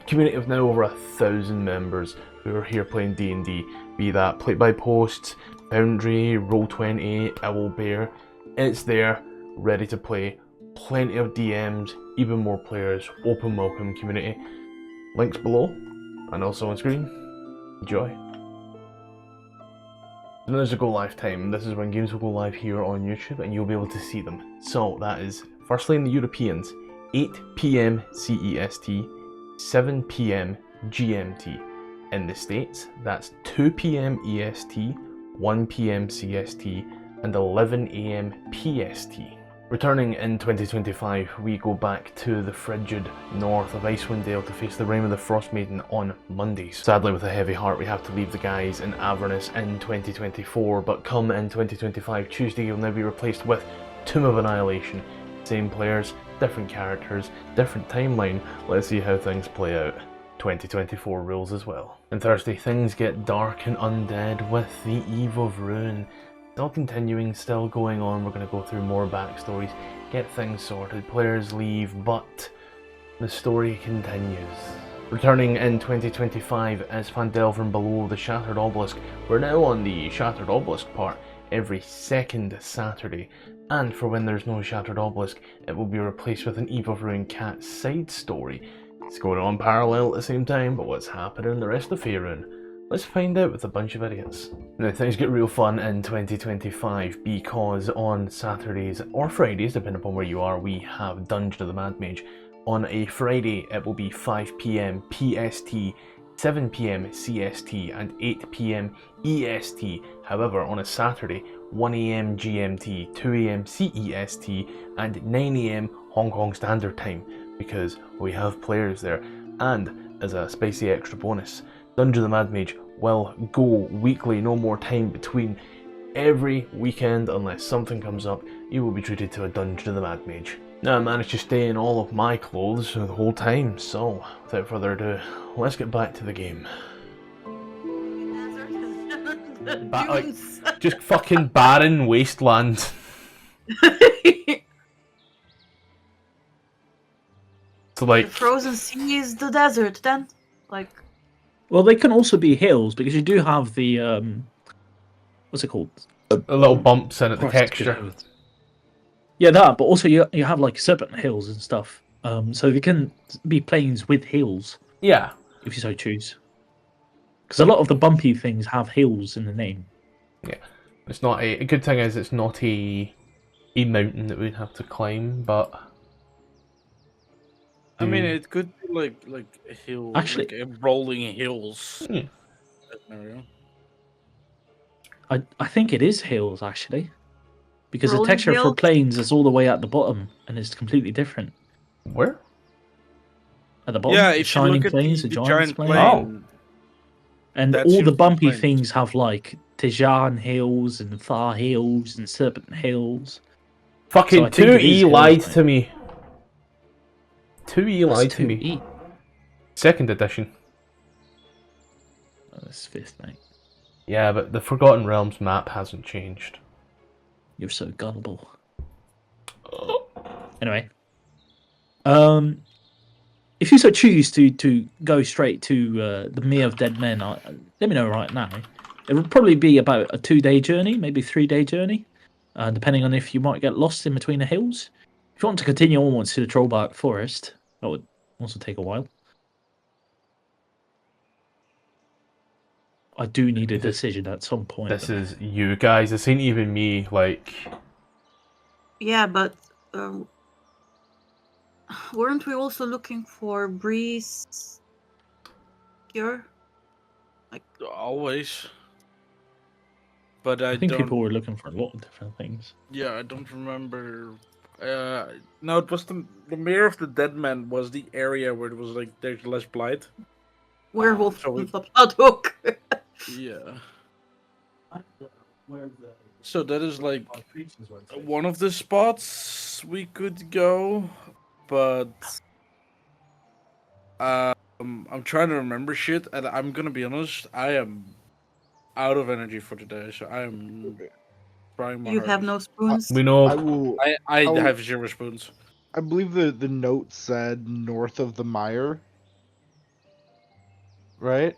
[SPEAKER 2] Community of now over 1,000 members who are here playing D&D. Be that Play by Post, Foundry, Roll20, Owlbear. It's there, ready to play. Plenty of DMs, even more players. Open welcome community. Links below and also on screen. Enjoy. So there's a go live time. This is when games will go live here on YouTube and you'll be able to see them. So that is firstly in the Europeans, 8 PM CEST, 7 PM GMT. In the States, that's 2 PM EST, 1 PM CST, and 11 AM PST. Returning in 2025, we go back to the frigid north of Icewind Dale to face the Reign of the Frost Maiden on Mondays. Sadly, with a heavy heart, we have to leave the guys in Avernus in 2024, but come in 2025, Tuesday will now be replaced with Tomb of Annihilation. Same players, different characters, different timeline. Let's see how things play out. 2024 rules as well. And Thursday, things get dark and undead with the Eve of Ruin. Still continuing, still going on. We're going to go through more backstories, get things sorted, players leave, but the story continues. Returning in 2025 as Fandel from Below the Shattered Obelisk. We're now on the Shattered Obelisk part every second Saturday. And for when there's no Shattered Obelisk, it will be replaced with an Eve of Ruin Cat side story. It's going on parallel at the same time, but what's happening in the rest of Faerun? Let's find out with a bunch of idiots. Now things get real fun in 2025 because on Saturdays or Fridays, depending upon where you are, we have Dungeon of the Mad Mage. On a Friday it will be 5 PM PST, 7 PM CST and 8 PM EST. However, on a Saturday, 1 AM GMT, 2 AM CEST and 9 AM Hong Kong Standard Time, because we have players there. And as a spicy extra bonus, Dungeon of the Mad Mage will go weekly, no more time between. Every weekend, unless something comes up, you will be treated to a Dungeon of the Mad Mage. Now I managed to stay in all of my clothes the whole time, so without further ado, let's get back to the game. Just fucking barren wasteland. So like
[SPEAKER 4] The frozen sea is the desert then? Like
[SPEAKER 1] Well, they can also be hills because you do have the what's it called?
[SPEAKER 2] a little bumps in it, the
[SPEAKER 1] Christ,
[SPEAKER 2] texture.
[SPEAKER 1] good heavens. Yeah, that. But also you have like serpent hills and stuff. So they can be plains with hills
[SPEAKER 2] Yeah.
[SPEAKER 1] if you so choose. Because a lot of the bumpy things have hills in the name.
[SPEAKER 2] Yeah. It's not a good thing is it's not a mountain that we'd have to climb, but
[SPEAKER 6] I mean, it could be like a hill,
[SPEAKER 1] Actually-
[SPEAKER 6] like a rolling hills.
[SPEAKER 2] Hmm.
[SPEAKER 6] Scenario.
[SPEAKER 1] I think it is hills actually. Because the
[SPEAKER 4] Rolling
[SPEAKER 1] texture for
[SPEAKER 4] hills?
[SPEAKER 1] plains is all the way at the bottom and it's completely different.
[SPEAKER 2] where?
[SPEAKER 1] At the bottom,
[SPEAKER 6] Yeah,
[SPEAKER 1] the
[SPEAKER 6] if you
[SPEAKER 1] shining
[SPEAKER 6] look at
[SPEAKER 1] plains,
[SPEAKER 6] the
[SPEAKER 1] the giant's
[SPEAKER 6] giant
[SPEAKER 1] plain.
[SPEAKER 6] plane,
[SPEAKER 1] And
[SPEAKER 6] That's
[SPEAKER 1] all the
[SPEAKER 6] usually
[SPEAKER 1] bumpy
[SPEAKER 6] plains.
[SPEAKER 1] things have like Tijan hills and Thar hills and Serpent hills.
[SPEAKER 2] Fucking
[SPEAKER 1] I think it is
[SPEAKER 2] 2E
[SPEAKER 1] hills,
[SPEAKER 2] lied
[SPEAKER 1] mate.
[SPEAKER 2] to me. 2E
[SPEAKER 1] That's
[SPEAKER 2] lied to me.
[SPEAKER 1] 2E.
[SPEAKER 2] Second edition.
[SPEAKER 1] Oh, that's 5th, mate.
[SPEAKER 2] Yeah, but the Forgotten Realms map hasn't changed.
[SPEAKER 1] You're so gullible.
[SPEAKER 2] Oh.
[SPEAKER 1] Anyway, if you so choose to go straight to the Mere of Dead Men, let me know right now. It would probably be about a 2-day journey, maybe 3-day journey, depending on if you might get lost in between the hills. If you want to continue onwards to the Trollbark Forest, that would also take a while. I do need a decision at some point.
[SPEAKER 2] This is you guys. This ain't even me. Like,
[SPEAKER 4] yeah, but weren't we also looking for Breeze cure?
[SPEAKER 6] always. But I
[SPEAKER 1] think
[SPEAKER 6] don't.
[SPEAKER 1] people were looking for a lot of different things.
[SPEAKER 6] Yeah, I don't remember. No, it was the Mere of the Dead Man was the area where it was like there's less blight.
[SPEAKER 4] Werewolf
[SPEAKER 6] So we-
[SPEAKER 4] with a blood hook.
[SPEAKER 6] Yeah. So that is like one of the spots we could go, but I'm trying to remember shit, and I'm gonna be honest, I am out of energy for today, so I am trying my
[SPEAKER 4] You have
[SPEAKER 6] hardest.
[SPEAKER 4] no spoons.
[SPEAKER 2] we know.
[SPEAKER 5] I will.
[SPEAKER 6] I
[SPEAKER 5] will-
[SPEAKER 6] have 0 spoons.
[SPEAKER 5] I believe the note said north of the mire. Right?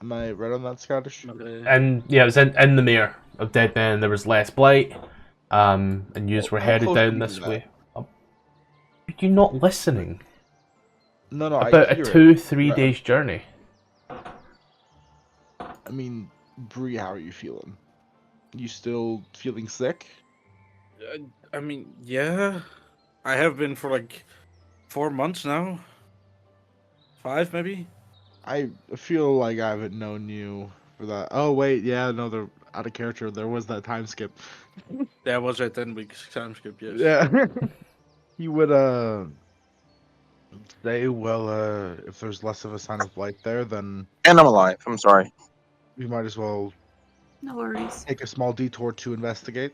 [SPEAKER 5] Am I right on that, Scottish?
[SPEAKER 2] And yeah, it was in the Mere of Dead Men. There was less blight, and yous were
[SPEAKER 5] How
[SPEAKER 2] headed
[SPEAKER 5] close
[SPEAKER 2] down
[SPEAKER 5] are
[SPEAKER 2] this
[SPEAKER 5] you to
[SPEAKER 2] way. Are you not listening?
[SPEAKER 5] No,
[SPEAKER 2] About
[SPEAKER 5] I
[SPEAKER 2] a
[SPEAKER 5] hear it.
[SPEAKER 2] 2-3
[SPEAKER 5] Right.
[SPEAKER 2] days journey.
[SPEAKER 5] I mean, Bree, how are you feeling? You still feeling sick?
[SPEAKER 6] I mean, yeah, I have been for like 4 months now. 5 maybe.
[SPEAKER 5] I feel like I haven't known you for that. Oh wait, yeah, no, they're out of character. There was that time skip.
[SPEAKER 6] That was a 10 weeks time skip. Yes.
[SPEAKER 5] Yeah. You would say, well, if there's less of a sign of light there, then
[SPEAKER 8] And I'm alive. I'm sorry.
[SPEAKER 5] we might as well
[SPEAKER 4] No worries.
[SPEAKER 5] take a small detour to investigate.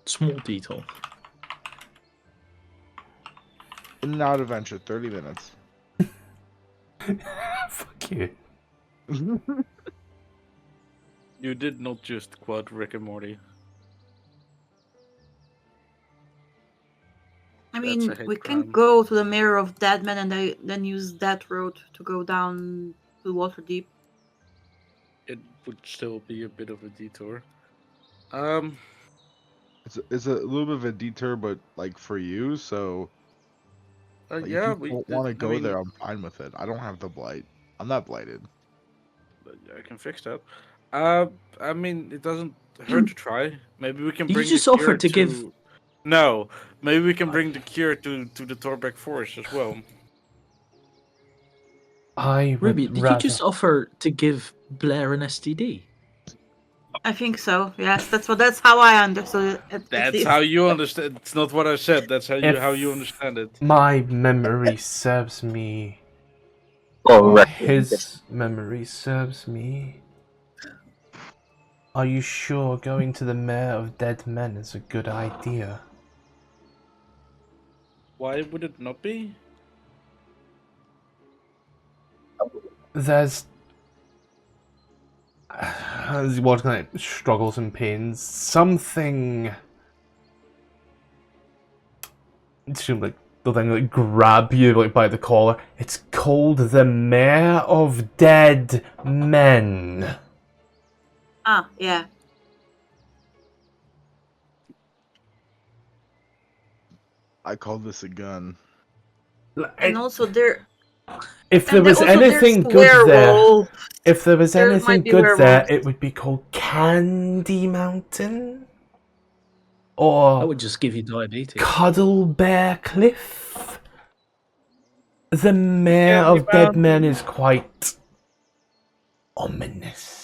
[SPEAKER 1] Small detail.
[SPEAKER 5] In and out adventure, 30 minutes.
[SPEAKER 2] Fuck you.
[SPEAKER 6] You did not just quote Rick and Morty.
[SPEAKER 4] I
[SPEAKER 6] That's
[SPEAKER 4] mean,
[SPEAKER 6] a hate
[SPEAKER 4] we can
[SPEAKER 6] crime.
[SPEAKER 4] go to the Mirror of Dead Men and then use that road to go down to Waterdeep.
[SPEAKER 6] It would still be a bit of a detour.
[SPEAKER 5] It's a little bit of a detour, but like for you, so like,
[SPEAKER 6] Yeah,
[SPEAKER 5] if
[SPEAKER 6] we
[SPEAKER 5] you don't want to
[SPEAKER 6] I
[SPEAKER 5] go
[SPEAKER 6] mean,
[SPEAKER 5] there, I'm fine with it. I don't have the blight. I'm not blighted.
[SPEAKER 6] I can fix that. I mean, it doesn't hurt to try. Maybe we can
[SPEAKER 1] Did you
[SPEAKER 6] bring
[SPEAKER 1] just
[SPEAKER 6] the
[SPEAKER 1] offer
[SPEAKER 6] cure
[SPEAKER 1] to give-
[SPEAKER 6] No, maybe we can bring the cure to the Torbeck Forest as well.
[SPEAKER 2] I would
[SPEAKER 1] Ruby, did
[SPEAKER 2] rather...
[SPEAKER 1] you just offer to give Blair an STD?
[SPEAKER 4] I think so. Yes, that's how I understood it. at
[SPEAKER 6] That's
[SPEAKER 4] least.
[SPEAKER 6] how you understand. It's not what I said. That's how you
[SPEAKER 2] If-
[SPEAKER 6] understand it.
[SPEAKER 2] My memory serves me.
[SPEAKER 8] Oh,
[SPEAKER 2] Or
[SPEAKER 8] right.
[SPEAKER 2] his memory serves me. Are you sure going to the Mere of Dead Men is a good idea?
[SPEAKER 6] Why would it not be?
[SPEAKER 2] There's what kind of struggles and pains. Something. It seemed like they'll then like grab you like by the collar. It's called the Mayor of Dead Men.
[SPEAKER 4] Ah, yeah.
[SPEAKER 5] I call this a gun.
[SPEAKER 4] And also there.
[SPEAKER 2] If there was anything good there, if there was anything good there, it would be called Candy Mountain, or
[SPEAKER 1] that would just give you diabetes.
[SPEAKER 2] Cuddle Bear Cliff. The Mayor of Dead Men is quite ominous.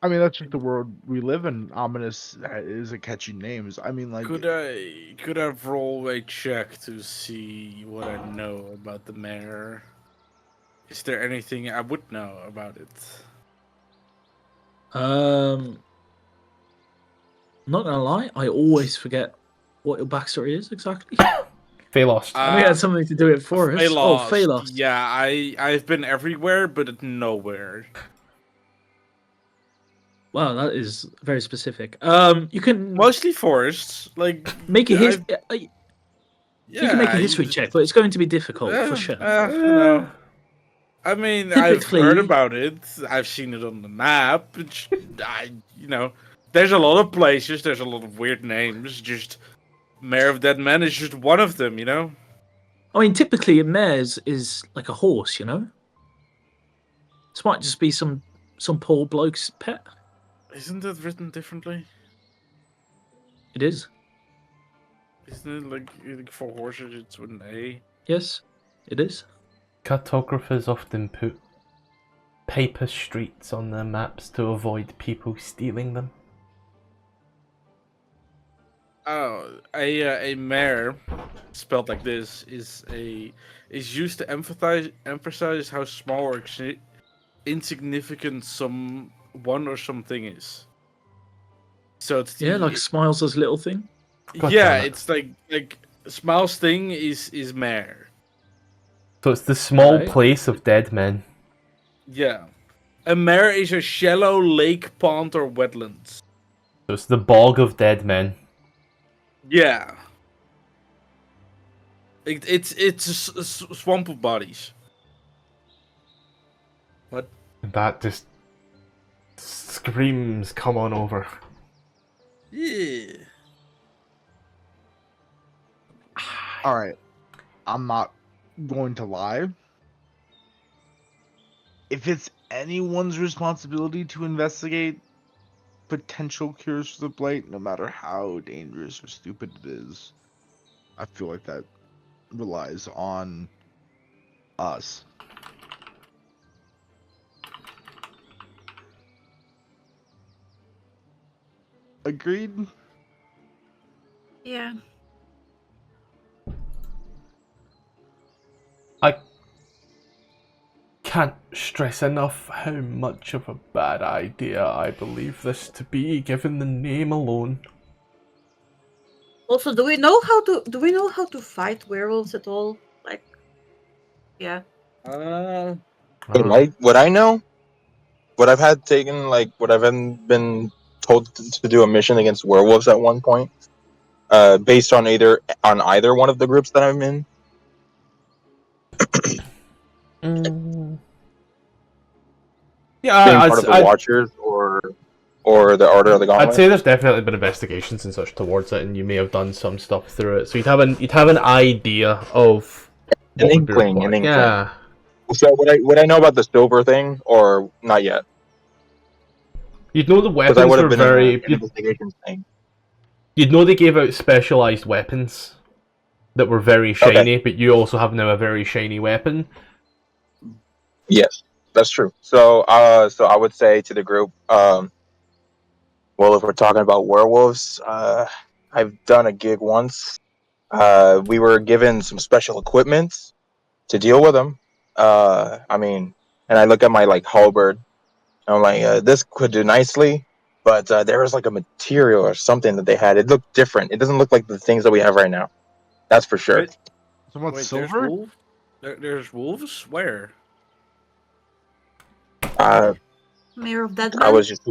[SPEAKER 5] I mean, that's just the world we live in. Ominous is a catchy name. I mean, like,
[SPEAKER 6] could I roll a check to see what I know about the mayor? Is there anything I would know about it?
[SPEAKER 1] Not gonna lie, I always forget what your backstory is exactly.
[SPEAKER 2] Phalos.
[SPEAKER 1] We had something to do it for us.
[SPEAKER 6] Phalos.
[SPEAKER 1] Phalos.
[SPEAKER 6] Yeah, I've been everywhere, but nowhere.
[SPEAKER 1] Wow, that is very specific. You can
[SPEAKER 6] mostly forests. Like
[SPEAKER 1] make a history. You can make a history check, but it's going to be difficult for sure.
[SPEAKER 6] No. I mean, I've heard about it. I've seen it on the map. There's a lot of places. There's a lot of weird names. Just Mayor of Dead Men is just one of them.
[SPEAKER 1] I mean, typically a mare is like a horse. This might just be some poor bloke's pet.
[SPEAKER 6] Isn't it written differently?
[SPEAKER 1] It is.
[SPEAKER 6] Isn't it like for horses it's with an A?
[SPEAKER 1] Yes, it is.
[SPEAKER 2] Cartographers often put paper streets on their maps to avoid people stealing them.
[SPEAKER 6] Oh, a mare, spelled like this, is used to emphasize how small or insignificant someone or something is. So it's
[SPEAKER 1] like Smiles' little thing.
[SPEAKER 6] It's like Smiles' thing is mare.
[SPEAKER 2] So it's the small place of dead men.
[SPEAKER 6] Yeah, a mare is a shallow lake, pond, or wetlands.
[SPEAKER 2] So it's the bog of dead men.
[SPEAKER 6] Yeah. It's a swamp of bodies. What?
[SPEAKER 2] That just screams, come on over.
[SPEAKER 6] Yeah.
[SPEAKER 5] Alright. I'm not going to lie. If it's anyone's responsibility to investigate potential cures for the blight, no matter how dangerous or stupid it is, I feel like that relies on us. Agreed?
[SPEAKER 4] Yeah.
[SPEAKER 2] I can't stress enough how much of a bad idea I believe this to be, given the name alone.
[SPEAKER 4] Also, do we know how to fight werewolves at all? Like, yeah.
[SPEAKER 8] Would I know? Would I've had taken would I've been told to do a mission against werewolves at one point, based on either one of the groups that I'm in?
[SPEAKER 2] Yeah,
[SPEAKER 8] being part of the Watchers or the Order of the Gauntlet.
[SPEAKER 2] I'd say there's definitely been investigations and such towards it, and you may have done some stuff through it, so you'd have an idea of
[SPEAKER 8] an inkling.
[SPEAKER 2] Yeah.
[SPEAKER 8] So would I know about the silver thing or not yet?
[SPEAKER 2] You'd know the weapons were very. You'd know they gave out specialized weapons that were very shiny, but you also have now a very shiny weapon.
[SPEAKER 8] Yes, that's true. So I would say to the group, well, if we're talking about werewolves, I've done a gig once. We were given some special equipment to deal with them. And I look at my halberd, and I'm like, this could do nicely, but there was a material or something that they had. It looked different. It doesn't look like the things that we have right now. That's for sure.
[SPEAKER 5] Wait, silver?
[SPEAKER 6] There's wolves? Where?
[SPEAKER 4] Mayor of Dead Men?
[SPEAKER 8] I was just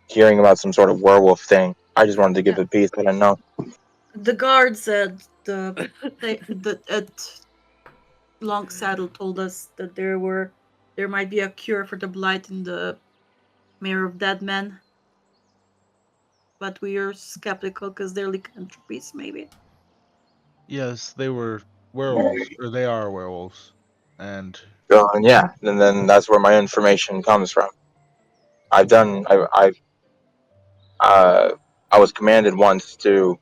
[SPEAKER 8] hearing about some sort of werewolf thing. I just wanted to give it a piece. I didn't know.
[SPEAKER 4] The guard said at Longsaddle told us that there might be a cure for the blight in the Mayor of Dead Men. But we are skeptical because they're lycanthropies, maybe.
[SPEAKER 5] Yes, they were werewolves, or they are werewolves, and
[SPEAKER 8] Yeah, and then that's where my information comes from. I was commanded once to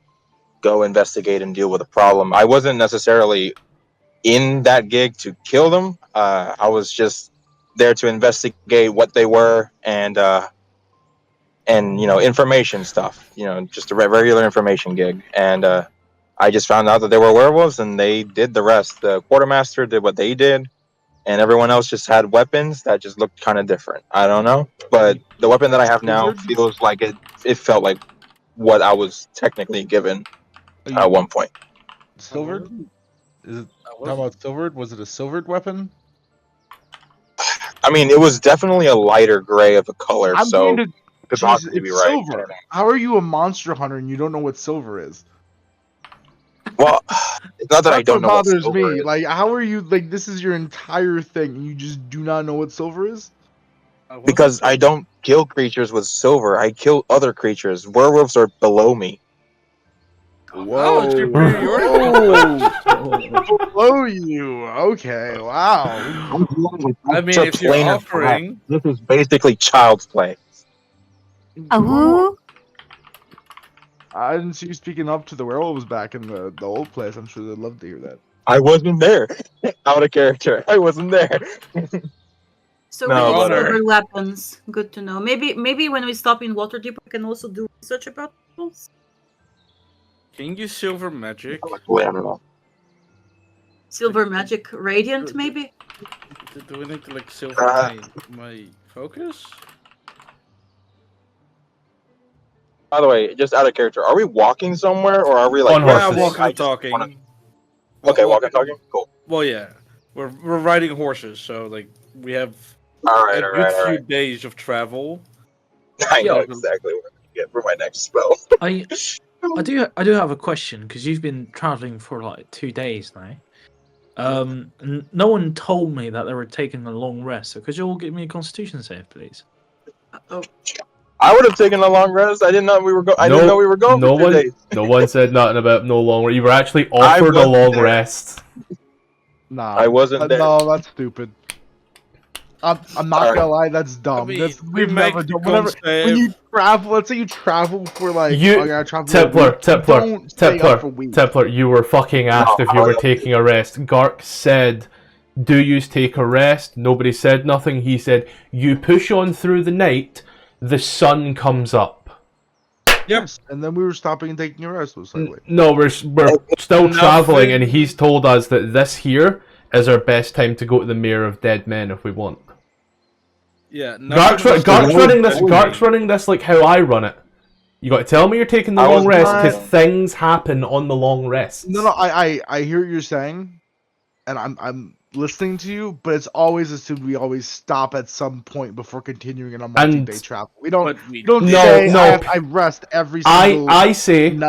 [SPEAKER 8] go investigate and deal with a problem. I wasn't necessarily in that gig to kill them. I was just there to investigate what they were and information stuff. Just a regular information gig. And I just found out that they were werewolves, and they did the rest. The quartermaster did what they did, and everyone else just had weapons that just looked kind of different. I don't know, but the weapon that I have now feels like it. It felt like what I was technically given at one point.
[SPEAKER 5] silvered. Is it? How about silvered? Was it a silvered weapon?
[SPEAKER 8] I mean, it was definitely a lighter gray of a color,
[SPEAKER 5] I'm
[SPEAKER 8] so
[SPEAKER 5] going to.
[SPEAKER 8] the
[SPEAKER 5] Jeez,
[SPEAKER 8] box could
[SPEAKER 5] it's
[SPEAKER 8] be right.
[SPEAKER 5] silver. How are you a monster hunter and you don't know what silver is?
[SPEAKER 8] Well, it's not that
[SPEAKER 5] That's
[SPEAKER 8] I don't know what
[SPEAKER 5] bothers
[SPEAKER 8] silver
[SPEAKER 5] me.
[SPEAKER 8] is.
[SPEAKER 5] Like, how are you? Like, this is your entire thing, and you just do not know what silver is?
[SPEAKER 8] Because I don't kill creatures with silver. I kill other creatures. Werewolves are below me.
[SPEAKER 5] Whoa! Below you. Okay. Wow.
[SPEAKER 6] I mean, if you're offering,
[SPEAKER 8] this is basically child's play.
[SPEAKER 4] Oh.
[SPEAKER 5] I didn't see you speaking up to the werewolves back in the old place. I'm sure they'd love to hear that.
[SPEAKER 8] I wasn't there. Out of character. I wasn't there.
[SPEAKER 4] So
[SPEAKER 8] No,
[SPEAKER 4] we need
[SPEAKER 8] but,
[SPEAKER 4] silver weapons. Good to know. Maybe when we stop in Waterdeep, we can also do research about those.
[SPEAKER 6] can you use silver magic?
[SPEAKER 8] I don't know.
[SPEAKER 4] Silver magic radiant, maybe.
[SPEAKER 6] Do we need to like silver my focus?
[SPEAKER 8] By the way, just out of character, are we walking somewhere or are we like
[SPEAKER 6] walking and talking?
[SPEAKER 8] Okay, walking and talking. Cool.
[SPEAKER 6] Well, yeah, we're riding horses, so like we have
[SPEAKER 8] a
[SPEAKER 6] good few days of travel.
[SPEAKER 8] I know exactly what to get for my next spell.
[SPEAKER 1] I do have a question because you've been traveling for like 2 days now. No one told me that they were taking a long rest. So could you all give me a Constitution save, please?
[SPEAKER 4] Oh.
[SPEAKER 8] I would have taken a long rest. I didn't know we were going. I didn't know we were going.
[SPEAKER 2] No
[SPEAKER 8] for 2
[SPEAKER 2] one.
[SPEAKER 8] days.
[SPEAKER 2] No one said nothing about no long rest. You were actually offered a long rest.
[SPEAKER 5] Nah,
[SPEAKER 8] I wasn't there.
[SPEAKER 5] No, that's stupid. I'm not gonna lie, that's dumb.
[SPEAKER 6] I mean,
[SPEAKER 5] We've never done. When you travel, let's say you travel for like.
[SPEAKER 2] Templar, you were fucking asked if you were taking a rest. Gark said, "Do you take a rest?" Nobody said nothing. He said, "You push on through the night. The sun comes up."
[SPEAKER 5] Yes, and then we were stopping and taking a rest. Was like,
[SPEAKER 2] no, we're still traveling, and he's told us that this here is our best time to go to the Mayor of Dead Men if we want.
[SPEAKER 6] Yeah,
[SPEAKER 2] Gark's running this like how I run it. You got to tell me you're taking the long rest because things happen on the long rest.
[SPEAKER 5] No, I hear what you're saying, and I'm listening to you, but it's always assumed we always stop at some point before continuing on a multi-day travel. We don't say I rest every single night.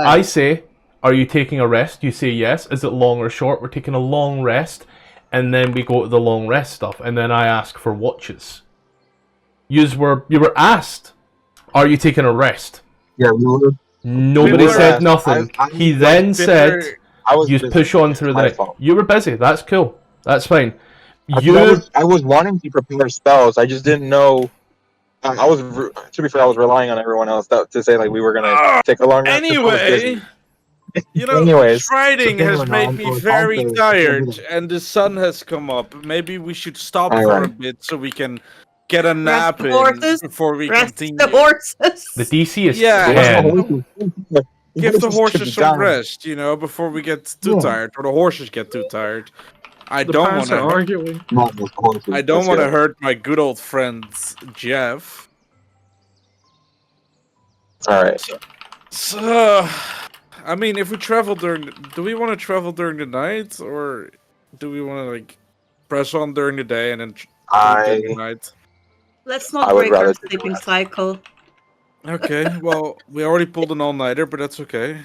[SPEAKER 2] I say, are you taking a rest? You say yes. Is it long or short? We're taking a long rest, and then we go to the long rest stuff, and then I ask for watches. You were asked, are you taking a rest?
[SPEAKER 8] Yeah,
[SPEAKER 2] Nobody said nothing. He then said, you push on through the night. You were busy. That's cool. That's fine.
[SPEAKER 8] I was wanting to prepare spells. I just didn't know. To be fair, I was relying on everyone else to say like we were gonna take a long rest.
[SPEAKER 6] Anyway, riding has made me very tired, and the sun has come up. Maybe we should stop for a bit so we can get a nap in before we continue.
[SPEAKER 4] The horses.
[SPEAKER 2] The DC is 10.
[SPEAKER 6] Give the horses some rest, before we get too tired, or the horses get too tired. I don't want to hurt my good old friend Jeff.
[SPEAKER 8] All right.
[SPEAKER 6] So, I mean, if we travel do we want to travel during the night, or do we want to press on during the day and then during the night?
[SPEAKER 4] Let's not break our sleeping cycle.
[SPEAKER 6] Okay, well, we already pulled an all-nighter, but that's okay.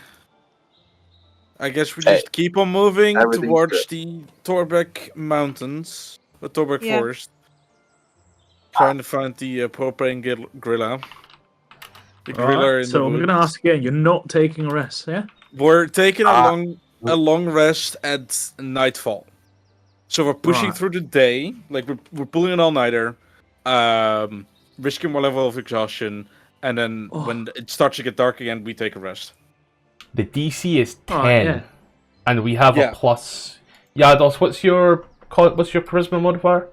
[SPEAKER 6] I guess we just keep on moving
[SPEAKER 8] everything's
[SPEAKER 6] towards
[SPEAKER 8] good.
[SPEAKER 6] the Torbeck Mountains, the Torbeck
[SPEAKER 4] Yeah.
[SPEAKER 6] Forest. Trying to find the propane grilla. The grilla
[SPEAKER 1] Alright,
[SPEAKER 6] in
[SPEAKER 1] so
[SPEAKER 6] the
[SPEAKER 1] I'm
[SPEAKER 6] woods.
[SPEAKER 1] going to ask again. You're not taking a rest, yeah?
[SPEAKER 6] We're taking a long rest at nightfall. So we're pushing
[SPEAKER 1] Right.
[SPEAKER 6] through the day, like we're pulling an all-nighter, risking more level of exhaustion, and then when it starts to get dark again, we take a rest.
[SPEAKER 2] The DC is 10,
[SPEAKER 1] Alright, yeah.
[SPEAKER 2] and we have a plus. Yeah, Dos, what's your charisma modifier?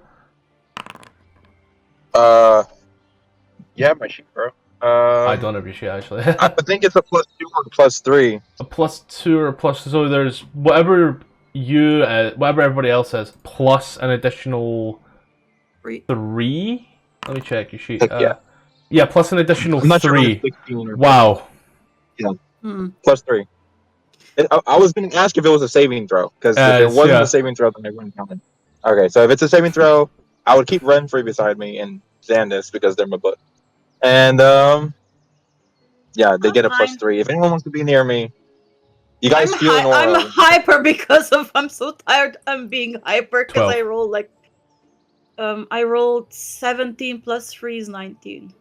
[SPEAKER 8] Yeah, my sheet, bro.
[SPEAKER 2] I don't have your shit actually.
[SPEAKER 8] I think it's a +2 or +3.
[SPEAKER 2] A +2 or +2, so there's whatever whatever everybody else has, plus an additional 3. Let me check your sheet. Yeah, plus an additional
[SPEAKER 8] I'm not
[SPEAKER 2] 3.
[SPEAKER 8] Sure 16 or
[SPEAKER 2] wow.
[SPEAKER 8] Yeah. +3. I was going to ask if it was a saving throw, because if it wasn't a saving throw, then I wouldn't count it. Okay, so if it's a saving throw, I would keep Renfrey beside me and Xandis because they're my butt. And yeah, they get a +3. If anyone wants to be near me, you guys feel an aura.
[SPEAKER 4] I'm hyper because I'm so tired. I'm being hyper because I roll like I rolled 17 plus 3 is 19.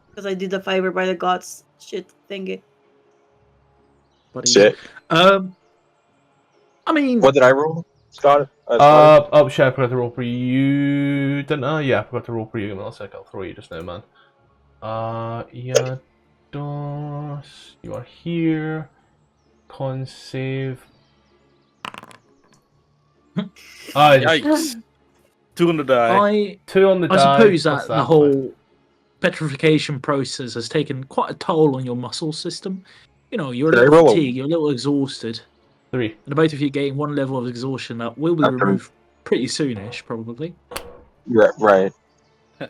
[SPEAKER 4] Because I did the fiber by the gods shit thingy.
[SPEAKER 8] Shit.
[SPEAKER 1] I mean,
[SPEAKER 8] what did I roll, Scott?
[SPEAKER 2] Shit, I forgot to roll for you. Didn't I? Yeah, I forgot to roll for you. Give me a sec. I'll throw you just now, man. Yeah, Dos, you are here. Con save.
[SPEAKER 6] Yikes. 2 on the die.
[SPEAKER 2] 2 on the die.
[SPEAKER 1] I suppose that the
[SPEAKER 2] that
[SPEAKER 1] whole petrification process has taken quite a toll on your muscle system. You know, you're a little fatigued, you're a little exhausted.
[SPEAKER 2] 3.
[SPEAKER 1] And both of you getting one level of exhaustion that will be removed pretty soonish, probably.
[SPEAKER 8] Yeah, right.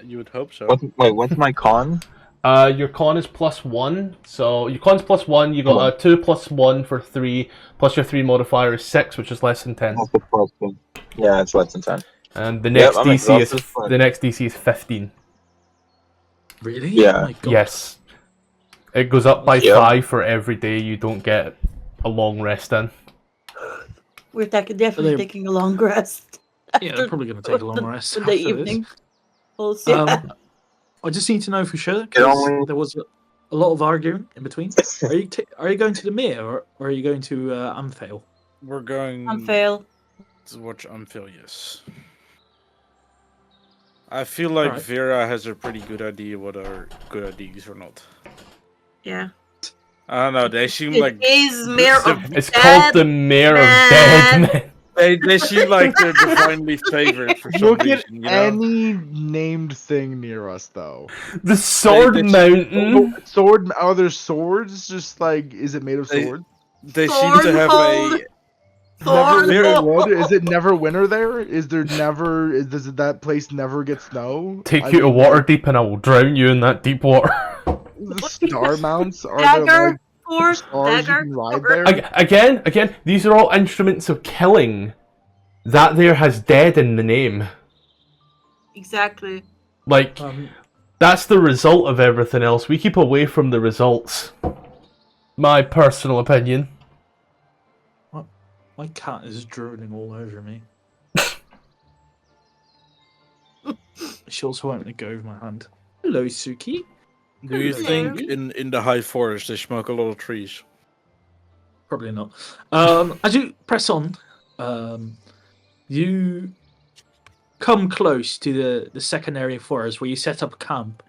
[SPEAKER 6] You would hope so.
[SPEAKER 8] What's my con?
[SPEAKER 2] Your con is +1. So your con's +1. You got a 2 + 1 for 3. Plus your 3 modifier is 6, which is less than 10.
[SPEAKER 8] Yeah, it's less than 10.
[SPEAKER 2] And the next DC is 15.
[SPEAKER 1] Really?
[SPEAKER 8] Yeah.
[SPEAKER 1] Oh my God.
[SPEAKER 2] Yes. It goes up by 5 for every day you don't get a long rest in.
[SPEAKER 4] We're definitely taking a long rest.
[SPEAKER 1] Yeah, they're probably going to take a long rest
[SPEAKER 4] in
[SPEAKER 1] after
[SPEAKER 4] the evening.
[SPEAKER 1] This. I just need to know for sure because there was a lot of arguing in between. Are you going to the Mere or are you going to Amphale?
[SPEAKER 6] We're going
[SPEAKER 4] Amphale.
[SPEAKER 6] To watch Amphale, yes. I feel like Vera has a pretty good idea what are good ideas or not.
[SPEAKER 4] Yeah.
[SPEAKER 6] I don't know. They seem like
[SPEAKER 2] it's called the Mare of Dead Men.
[SPEAKER 6] They seem like they're divinely favored for some reason. You know?
[SPEAKER 5] Any named thing near us, though.
[SPEAKER 2] The Sword Mountain.
[SPEAKER 5] Are there swords? Just like, is it made of swords?
[SPEAKER 6] They seem to have a.
[SPEAKER 5] Is it never winter there? Does that place never get snow?
[SPEAKER 2] Take you to Waterdeep and I will drown you in that deep water.
[SPEAKER 5] The star mounts are
[SPEAKER 4] Dagger,
[SPEAKER 5] there stars you can ride there?
[SPEAKER 2] Again, these are all instruments of killing. That there has dead in the name.
[SPEAKER 4] Exactly.
[SPEAKER 2] Like, that's the result of everything else. We keep away from the results. My personal opinion.
[SPEAKER 1] My cat is drooling all over me. She also won't let go of my hand. Hello, Suki.
[SPEAKER 6] Do you think in the high forest they smoke a lot of trees?
[SPEAKER 1] Probably not. As you press on, you come close to the second area forest where you set up camp.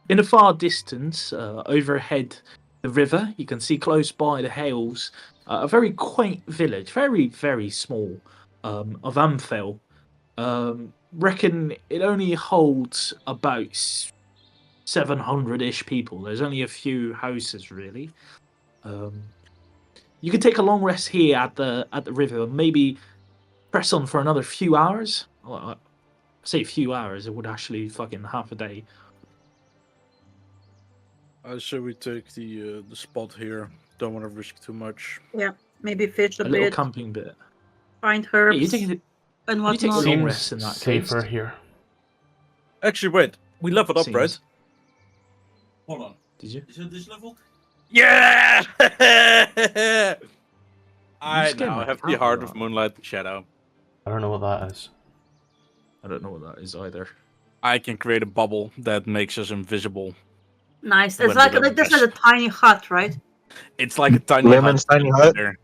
[SPEAKER 1] In the far distance, overhead the river, you can see close by the hills a very quaint village, very, very small, of Amphale. Reckon it only holds about 700-ish people. There's only a few houses, really. You could take a long rest here at the river, maybe press on for another few hours. Well, I say few hours, it would actually fucking half a day.
[SPEAKER 6] I say we take the spot here. Don't want to risk too much.
[SPEAKER 4] Yeah, maybe fish a
[SPEAKER 1] little
[SPEAKER 4] bit.
[SPEAKER 1] camping bit.
[SPEAKER 4] Find herbs.
[SPEAKER 1] Yeah, you take it.
[SPEAKER 4] And whatnot.
[SPEAKER 1] You take a long rest in that
[SPEAKER 2] safer
[SPEAKER 1] case.
[SPEAKER 2] here.
[SPEAKER 6] Actually, wait. We leveled up, right?
[SPEAKER 10] Hold on.
[SPEAKER 1] Did you?
[SPEAKER 10] Is it this level?
[SPEAKER 6] Yeah! I
[SPEAKER 1] just gave
[SPEAKER 6] now
[SPEAKER 1] my
[SPEAKER 6] have the
[SPEAKER 1] cat
[SPEAKER 6] heart
[SPEAKER 1] that.
[SPEAKER 6] of Moonlight Shadow.
[SPEAKER 2] I don't know what that is.
[SPEAKER 1] I don't know what that is either.
[SPEAKER 6] I can create a bubble that makes us invisible.
[SPEAKER 4] Nice.
[SPEAKER 6] When
[SPEAKER 4] It's
[SPEAKER 6] we
[SPEAKER 4] like
[SPEAKER 6] don't
[SPEAKER 4] there's like a
[SPEAKER 6] rest.
[SPEAKER 4] tiny hut, right?
[SPEAKER 6] It's like a tiny
[SPEAKER 8] Lemon's
[SPEAKER 6] hut.
[SPEAKER 8] tiny hut?
[SPEAKER 6] There.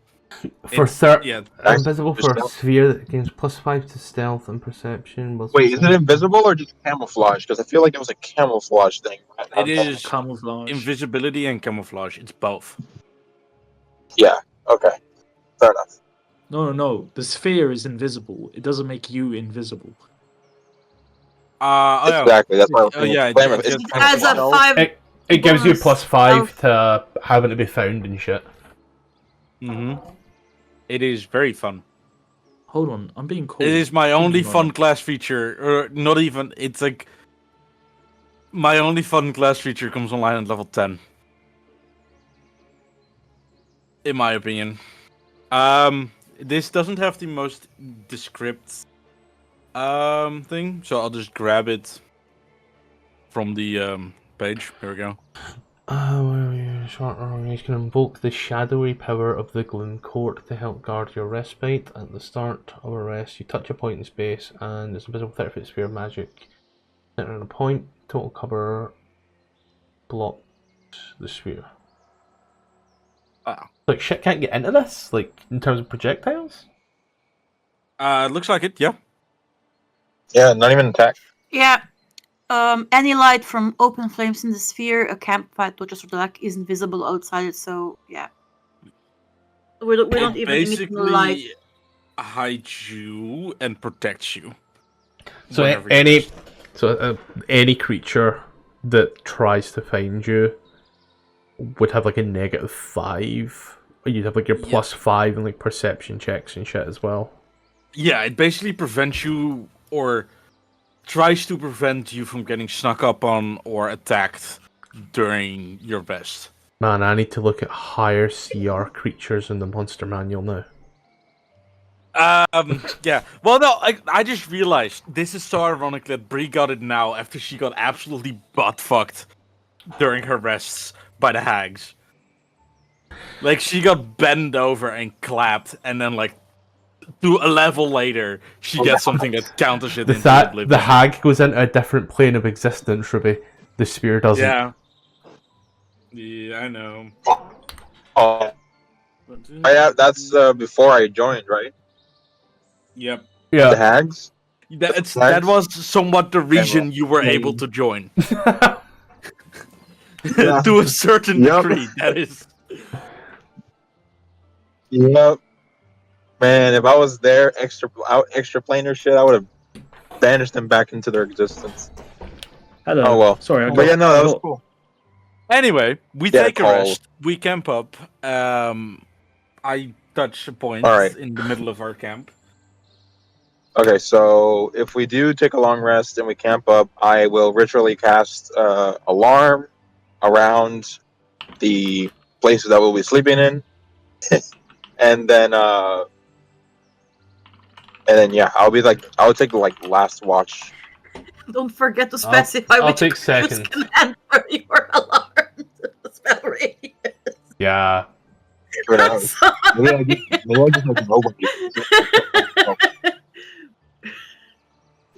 [SPEAKER 2] For
[SPEAKER 6] Yeah.
[SPEAKER 2] invisible for a
[SPEAKER 8] Stealth.
[SPEAKER 2] sphere that gains +5 to stealth and perception.
[SPEAKER 8] Wait, is it invisible or just camouflage? Because I feel like it was a camouflage thing.
[SPEAKER 6] It is
[SPEAKER 1] Camouflage.
[SPEAKER 6] invisibility and camouflage. It's both.
[SPEAKER 8] Yeah. Okay. Fair enough.
[SPEAKER 1] No. The sphere is invisible. It doesn't make you invisible.
[SPEAKER 6] Oh yeah.
[SPEAKER 8] Exactly. That's why I was
[SPEAKER 6] Oh yeah.
[SPEAKER 8] claiming
[SPEAKER 6] It
[SPEAKER 8] it's
[SPEAKER 6] just
[SPEAKER 4] Adds up
[SPEAKER 8] camouflage.
[SPEAKER 4] 5.
[SPEAKER 2] It gives you
[SPEAKER 4] bonus
[SPEAKER 2] +5
[SPEAKER 4] stealth.
[SPEAKER 2] to having to be found and shit.
[SPEAKER 6] It is very fun.
[SPEAKER 1] Hold on, I'm being called.
[SPEAKER 6] It is my only fun class feature, or not even. It's like my only fun class feature comes online at level 10. In my opinion, this doesn't have the most descript thing, so I'll just grab it from the page. Here we go.
[SPEAKER 2] You can invoke the shadowy power of the Gloom Court to help guard your respite. At the start of a rest, you touch a point in space, and it's a visible 30-foot sphere of magic. Center on a point, total cover blocks the sphere. Like, shit can't get into this? Like, in terms of projectiles?
[SPEAKER 6] Looks like it, yeah.
[SPEAKER 8] Yeah, not even attack.
[SPEAKER 4] Yeah. Any light from open flames in the sphere, a campfire, or just like is invisible outside it. So yeah, we don't even emit no light.
[SPEAKER 6] Basically hides you and protects you.
[SPEAKER 2] So any creature that tries to find you would have like a -5, or you'd have like your +5 and like perception checks and shit as well.
[SPEAKER 6] Yeah, it basically prevents you, or tries to prevent you from getting snuck up on or attacked during your rest.
[SPEAKER 2] Man, I need to look at higher CR creatures in the monster manual now.
[SPEAKER 6] Yeah. Well, no, I just realized this is so ironic that Bree got it now after she got absolutely butt fucked during her rests by the hags. Like, she got bent over and clapped, and then like to a level later, she gets something that counters it into oblivion.
[SPEAKER 2] The hag goes into a different plane of existence, Ruby. The spear doesn't.
[SPEAKER 6] Yeah. Yeah, I know.
[SPEAKER 8] Oh, yeah, that's before I joined, right?
[SPEAKER 6] Yep.
[SPEAKER 2] Yeah.
[SPEAKER 8] The hags?
[SPEAKER 6] That was somewhat the reason you were able to join. To a certain degree, that is.
[SPEAKER 8] Yep. Man, if I was there, extra planar shit, I would have banished them back into their existence.
[SPEAKER 1] Hello.
[SPEAKER 8] Oh well.
[SPEAKER 1] Sorry,
[SPEAKER 8] But yeah, no, that was cool.
[SPEAKER 6] Anyway, we
[SPEAKER 8] Yeah,
[SPEAKER 6] take a rest. We camp up. I touch a point in the middle of our camp.
[SPEAKER 8] Okay, so if we do take a long rest and we camp up, I will ritually cast alarm around the places that we'll be sleeping in, and then yeah, I'll take like last watch.
[SPEAKER 4] Don't forget to specify
[SPEAKER 2] I'll
[SPEAKER 4] which
[SPEAKER 2] take second.
[SPEAKER 4] can enter your alarm spell radius.
[SPEAKER 2] Yeah.
[SPEAKER 8] Maybe I just like nobody.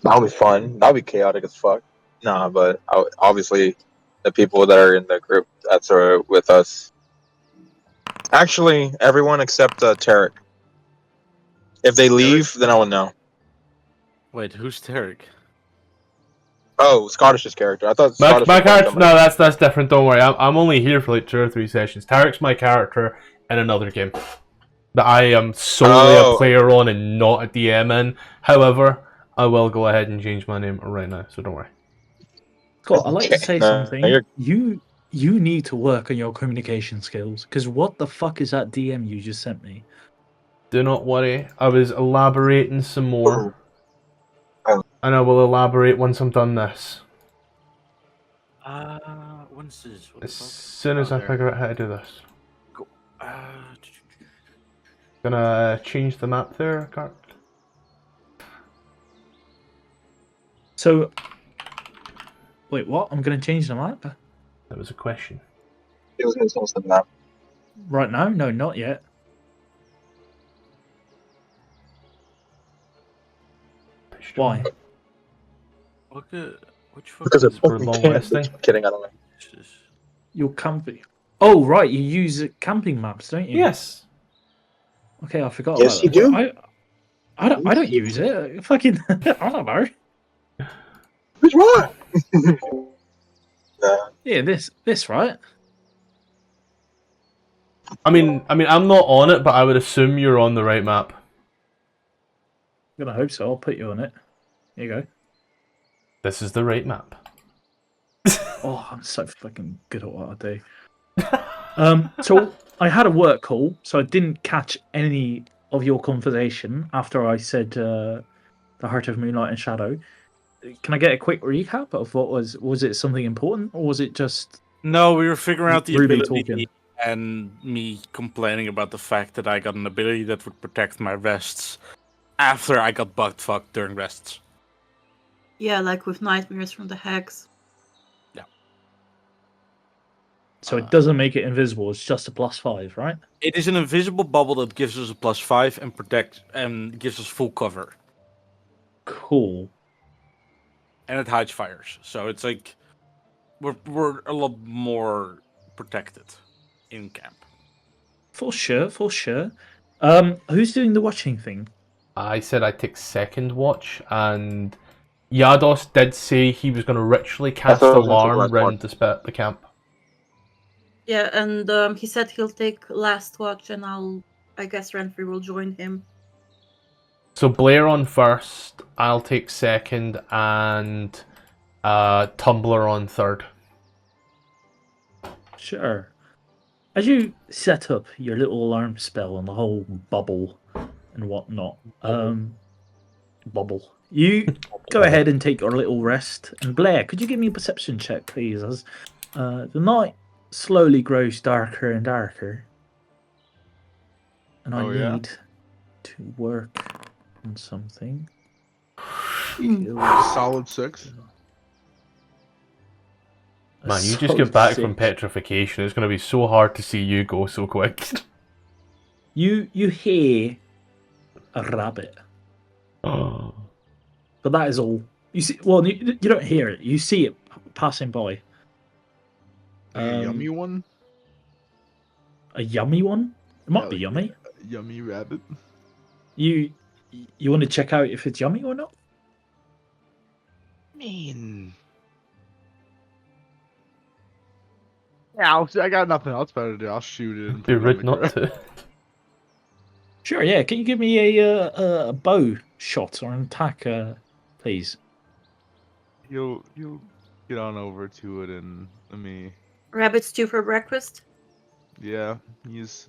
[SPEAKER 8] That'll be fun. That'll be chaotic as fuck. Nah, but obviously, the people that are in the group that's with us. Actually, everyone except Tarek. If they leave, then I will know.
[SPEAKER 6] Wait, who's Tarek?
[SPEAKER 8] Oh, Scottish's character. I thought Scottish
[SPEAKER 2] my
[SPEAKER 8] was
[SPEAKER 2] character.
[SPEAKER 8] somebody.
[SPEAKER 2] No, that's different. Don't worry. I'm only here for like 2 or 3 sessions. Tarek's my character in another game that I am solely a player on and not a DM in. However, I will go ahead and change my name right now, so don't worry.
[SPEAKER 1] Scott, I'd like to say something.
[SPEAKER 8] you're-
[SPEAKER 1] You need to work on your communication skills, because what the fuck is that DM you just sent me?
[SPEAKER 2] Do not worry. I was elaborating some more.
[SPEAKER 8] Oh.
[SPEAKER 2] And I will elaborate once I'm done this.
[SPEAKER 6] When's this?
[SPEAKER 2] As soon as I figure out how to do this.
[SPEAKER 6] Go.
[SPEAKER 2] Gonna change the map there, Cart.
[SPEAKER 1] So, wait, what? I'm gonna change the map?
[SPEAKER 2] That was a question.
[SPEAKER 9] He was going to send us the map.
[SPEAKER 1] Right now? No, not yet. Why?
[SPEAKER 6] Okay, which
[SPEAKER 9] Because it's
[SPEAKER 2] We're
[SPEAKER 9] fucking
[SPEAKER 2] long
[SPEAKER 9] camp.
[SPEAKER 2] resting.
[SPEAKER 9] Kidding, I don't know.
[SPEAKER 1] You're camping. Oh, right, you use camping maps, don't you?
[SPEAKER 2] Yes.
[SPEAKER 1] Okay, I forgot
[SPEAKER 9] Yes,
[SPEAKER 1] about
[SPEAKER 9] you
[SPEAKER 1] that.
[SPEAKER 9] do.
[SPEAKER 1] I don't use it. Fucking, I don't know.
[SPEAKER 9] What's wrong? Nah.
[SPEAKER 1] Yeah, this right?
[SPEAKER 2] I mean, I'm not on it, but I would assume you're on the right map.
[SPEAKER 1] I'm gonna hope so. I'll put you on it. Here you go.
[SPEAKER 2] This is the right map.
[SPEAKER 1] Oh, I'm so fucking good at what I do. So I had a work call, so I didn't catch any of your conversation after I said the Heart of Moonlight and Shadow. Can I get a quick recap of what was it something important, or was it just
[SPEAKER 6] No, we were figuring out the
[SPEAKER 1] Ruby
[SPEAKER 6] ability
[SPEAKER 1] talking?
[SPEAKER 6] and me complaining about the fact that I got an ability that would protect my rests after I got butt fucked during rests.
[SPEAKER 4] Yeah, like with nightmares from the hex.
[SPEAKER 1] So it doesn't make it invisible. It's just a +5, right?
[SPEAKER 6] It is an invisible bubble that gives us a +5 and protects and gives us full cover.
[SPEAKER 1] Cool.
[SPEAKER 6] And it hides fires, so it's like we're a lot more protected in camp.
[SPEAKER 1] For sure, for sure. Who's doing the watching thing?
[SPEAKER 2] I said I'd take second watch, and Yados did say he was going to ritually cast
[SPEAKER 9] thought I was gonna take
[SPEAKER 2] alarm
[SPEAKER 9] last
[SPEAKER 2] round the camp.
[SPEAKER 4] Yeah, and he said he'll take last watch, and I guess Renfrey will join him.
[SPEAKER 2] So Blair on first, I'll take second, and Tumblr on third.
[SPEAKER 1] Sure. As you set up your little alarm spell and the whole bubble and whatnot, bubble. You go ahead and take your little rest. And Blair, could you give me a perception check, please? As the night slowly grows darker and darker, and I need to work on something.
[SPEAKER 5] Solid 6.
[SPEAKER 2] Man, you just get back from petrification. It's going to be so hard to see you go so quick.
[SPEAKER 1] You hear a rabbit.
[SPEAKER 2] Oh.
[SPEAKER 1] But that is all. You see, well, you don't hear it. You see it passing by.
[SPEAKER 5] A yummy one?
[SPEAKER 1] A yummy one? It might be yummy.
[SPEAKER 5] Yeah, yummy rabbit.
[SPEAKER 1] You want to check out if it's yummy or not?
[SPEAKER 5] Yeah, I got nothing else better to do. I'll shoot it. And
[SPEAKER 2] Be rude not to.
[SPEAKER 1] Sure, yeah. Can you give me a bow shot or an attack, please?
[SPEAKER 5] You'll get on over to it and let me.
[SPEAKER 4] Rabbit stew for breakfast?
[SPEAKER 5] Yeah, he's.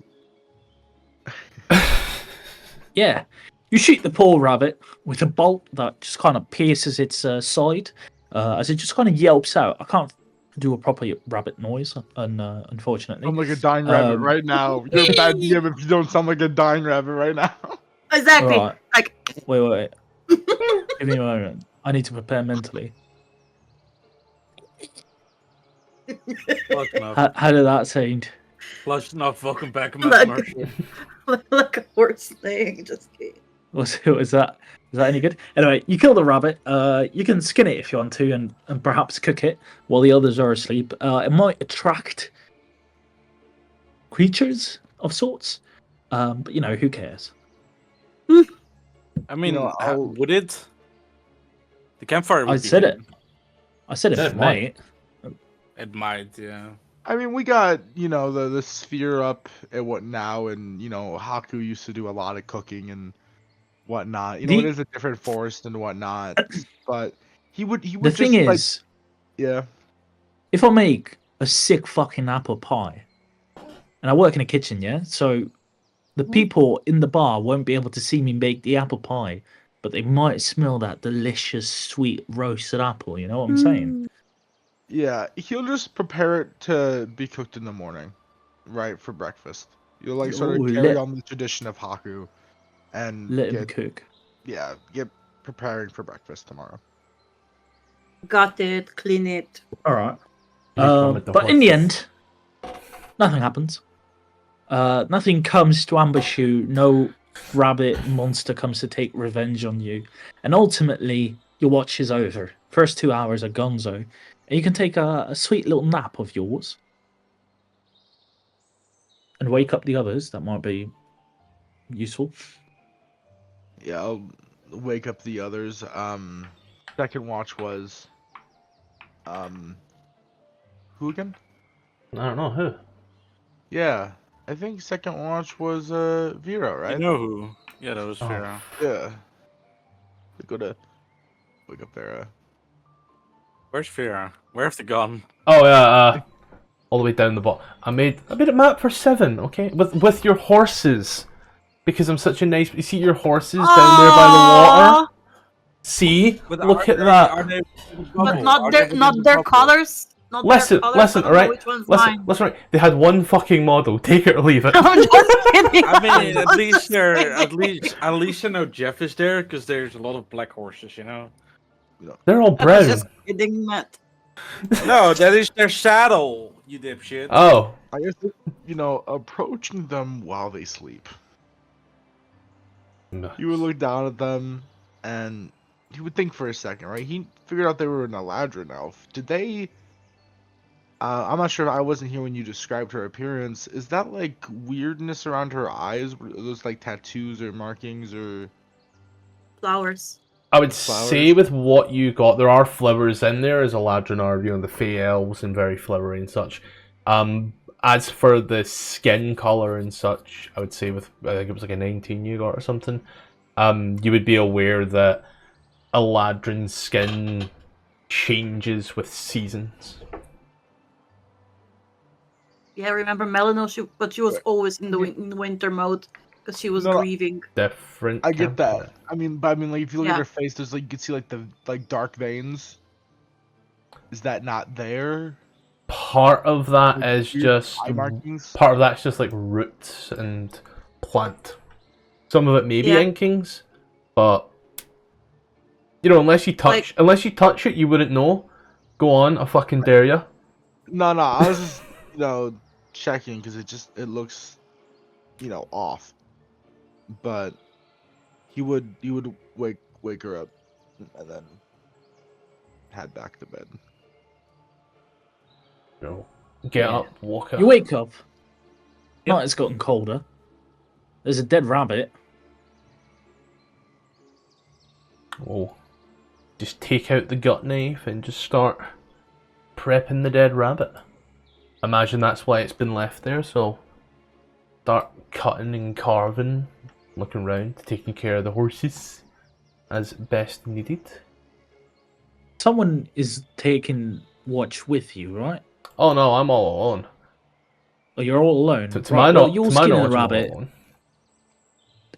[SPEAKER 1] Yeah. You shoot the poor rabbit with a bolt that just kind of pierces its side as it just kind of yelps out. I can't do a proper rabbit noise, unfortunately.
[SPEAKER 5] I'm like a dying rabbit right now. You're a bad DM if you don't sound like a dying rabbit right now.
[SPEAKER 4] Exactly.
[SPEAKER 1] Right.
[SPEAKER 4] Like.
[SPEAKER 1] Wait. Give me a moment. I need to prepare mentally. How did that sound?
[SPEAKER 6] Flush not fucking back in my commercial.
[SPEAKER 4] Like a horse thing, just kidding.
[SPEAKER 1] Was that any good? Anyway, you kill the rabbit. You can skin it if you want to, and perhaps cook it while the others are asleep. It might attract creatures of sorts, but who cares?
[SPEAKER 6] I mean, would it? The campfire.
[SPEAKER 1] I said it. It might.
[SPEAKER 6] It might, yeah.
[SPEAKER 5] I mean, we got the sphere up at what now, and Haku used to do a lot of cooking and whatnot. It is a different forest and whatnot, but he would. The
[SPEAKER 1] thing is,
[SPEAKER 5] yeah.
[SPEAKER 1] If I make a sick fucking apple pie, and I work in a kitchen, yeah, so the people in the bar won't be able to see me make the apple pie, but they might smell that delicious, sweet roasted apple. You know what I'm saying?
[SPEAKER 5] Yeah, he'll just prepare it to be cooked in the morning, right, for breakfast. You'll sort of carry on the tradition of Haku, and
[SPEAKER 1] let him cook.
[SPEAKER 5] Yeah, get preparing for breakfast tomorrow.
[SPEAKER 4] Got it. Clean it.
[SPEAKER 1] All right. But in the end, Nothing happens. Nothing comes to ambush you. No rabbit monster comes to take revenge on you. And ultimately, your watch is over. First 2 hours are gonzo. And you can take a sweet little nap of yours. And wake up the others. That might be useful.
[SPEAKER 5] Yeah, I'll wake up the others. Second watch was who again?
[SPEAKER 2] I don't know who.
[SPEAKER 5] Yeah, I think second watch was Vera, right?
[SPEAKER 6] You know who? Yeah, that was
[SPEAKER 2] Oh.
[SPEAKER 6] Vera.
[SPEAKER 5] Yeah. We go to wake up Vera.
[SPEAKER 6] Where's Vera? Where's the gun?
[SPEAKER 2] Oh yeah, all the way down the bottom. I made a map for 7, okay? With your horses. Because I'm such a nice... You see your horses down there by the water? See? Look at that.
[SPEAKER 4] But not their colors. Not
[SPEAKER 2] Listen,
[SPEAKER 4] their colors. I don't know
[SPEAKER 2] alright?
[SPEAKER 4] which one's mine.
[SPEAKER 2] Listen, right? They had one fucking model. Take it or leave it.
[SPEAKER 4] I'm just kidding.
[SPEAKER 6] I mean, at least you know Jeff is there because there's a lot of black horses, you know.
[SPEAKER 2] They're all
[SPEAKER 4] I was
[SPEAKER 2] brown.
[SPEAKER 4] just kidding, Matt.
[SPEAKER 6] No, that is their saddle, you dipshit.
[SPEAKER 2] Oh.
[SPEAKER 5] I guess, approaching them while they sleep.
[SPEAKER 2] Nice.
[SPEAKER 5] You would look down at them, and you would think for a second, right? He figured out they were an Eladrin elf. Did they... I'm not sure if I wasn't here when you described her appearance. Is that, like, weirdness around her eyes? Are those, like, tattoos or markings or...
[SPEAKER 4] Flowers.
[SPEAKER 2] I would say with what you got, there are flowers in there, as Eladrin are, the Fey elves and very flowery and such. As for the skin color and such, I would say with, I think it was like a 19 you got or something, you would be aware that Eladrin's skin changes with seasons.
[SPEAKER 4] Yeah, I remember Melano, but she was always in the winter mode because she was grieving.
[SPEAKER 2] Different.
[SPEAKER 5] I get that. I mean, like, if you look at
[SPEAKER 4] Yeah.
[SPEAKER 5] her face, there's like, you can see like the dark veins. Is that not there?
[SPEAKER 2] Part of that
[SPEAKER 5] Like,
[SPEAKER 2] is
[SPEAKER 5] weird
[SPEAKER 2] just
[SPEAKER 5] eye markings?
[SPEAKER 2] part of that's just like roots and plant. Some of it may be
[SPEAKER 4] Yeah.
[SPEAKER 2] inkings, but unless you touch it, you wouldn't know. Go on, I fucking dare ya.
[SPEAKER 5] No, I was just checking because it looks off. But he would wake her up and then head back to bed.
[SPEAKER 2] Get up, walk up.
[SPEAKER 1] You wake up. Night has gotten colder. There's a dead rabbit.
[SPEAKER 2] Oh, just take out the gut knife and just start prepping the dead rabbit. Imagine that's why it's been left there, so start cutting and carving, looking around, taking care of the horses as best needed.
[SPEAKER 1] Someone is taking watch with you, right?
[SPEAKER 2] Oh no, I'm all alone.
[SPEAKER 1] Oh, you're all alone.
[SPEAKER 2] To my knowledge,
[SPEAKER 1] you're
[SPEAKER 2] to my
[SPEAKER 1] skinning
[SPEAKER 2] knowledge,
[SPEAKER 1] the
[SPEAKER 2] I'm all
[SPEAKER 1] rabbit.
[SPEAKER 2] alone.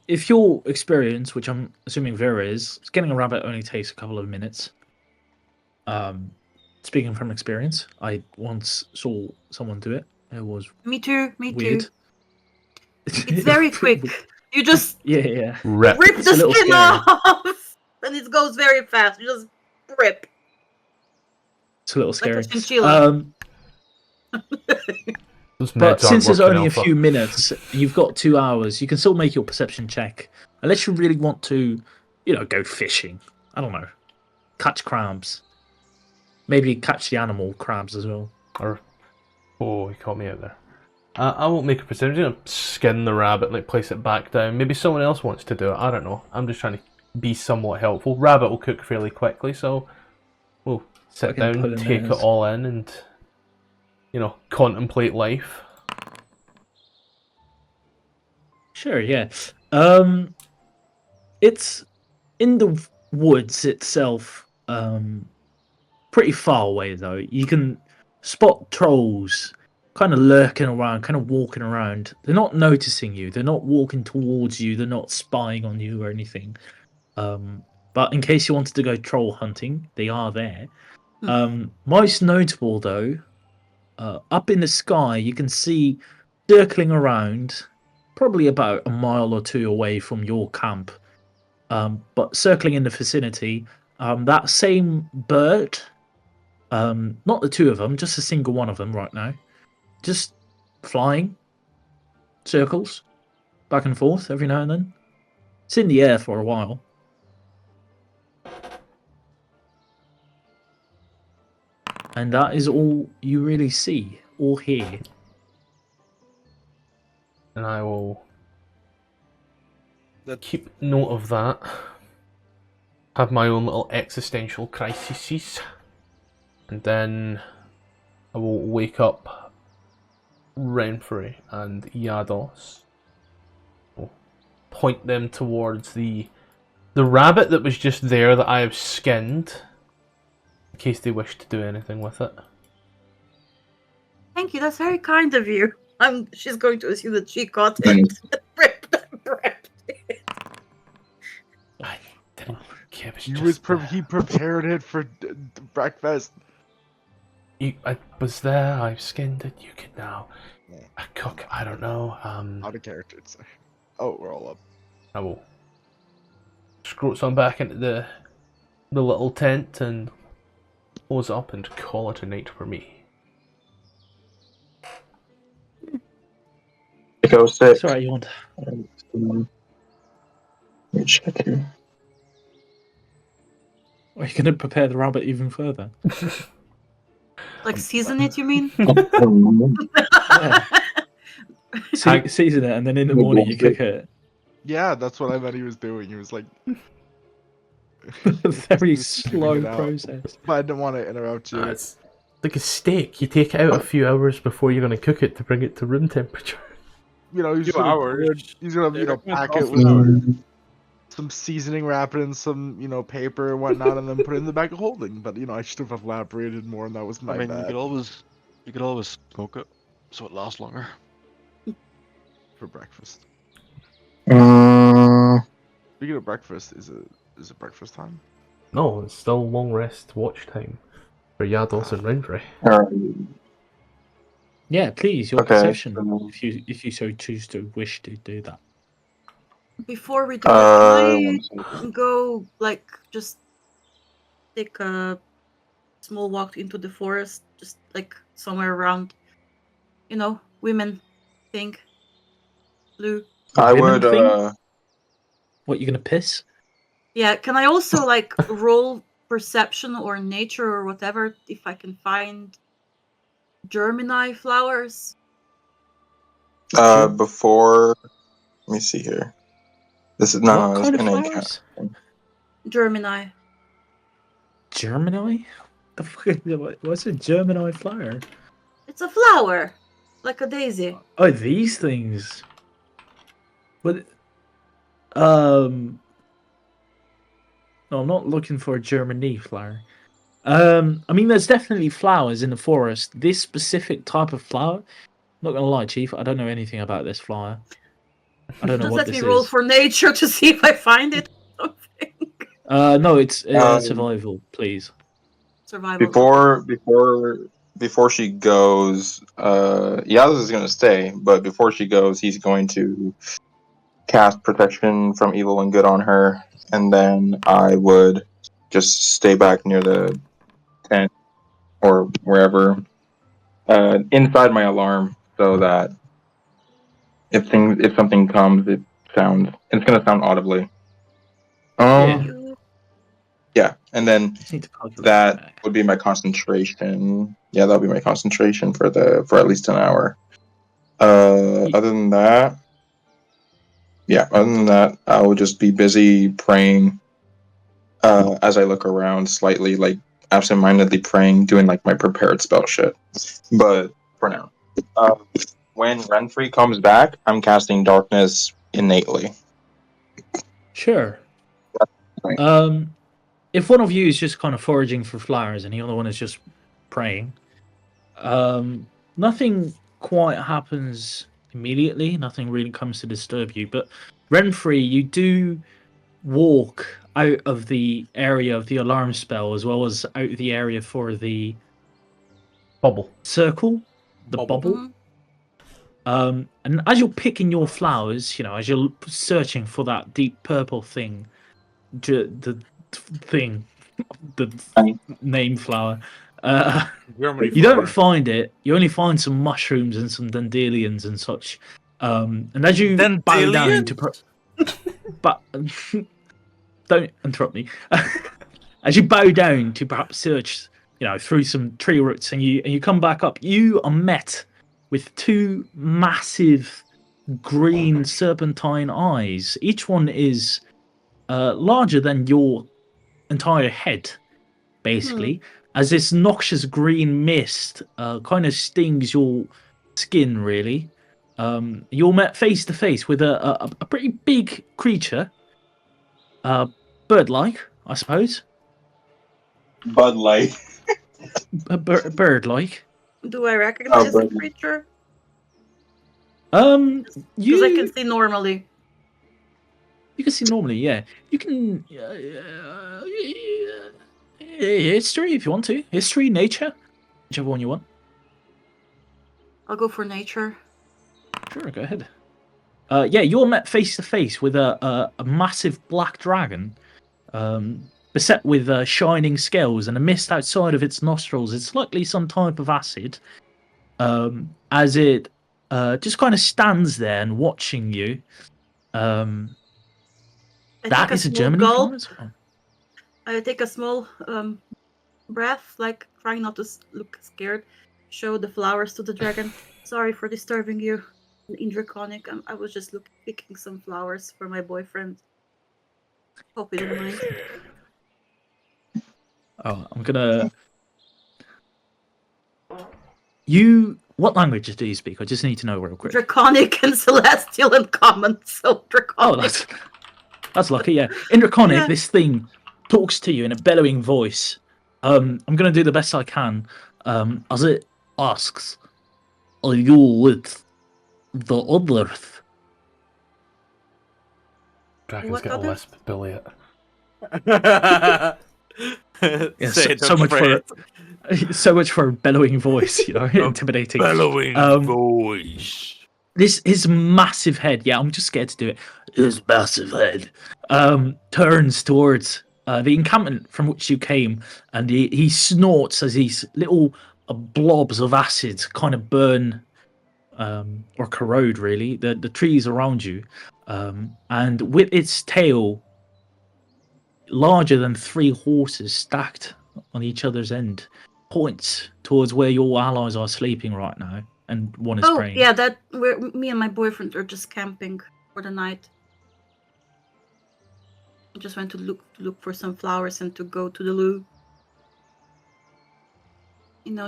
[SPEAKER 1] If your experience, which I'm assuming Vera is, skinning a rabbit only takes a couple of minutes. Speaking from experience, I once saw someone do it. It was
[SPEAKER 4] Me too.
[SPEAKER 1] weird.
[SPEAKER 4] It's very quick. You just
[SPEAKER 1] Yeah.
[SPEAKER 2] Rip.
[SPEAKER 4] rip
[SPEAKER 1] It's a
[SPEAKER 4] the
[SPEAKER 1] little
[SPEAKER 4] skin
[SPEAKER 1] scary.
[SPEAKER 4] off, and it goes very fast. You just rip.
[SPEAKER 1] It's a little
[SPEAKER 4] Like
[SPEAKER 1] scary.
[SPEAKER 4] a chinchilla.
[SPEAKER 2] Those meds
[SPEAKER 1] But
[SPEAKER 2] aren't
[SPEAKER 1] since it's
[SPEAKER 2] working
[SPEAKER 1] only a
[SPEAKER 2] alpha.
[SPEAKER 1] few minutes, you've got 2 hours. You can still make your perception check, unless you really want to, go fishing. I don't know, catch crabs. Maybe catch the animal crabs as well.
[SPEAKER 2] Oh, he caught me out there. I won't make a percentage. I'm gonna skin the rabbit, like place it back down. Maybe someone else wants to do it. I don't know. I'm just trying to be somewhat helpful. Rabbit will cook fairly quickly, so we'll sit
[SPEAKER 1] Fucking
[SPEAKER 2] down,
[SPEAKER 1] put in
[SPEAKER 2] take it
[SPEAKER 1] theirs.
[SPEAKER 2] all in, and contemplate life.
[SPEAKER 1] Sure, yeah. It's in the woods itself. Pretty far away though. You can spot trolls kind of lurking around, kind of walking around. They're not noticing you. They're not walking towards you. They're not spying on you or anything. But in case you wanted to go troll hunting, they are there. Most notable though, up in the sky, you can see circling around, probably about a mile or two away from your camp, but circling in the vicinity, that same bird, not the two of them, just a single one of them right now, just flying circles back and forth every now and then. It's in the air for a while. And that is all you really see or hear.
[SPEAKER 2] And I will keep note of that. Have my own little existential crises. And then I will wake up Renfrey and Yados. I'll point them towards the rabbit that was just there that I have skinned, in case they wish to do anything with it.
[SPEAKER 4] Thank you, that's very kind of you. She's going to assume that she got it.
[SPEAKER 2] I didn't care.
[SPEAKER 5] He prepared it for breakfast.
[SPEAKER 2] I was there, I've skinned it, you can now cook, I don't know.
[SPEAKER 5] Out of character. Oh, we're all up.
[SPEAKER 2] I will scroll some back into the little tent and close up and call it a night for me.
[SPEAKER 9] Go sick.
[SPEAKER 1] Sorry, you want.
[SPEAKER 9] Let me check here.
[SPEAKER 1] Are you going to prepare the rabbit even further?
[SPEAKER 4] Like season it, you mean?
[SPEAKER 1] Yeah. Season it, and then in the morning you cook it.
[SPEAKER 5] Yeah, that's what I meant he was doing. He was like...
[SPEAKER 1] Very slow process.
[SPEAKER 5] But I didn't want to interrupt you.
[SPEAKER 2] It's like a steak. You take it out a few hours before you're going to cook it to bring it to room temperature.
[SPEAKER 5] You know, he's gonna pack it with some seasoning, wrap it in some, paper and whatnot, and then put it in the bag of holding. But I should have elaborated more, and that was my bad.
[SPEAKER 3] you could always smoke it, so it lasts longer.
[SPEAKER 5] For breakfast.
[SPEAKER 9] Uh,
[SPEAKER 5] Speaking of breakfast, is it breakfast time?
[SPEAKER 2] No, it's still long rest watch time for Yados and Renfrey.
[SPEAKER 1] Yeah, please, your
[SPEAKER 9] Okay.
[SPEAKER 1] possession, if you so choose to wish to do that.
[SPEAKER 4] Before we do that, can I go, just take a small walk into the forest, just, somewhere around, women think, blue.
[SPEAKER 8] I
[SPEAKER 1] Women
[SPEAKER 8] would,
[SPEAKER 1] thing? What, you gonna piss?
[SPEAKER 4] Yeah, can I also, roll perception or nature or whatever if I can find Germani flowers?
[SPEAKER 8] before, let me see here. This is, no,
[SPEAKER 1] What
[SPEAKER 8] this
[SPEAKER 1] kind of
[SPEAKER 8] can
[SPEAKER 1] flowers?
[SPEAKER 4] Germani.
[SPEAKER 1] Germani? The fuck is, what's a Germani flower?
[SPEAKER 4] It's a flower, like a daisy.
[SPEAKER 1] Oh, these things. But no, I'm not looking for a Germany flower. I mean, there's definitely flowers in the forest. This specific type of flower, not gonna lie, Chief, I don't know anything about this flower. I don't know
[SPEAKER 4] Just
[SPEAKER 1] what
[SPEAKER 4] let
[SPEAKER 1] this
[SPEAKER 4] me
[SPEAKER 1] is.
[SPEAKER 4] roll for nature to see if I find it.
[SPEAKER 1] No, it's survival, please.
[SPEAKER 4] Survival.
[SPEAKER 8] Before she goes, Yaz is gonna stay, but before she goes, he's going to cast protection from evil and good on her, and then I would just stay back near the tent or wherever, inside my alarm, so that if something comes, it's gonna sound audibly. Yeah, and then that would be my concentration. Yeah, that'll be my concentration for at least an hour. Other than that, I will just be busy praying. As I look around, slightly absentmindedly praying, doing my prepared spell shit. But for now, when Renfrey comes back, I'm casting darkness innately.
[SPEAKER 1] Sure. If one of you is just kind of foraging for flowers and the other one is just praying, nothing quite happens immediately. Nothing really comes to disturb you. But Renfrey, you do walk out of the area of the alarm spell as well as out of the area for the
[SPEAKER 2] bubble
[SPEAKER 1] circle, the bubble. And as you're picking your flowers, as you're searching for that deep purple thing, the name flower,
[SPEAKER 6] Germany
[SPEAKER 1] You don't
[SPEAKER 6] flower.
[SPEAKER 1] find it. You only find some mushrooms and some dandelions and such. And as you bow down to, but don't interrupt me. As you bow down to perhaps search, through some tree roots, and you come back up, you are met with two massive green serpentine eyes. Each one is larger than your entire head, basically, as this noxious green mist kind of stings your skin, really. You're met face to face with a pretty big creature, bird-like, I suppose.
[SPEAKER 7] Bud-like.
[SPEAKER 1] Bird-like.
[SPEAKER 4] Do I recognize the creature? Because I can see normally.
[SPEAKER 1] You can see normally, yeah. You can history if you want to. History, nature, whichever one you want.
[SPEAKER 4] I'll go for nature.
[SPEAKER 1] Sure, go ahead. Yeah, you're met face to face with a massive black dragon, beset with shining scales and a mist outside of its nostrils. It's likely some type of acid. As it just kind of stands there and watching you. That is a Germany flower as well.
[SPEAKER 4] I take a small breath, like trying not to look scared. Show the flowers to the dragon. Sorry for disturbing you. In Draconic, I was just picking some flowers for my boyfriend. Hope you don't mind.
[SPEAKER 1] Oh, I'm gonna. What languages do you speak? I just need to know real quick.
[SPEAKER 4] Draconic and Celestial and Common. So Draconic.
[SPEAKER 1] Oh, that's lucky. Yeah, in Draconic, this thing talks to you in a bellowing voice. I'm gonna do the best I can. As it asks, "Are you with the others?"
[SPEAKER 2] Dragons get a lisp, Billy.
[SPEAKER 1] So much for a bellowing voice, intimidating.
[SPEAKER 6] Bellowing voice.
[SPEAKER 1] His massive head, yeah, I'm just scared to do it. His massive head turns towards the encampment from which you came, and he snorts as these little blobs of acid kind of burn or corrode, really, the trees around you. And with its tail larger than 3 horses stacked on each other's end, points towards where your allies are sleeping right now, and one is praying.
[SPEAKER 4] Yeah, that where me and my boyfriend are just camping for the night. I just went to look for some flowers and to go to the loo.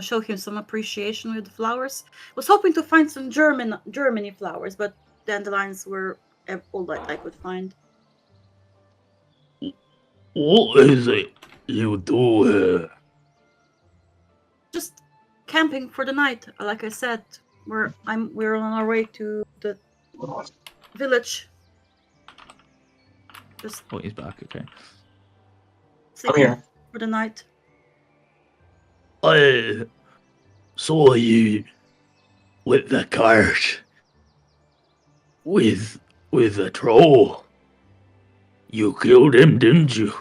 [SPEAKER 4] Show him some appreciation with the flowers. Was hoping to find some Germany flowers, but dandelions were all that I could find.
[SPEAKER 1] What is it you do here?
[SPEAKER 4] Just camping for the night. Like I said, we're on our way to the village. Just
[SPEAKER 1] he's back. Okay.
[SPEAKER 8] I'm here
[SPEAKER 4] for the night.
[SPEAKER 1] I saw you with the cart with a troll. You killed him, didn't you?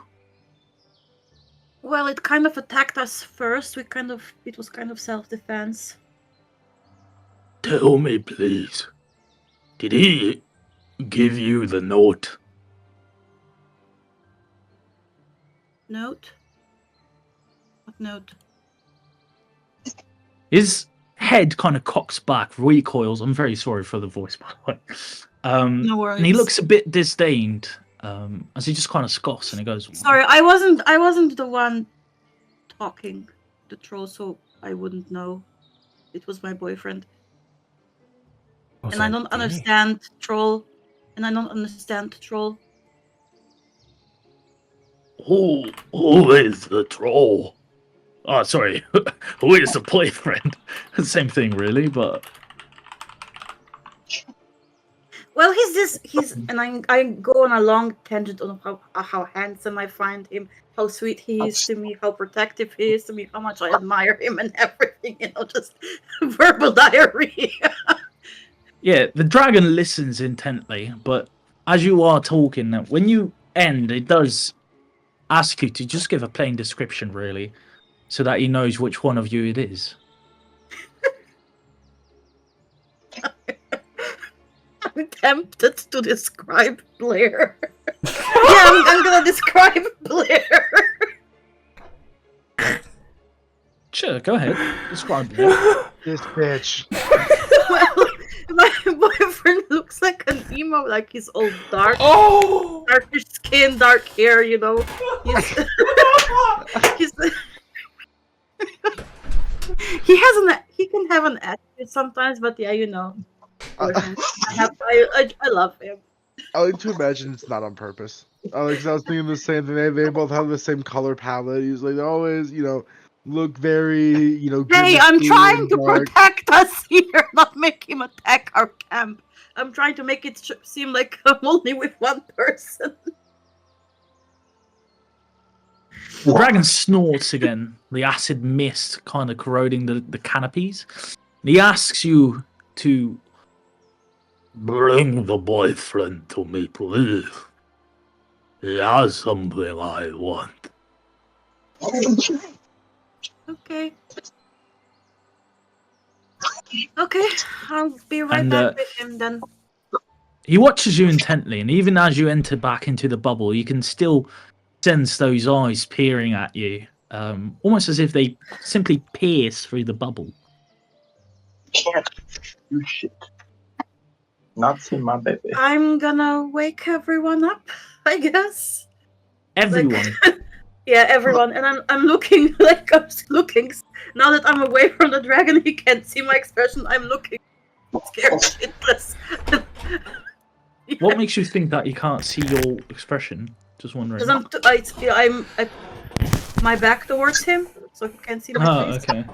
[SPEAKER 4] Well, it kind of attacked us first. It was kind of self-defense.
[SPEAKER 1] Tell me, please. Did he give you the note?
[SPEAKER 4] Note? What note?
[SPEAKER 1] His head kind of cocks back, recoils. I'm very sorry for the voice, by the way.
[SPEAKER 4] No worries.
[SPEAKER 1] And he looks a bit disdained. As he just kind of scoffs and he goes,
[SPEAKER 4] "Sorry, I wasn't the one talking the troll, so I wouldn't know. It was my boyfriend, and I don't understand troll.
[SPEAKER 1] Who is the troll? Oh, sorry. Who is the boyfriend? Same thing, really, but.
[SPEAKER 4] Well, and I go on a long tangent on how handsome I find him, how sweet he is to me, how protective he is to me, how much I admire him and everything, just verbal diarrhea.
[SPEAKER 1] Yeah, the dragon listens intently, but as you are talking, when you end, it does ask you to just give a plain description, really. so that he knows which one of you it is.
[SPEAKER 4] I'm tempted to describe Blair. I'm gonna describe Blair.
[SPEAKER 1] Sure, go ahead. Describe Blair.
[SPEAKER 5] This bitch.
[SPEAKER 4] Well, my boyfriend looks like an emo, like he's all dark, darker skin, dark hair. You know, he's he can have an attitude sometimes, but yeah, you know. I love him.
[SPEAKER 5] I like to imagine it's not on purpose. I was thinking the same thing. They both have the same color palette. He's like, they always, look very,
[SPEAKER 4] Hey, I'm trying to
[SPEAKER 5] dark.
[SPEAKER 4] protect us here, not make him attack our camp. I'm trying to make it seem like I'm only with one person.
[SPEAKER 1] The dragon snorts again, the acid mist kind of corroding the canopies. And he asks you to bring the boyfriend to me, please. He has something I want.
[SPEAKER 4] Okay. Okay, I'll be right back with him then.
[SPEAKER 1] He watches you intently, and even as you enter back into the bubble, you can still sense those eyes peering at you, almost as if they simply pierce through the bubble.
[SPEAKER 9] Can't do shit. Not see my baby.
[SPEAKER 4] I'm gonna wake everyone up, I guess.
[SPEAKER 1] Everyone.
[SPEAKER 4] Yeah, everyone. And I'm looking like I'm looking. Now that I'm away from the dragon, he can't see my expression. I'm looking scared shitless. Yeah.
[SPEAKER 1] What makes you think that you can't see your expression? Just wondering.
[SPEAKER 4] Because I'm my back towards him, so he can't see my face.
[SPEAKER 1] Okay.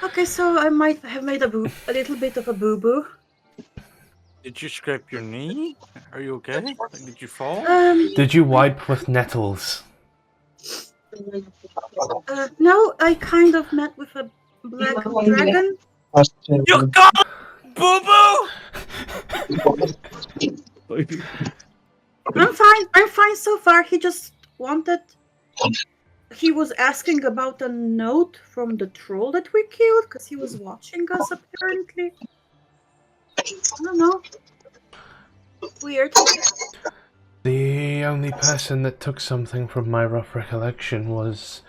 [SPEAKER 4] Okay, so I might have made a little bit of a boo-boo.
[SPEAKER 6] Did you scrape your knee? Are you okay? Did you fall?
[SPEAKER 2] Did you wipe with nettles?
[SPEAKER 4] No, I kind of met with a black dragon.
[SPEAKER 6] You got boo-boo!
[SPEAKER 4] I'm fine so far. He just wanted... He was asking about a note from the troll that we killed, because he was watching us, apparently. I don't know. Weird.
[SPEAKER 2] The only person that took something from my rough recollection was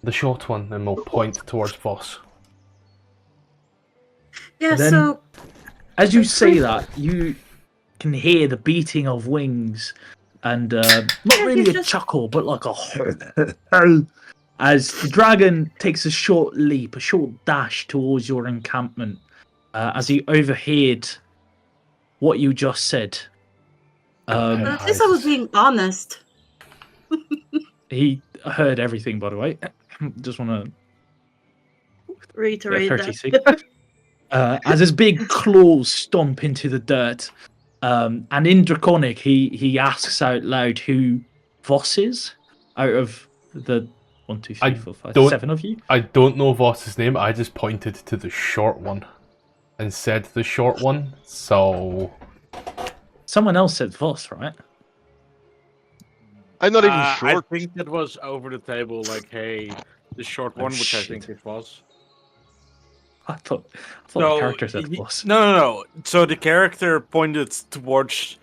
[SPEAKER 2] the short one, and we'll point towards Voss.
[SPEAKER 4] Yeah,
[SPEAKER 1] then,
[SPEAKER 4] so...
[SPEAKER 1] As you say that, you can hear the beating of wings, and not really a chuckle, but like a as the dragon takes a short leap, a short dash towards your encampment, as he overheard what you just said.
[SPEAKER 4] At least I was being honest.
[SPEAKER 1] He heard everything, by the way. Just want to
[SPEAKER 4] reiterate
[SPEAKER 1] that. As his big claws stomp into the dirt, and in Draconic, he asks out loud who Voss is out of the 1, 2, 3, 4, 5, 7 of you.
[SPEAKER 2] I don't know Voss's name. I just pointed to the short one and said the short one. So
[SPEAKER 1] someone else said Voss, right?
[SPEAKER 3] I'm not even short.
[SPEAKER 6] I think that was over the table. Like, hey, the short one, which I think it was.
[SPEAKER 1] I thought the character said Voss.
[SPEAKER 6] No. So the character pointed towards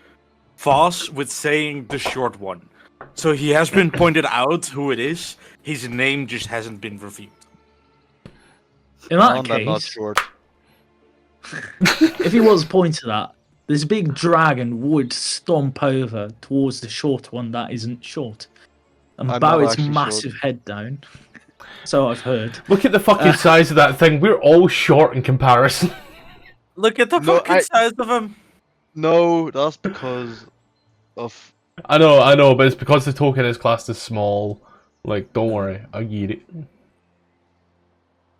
[SPEAKER 6] Voss with saying the short one. So he has been pointed out who it is. His name just hasn't been revealed.
[SPEAKER 1] In that case,
[SPEAKER 3] I'm not short.
[SPEAKER 1] If he was pointed at, this big dragon would stomp over towards the short one that isn't short and bow its massive head down. So I've heard.
[SPEAKER 2] Look at the fucking size of that thing. We're all short in comparison.
[SPEAKER 6] Look at the fucking size of him.
[SPEAKER 3] No, that's because of...
[SPEAKER 2] I know, but it's because the token is classed as small. Like, don't worry, I get it.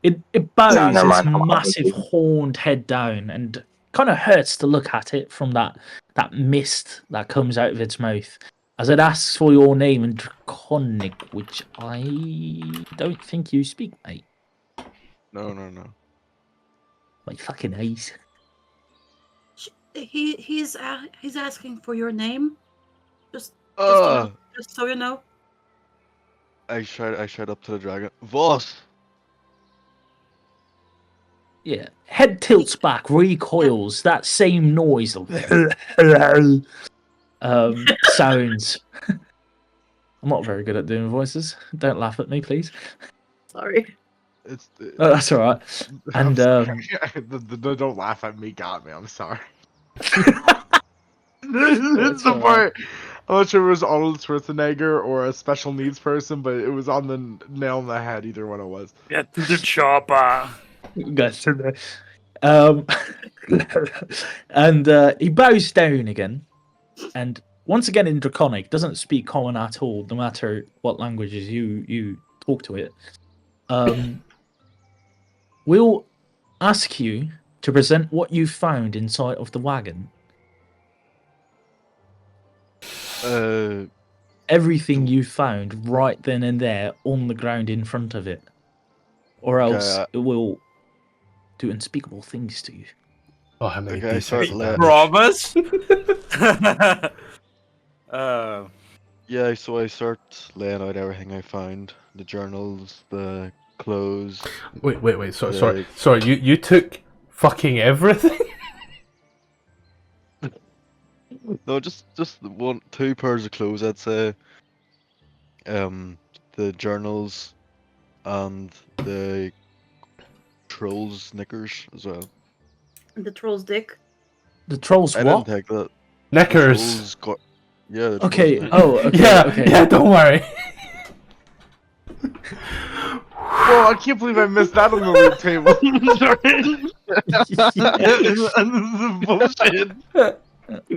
[SPEAKER 1] It bows its massive horned head down and kind of hurts to look at it from that mist that comes out of its mouth. As it asks for your name in Draconic, which I don't think you speak, mate.
[SPEAKER 3] No.
[SPEAKER 4] My fucking eyes. He's asking for your name. Just so you know.
[SPEAKER 3] I shout up to the dragon. Voss!
[SPEAKER 1] Yeah. Head tilts back, recoils. That same noise. Sounds. I'm not very good at doing voices. Don't laugh at me, please.
[SPEAKER 4] Sorry.
[SPEAKER 5] It's
[SPEAKER 1] Oh, that's all right. And
[SPEAKER 5] don't laugh at me. Got me. I'm sorry. This is the part. I'm not sure it was Arnold Schwarzenegger or a special needs person, but it was on the nail on the head. Either one it was.
[SPEAKER 6] Get to the chopper.
[SPEAKER 1] And he bows down again, and once again in Draconic, doesn't speak common at all, no matter what languages you talk to it. We'll ask you to present what you found inside of the wagon. Everything you found right then and there on the ground in front of it, or else it will do unspeakable things to you.
[SPEAKER 2] Oh, how many
[SPEAKER 6] Promise?
[SPEAKER 3] Yeah, so I start laying out everything I found. The journals, the clothes.
[SPEAKER 2] Wait. Sorry. You took fucking everything?
[SPEAKER 3] No, just two pairs of clothes, I'd say. The journals and the troll's knickers as well.
[SPEAKER 4] And the troll's dick.
[SPEAKER 1] The troll's
[SPEAKER 3] I
[SPEAKER 1] what?
[SPEAKER 3] didn't take that.
[SPEAKER 2] Knickers.
[SPEAKER 3] Yeah.
[SPEAKER 1] Okay.
[SPEAKER 3] Troll's
[SPEAKER 1] Oh, okay.
[SPEAKER 2] Yeah.
[SPEAKER 1] Okay.
[SPEAKER 2] Yeah. Don't worry.
[SPEAKER 5] Well, I can't believe I missed that on the loot table. This is bullshit.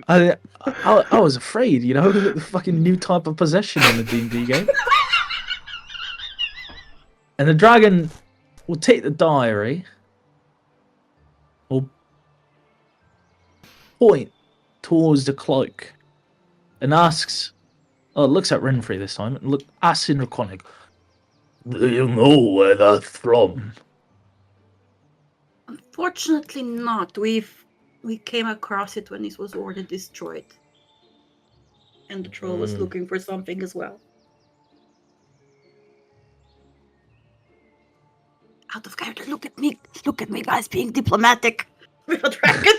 [SPEAKER 1] I was afraid, the fucking new type of possession in the D&D game. And the dragon will take the diary, will point towards the cloak, and asks, looks at Renfrey this time, and asks in Draconic, "Do you know where that's from?"
[SPEAKER 4] Unfortunately not. We came across it when it was already destroyed. And the troll was looking for something as well. Out of character, look at me, guys, being diplomatic with a dragon.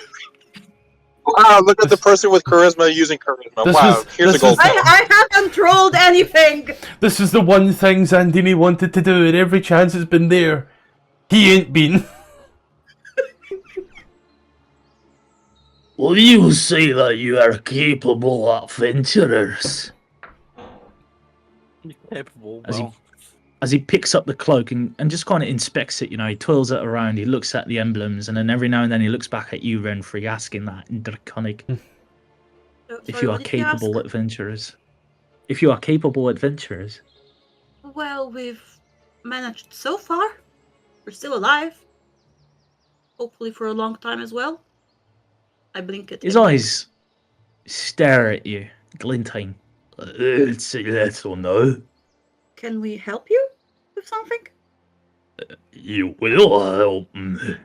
[SPEAKER 8] Wow, look at the person with charisma using charisma. Here's a gold.
[SPEAKER 4] I haven't trolled anything.
[SPEAKER 2] This is the one thing Xandini wanted to do, and every chance has been there. He ain't been.
[SPEAKER 1] Will you say that you are capable adventurers?
[SPEAKER 6] Capable.
[SPEAKER 1] As he picks up the cloak and just kind of inspects it, he twirls it around, he looks at the emblems, and then every now and then he looks back at you, Renfrey, asking that in Draconic. If you are capable adventurers. If you are capable adventurers.
[SPEAKER 4] Well, we've managed so far. We're still alive. Hopefully for a long time as well. I blink at him.
[SPEAKER 1] His eyes stare at you, glinting. It's a little no.
[SPEAKER 4] Can we help you with something?
[SPEAKER 1] You will help me.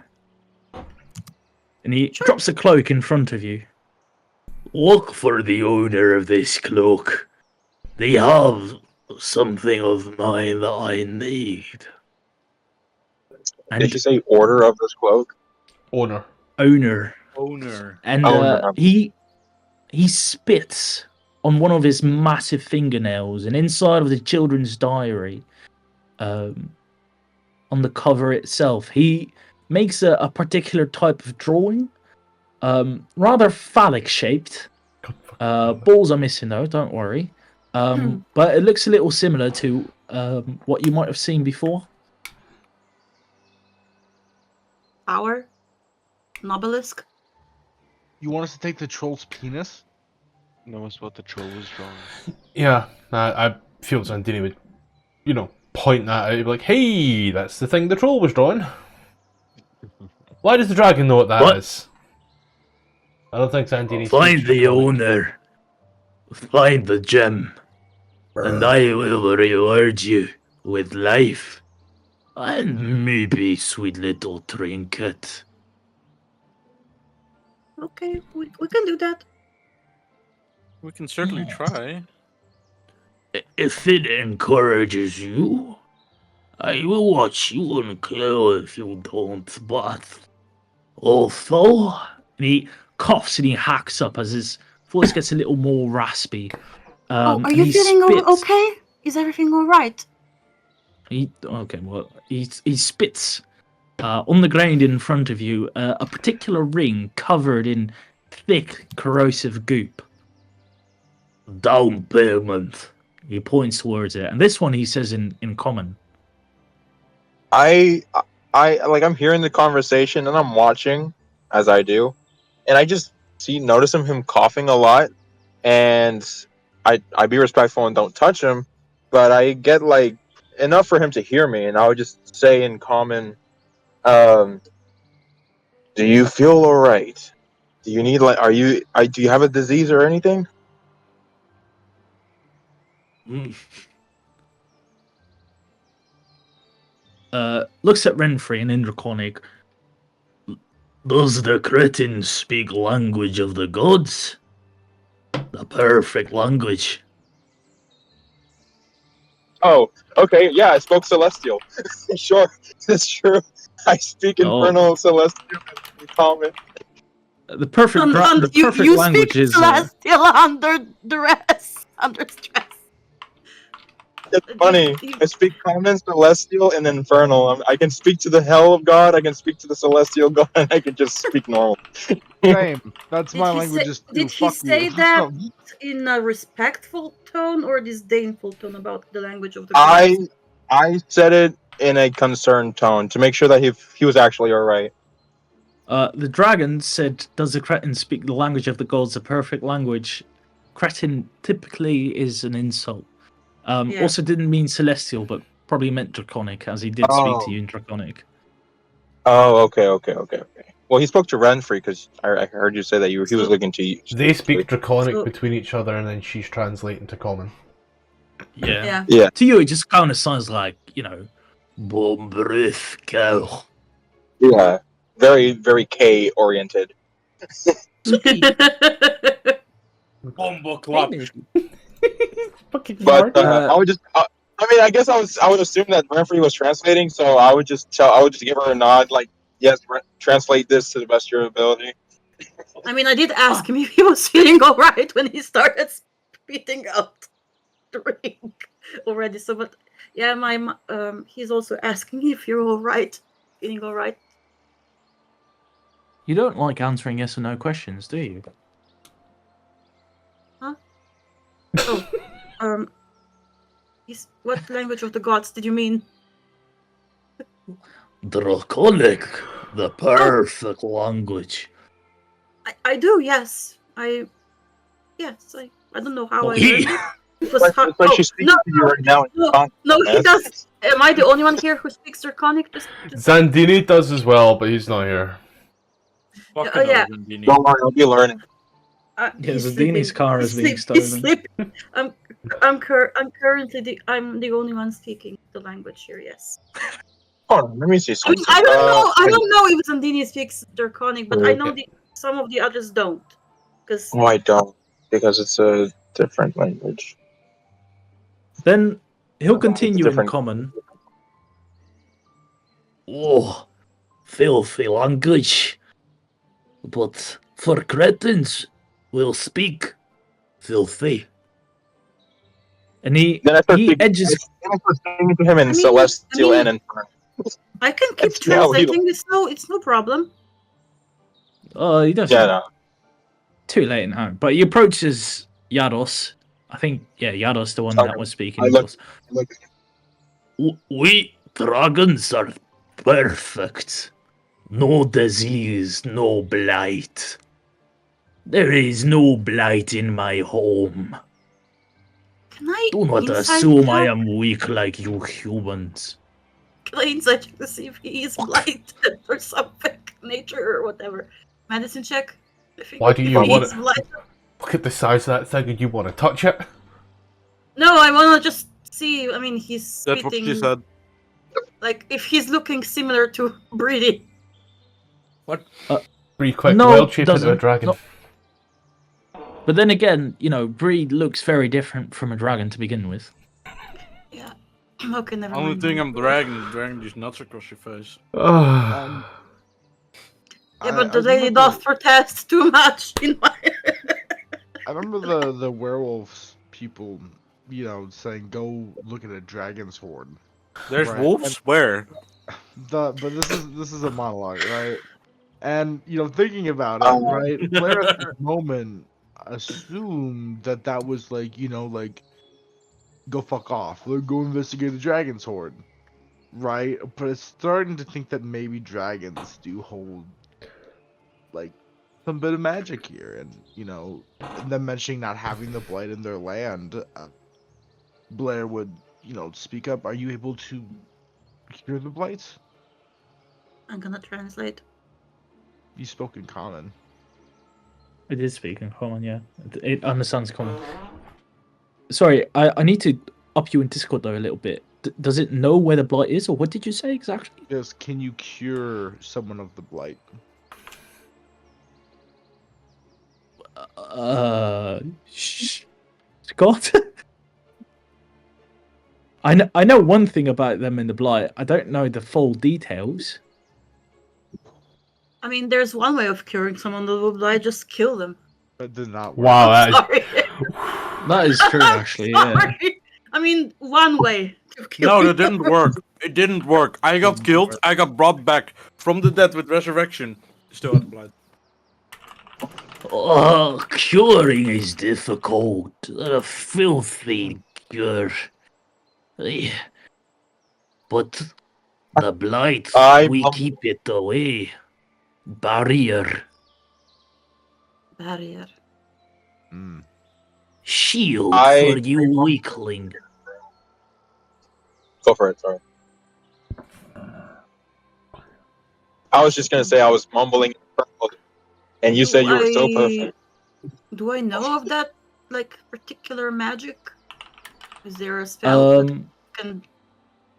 [SPEAKER 1] And he drops a cloak in front of you. Look for the owner of this cloak. They have something of mine that I need.
[SPEAKER 8] Did you say order of this cloak?
[SPEAKER 2] Owner.
[SPEAKER 1] And he spits on one of his massive fingernails, and inside of the children's diary, on the cover itself, he makes a particular type of drawing, rather phallic shaped. Balls are missing though, don't worry. But it looks a little similar to what you might have seen before.
[SPEAKER 4] Power? Nobelisk?
[SPEAKER 5] You want us to take the troll's penis?
[SPEAKER 3] No, it's what the troll was drawing.
[SPEAKER 2] Yeah, I feel Xandini would, point that out. He'd be like, hey, that's the thing the troll was drawing. Why does the dragon know what that is? I don't think Xandini...
[SPEAKER 1] Find the owner. Find the gem. And I will reward you with life. And maybe sweet little trinket.
[SPEAKER 4] Okay, we can do that.
[SPEAKER 6] We can certainly try.
[SPEAKER 1] If it encourages you, I will watch you and kill if you don't, but also... And he coughs and he hacks up as his voice gets a little more raspy.
[SPEAKER 4] Are
[SPEAKER 1] and
[SPEAKER 4] you
[SPEAKER 1] he
[SPEAKER 4] feeling
[SPEAKER 1] spits,
[SPEAKER 4] okay? Is everything alright?
[SPEAKER 1] He spits on the ground in front of you a particular ring covered in thick, corrosive goop. Down payment. He points towards it, and this one he says in common.
[SPEAKER 8] I I'm hearing the conversation and I'm watching as I do, and I just notice him coughing a lot, and I be respectful and don't touch him, but I get like enough for him to hear me, and I would just say in common, do you feel alright? Do you need do you have a disease or anything?
[SPEAKER 1] Looks at Renfrey and Indraconic. Does the cretin speak language of the gods? The perfect language.
[SPEAKER 8] Oh, okay, yeah, I spoke Celestial. Sure, that's true. I speak Infernal, Celestial, and Common.
[SPEAKER 1] The perfect
[SPEAKER 4] you
[SPEAKER 1] language
[SPEAKER 4] speak
[SPEAKER 1] is...
[SPEAKER 4] Celestial under duress, under stress.
[SPEAKER 8] It's funny. I speak Common, Celestial, and Infernal. I can speak to the Hell of God, I can speak to the Celestial God, and I can just speak normal.
[SPEAKER 5] Same. That's my language.
[SPEAKER 4] Did he say that in a respectful tone or disdainful tone about the language of the gods?
[SPEAKER 8] I said it in a concerned tone to make sure that he was actually alright.
[SPEAKER 1] The dragon said, does the cretin speak the language of the gods, the perfect language? Cretin typically is an insult. Also didn't mean celestial, but probably meant draconic, as he did speak to you in draconic.
[SPEAKER 8] Oh, okay. Well, he spoke to Renfrey because I heard you say that he was looking to you.
[SPEAKER 2] They speak draconic between each other, and then she's translating to common.
[SPEAKER 1] Yeah.
[SPEAKER 8] Yeah.
[SPEAKER 1] To you, it just kind of sounds like, Bombrith cow.
[SPEAKER 8] Yeah. Very, very K oriented.
[SPEAKER 6] Bombo club.
[SPEAKER 8] But I would just. I guess I would assume that Renfrey was translating, so I would just give her a nod, like, yes, translate this to the best of your ability.
[SPEAKER 4] I mean, I did ask him if he was feeling alright when he started spitting out the ring already. So, but yeah, he's also asking if you're alright, feeling alright.
[SPEAKER 1] You don't like answering yes or no questions, do you?
[SPEAKER 4] Huh? Oh, what language of the gods did you mean?
[SPEAKER 1] Draconic, the perfect language.
[SPEAKER 4] I do, yes. I don't know how I learned it.
[SPEAKER 8] It's like she's speaking to you right now.
[SPEAKER 4] No, he does. Am I the only one here who speaks Draconic?
[SPEAKER 2] Xandini does as well, but he's not here.
[SPEAKER 4] Yeah.
[SPEAKER 8] Don't worry, I'll be learning.
[SPEAKER 1] Xandini's car is being stolen.
[SPEAKER 4] He's sleeping. I'm currently the only one speaking the language here. Yes.
[SPEAKER 8] Hold on, let me see something.
[SPEAKER 4] I don't know if Xandini speaks Draconic, but I know some of the others don't.
[SPEAKER 8] Oh, I don't, because it's a different language.
[SPEAKER 1] Then he'll continue in common. Oh, filthy language. But for cretins, we'll speak filthy. And he edges.
[SPEAKER 8] I start speaking to him in Celestial and Infernal.
[SPEAKER 4] I can keep translating this, though. It's no problem.
[SPEAKER 1] Oh, he doesn't.
[SPEAKER 8] Yeah, no.
[SPEAKER 1] Too late now. But he approaches Yados. I think, Yados, the one that was speaking. We dragons are perfect. No disease, no blight. There is no blight in my home. Do not assume I am weak like you humans.
[SPEAKER 4] Can I insight check to see if he is blighted or something, nature or whatever? Medicine check.
[SPEAKER 2] Why do you want to look at the size of that thing and you want to touch it?
[SPEAKER 4] No, I want to just see. I mean, he's spitting.
[SPEAKER 6] That's what she said.
[SPEAKER 4] Like, if he's looking similar to Breedy.
[SPEAKER 6] What?
[SPEAKER 2] Pretty quick, wild shape into a dragon.
[SPEAKER 1] But then again, breed looks very different from a dragon to begin with.
[SPEAKER 4] Yeah. Okay, never
[SPEAKER 6] Only
[SPEAKER 4] mind.
[SPEAKER 6] thing I'm dragging these nuts across your face.
[SPEAKER 4] Yeah, but the lady does protest too much in my.
[SPEAKER 5] I remember the werewolves people, saying go look at a dragon's horn.
[SPEAKER 6] There's
[SPEAKER 5] Right.
[SPEAKER 6] wolves? Where?
[SPEAKER 5] But this is a monologue, right? And thinking about it, right? Blair at that moment assumed that was like, like go fuck off, go investigate the dragon's horn, right? But it's starting to think that maybe dragons do hold like some bit of magic here, and them mentioning not having the blight in their land. Blair would, speak up. Are you able to hear the blights?
[SPEAKER 4] I'm gonna translate.
[SPEAKER 5] You spoke in common.
[SPEAKER 1] It is speaking common, yeah. It understands common. Sorry, I need to up you in Discord though a little bit. Does it know where the blight is, or what did you say exactly?
[SPEAKER 5] Yes, can you cure someone of the blight?
[SPEAKER 1] Scott? I know one thing about them in the blight. I don't know the full details.
[SPEAKER 4] I mean, there's one way of curing someone that will die, just kill them.
[SPEAKER 5] That did not work.
[SPEAKER 2] Wow,
[SPEAKER 4] Sorry.
[SPEAKER 1] That is true, actually. Yeah.
[SPEAKER 4] Sorry. I mean, one way to kill
[SPEAKER 6] No,
[SPEAKER 4] people.
[SPEAKER 6] it didn't work. It didn't work. I got killed. I got brought back from the dead with resurrection. Still had blood.
[SPEAKER 10] Oh, curing is difficult. A filthy cure. But the blight, we keep it away. Barrier.
[SPEAKER 4] Barrier.
[SPEAKER 10] Shield for you weakling.
[SPEAKER 8] Go for it, sorry. I was just gonna say I was mumbling, and you said you were so perfect.
[SPEAKER 4] Do I know of that, particular magic? Is there a spell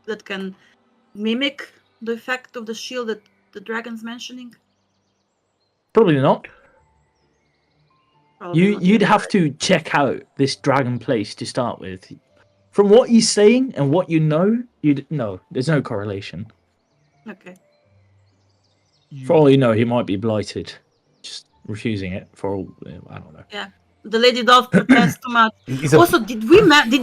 [SPEAKER 4] that can mimic the effect of the shield that the dragon's mentioning?
[SPEAKER 1] Probably not.
[SPEAKER 4] Probably not.
[SPEAKER 1] You'd have to check out this dragon place to start with. From what he's saying and what you know, there's no correlation.
[SPEAKER 4] Okay.
[SPEAKER 1] For all you know, he might be blighted, just refusing it. I don't know.
[SPEAKER 4] Yeah, the lady does protest too much. Also, did we mention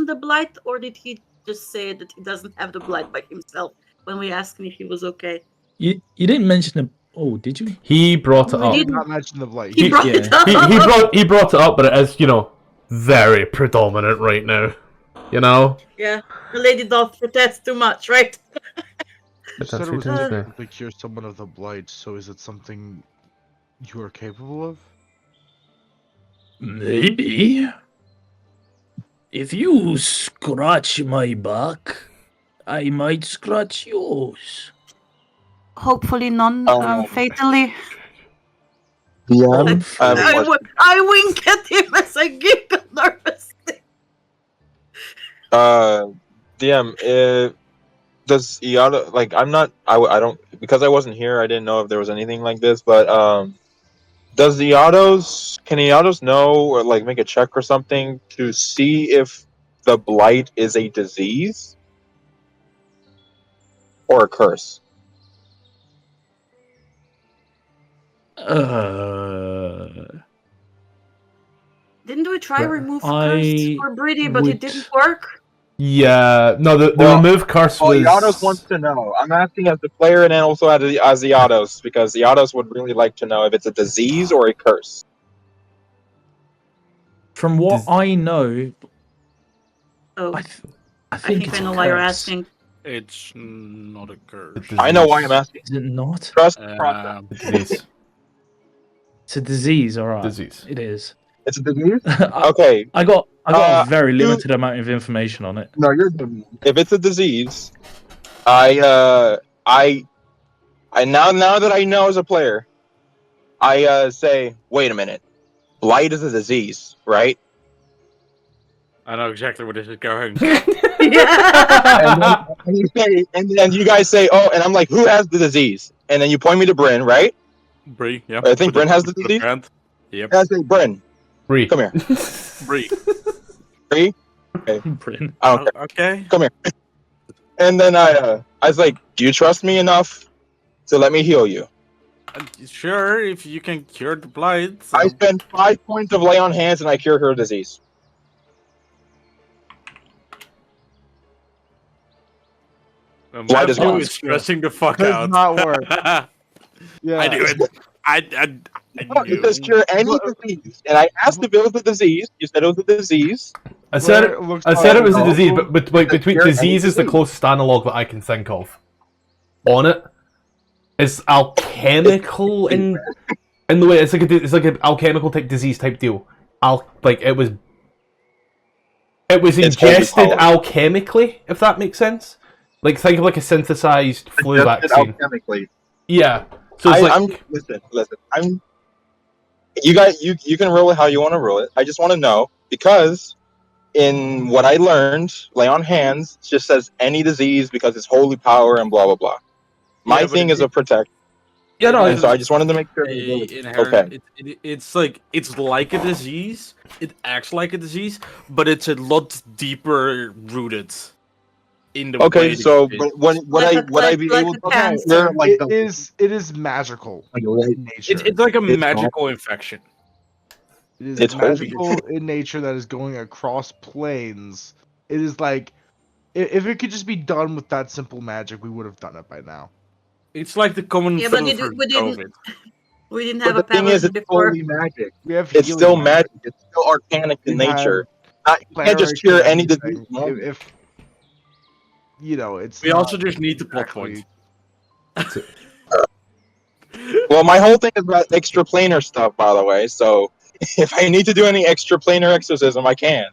[SPEAKER 4] the blight, or did he just say that he doesn't have the blight by himself when we asked him if he was okay?
[SPEAKER 1] You didn't mention the. Oh, did you?
[SPEAKER 2] He brought it up.
[SPEAKER 5] Did not mention the blight.
[SPEAKER 4] He brought it up.
[SPEAKER 2] He brought it up, but it is very predominant right now.
[SPEAKER 4] Yeah, the lady does protest too much, right?
[SPEAKER 5] You said it was difficult to cure someone of the blight, so is it something you are capable of?
[SPEAKER 10] Maybe. If you scratch my back, I might scratch yours.
[SPEAKER 4] Hopefully none fatally.
[SPEAKER 8] Yeah,
[SPEAKER 4] I wink at him as I giggle nervously.
[SPEAKER 8] DM, does Iados, I'm not, I don't, because I wasn't here, I didn't know if there was anything like this, but, can Iados know, or, make a check or something to see if the blight is a disease? Or a curse?
[SPEAKER 4] Didn't we try remove curse for Brady, but it didn't work?
[SPEAKER 2] Yeah, no, the remove curse was...
[SPEAKER 8] Iados wants to know. I'm asking as the player and then also as Iados, because Iados would really like to know if it's a disease or a curse.
[SPEAKER 1] From what I know...
[SPEAKER 4] I
[SPEAKER 1] think
[SPEAKER 4] I know why you're asking.
[SPEAKER 6] It's not a curse.
[SPEAKER 8] I know why I'm asking.
[SPEAKER 1] Is it not?
[SPEAKER 8] Trust the process.
[SPEAKER 2] Disease.
[SPEAKER 1] It's a disease, alright.
[SPEAKER 2] Disease.
[SPEAKER 1] It is.
[SPEAKER 8] It's a disease? Okay.
[SPEAKER 1] I got a very limited amount of information on it.
[SPEAKER 8] No, you're good. If it's a disease, now that I know as a player, I say, wait a minute. Blight is a disease, right?
[SPEAKER 6] I know exactly where this is going.
[SPEAKER 8] and then you guys say, oh, and I'm like, who has the disease? And then you point me to Bryn, right?
[SPEAKER 6] Bree, yeah.
[SPEAKER 8] I think Bryn has the disease.
[SPEAKER 6] Yep.
[SPEAKER 8] And I say, Bryn,
[SPEAKER 2] Bree.
[SPEAKER 8] come here.
[SPEAKER 6] Bree.
[SPEAKER 8] Bree? Okay.
[SPEAKER 1] Bryn.
[SPEAKER 8] I don't care.
[SPEAKER 6] Okay.
[SPEAKER 8] Come here. And then I was like, do you trust me enough to let me heal you?
[SPEAKER 6] Sure, if you can cure the blight.
[SPEAKER 8] I spend 5 points of lay on hands and I cure her disease.
[SPEAKER 6] Blight
[SPEAKER 8] is
[SPEAKER 6] Matthew
[SPEAKER 8] gone.
[SPEAKER 6] is stressing the fuck
[SPEAKER 5] Does
[SPEAKER 6] out.
[SPEAKER 5] not work. Yeah.
[SPEAKER 6] I knew it. I knew.
[SPEAKER 8] It says cure any disease. And I asked if it was a disease. You said it was a disease.
[SPEAKER 2] I said it was a disease, but between
[SPEAKER 8] Cure any
[SPEAKER 2] disease is the
[SPEAKER 8] disease.
[SPEAKER 2] closest analog that I can think of. On it, it's alchemical in the way it's like an alchemical type disease type deal. It was ingested alchemically, if that makes sense. Like think of like a synthesized flu vaccine.
[SPEAKER 8] Alchemically.
[SPEAKER 2] Yeah. So it's
[SPEAKER 8] listen. You guys, you can roll it how you want to roll it. I just want to know because in what I learned, lay on hands just says any disease because it's holy power and blah blah blah. My thing is a protect.
[SPEAKER 2] Yeah, no.
[SPEAKER 8] And so I just wanted to make sure. Okay.
[SPEAKER 6] It's like a disease. It acts like a disease, but it's a lot deeper rooted in the way.
[SPEAKER 8] Okay, so but would I be able to cure like
[SPEAKER 5] it is magical in nature.
[SPEAKER 6] It's like a magical infection.
[SPEAKER 5] It's magical in nature that is going across planes. It is like if it could just be done with that simple magic, we would have done it by now.
[SPEAKER 6] It's like the common
[SPEAKER 4] Yeah,
[SPEAKER 6] flu
[SPEAKER 4] but
[SPEAKER 6] for
[SPEAKER 4] we
[SPEAKER 6] COVID.
[SPEAKER 4] didn't. We didn't have
[SPEAKER 8] But
[SPEAKER 4] a
[SPEAKER 8] the thing is,
[SPEAKER 4] paladin
[SPEAKER 8] it's
[SPEAKER 4] before.
[SPEAKER 8] holy magic.
[SPEAKER 5] We have
[SPEAKER 8] It's
[SPEAKER 5] healing
[SPEAKER 8] still magic. It's still arcanic in
[SPEAKER 5] We have
[SPEAKER 8] nature. You can't just
[SPEAKER 5] clerics
[SPEAKER 8] cure
[SPEAKER 5] and
[SPEAKER 8] any
[SPEAKER 5] everything.
[SPEAKER 8] disease.
[SPEAKER 5] If you know, it's.
[SPEAKER 6] We
[SPEAKER 5] not
[SPEAKER 6] also just need the plot
[SPEAKER 5] exactly-
[SPEAKER 6] point.
[SPEAKER 8] Well, my whole thing is about extraplanar stuff, by the way. So if I need to do any extraplanar exorcism, I can.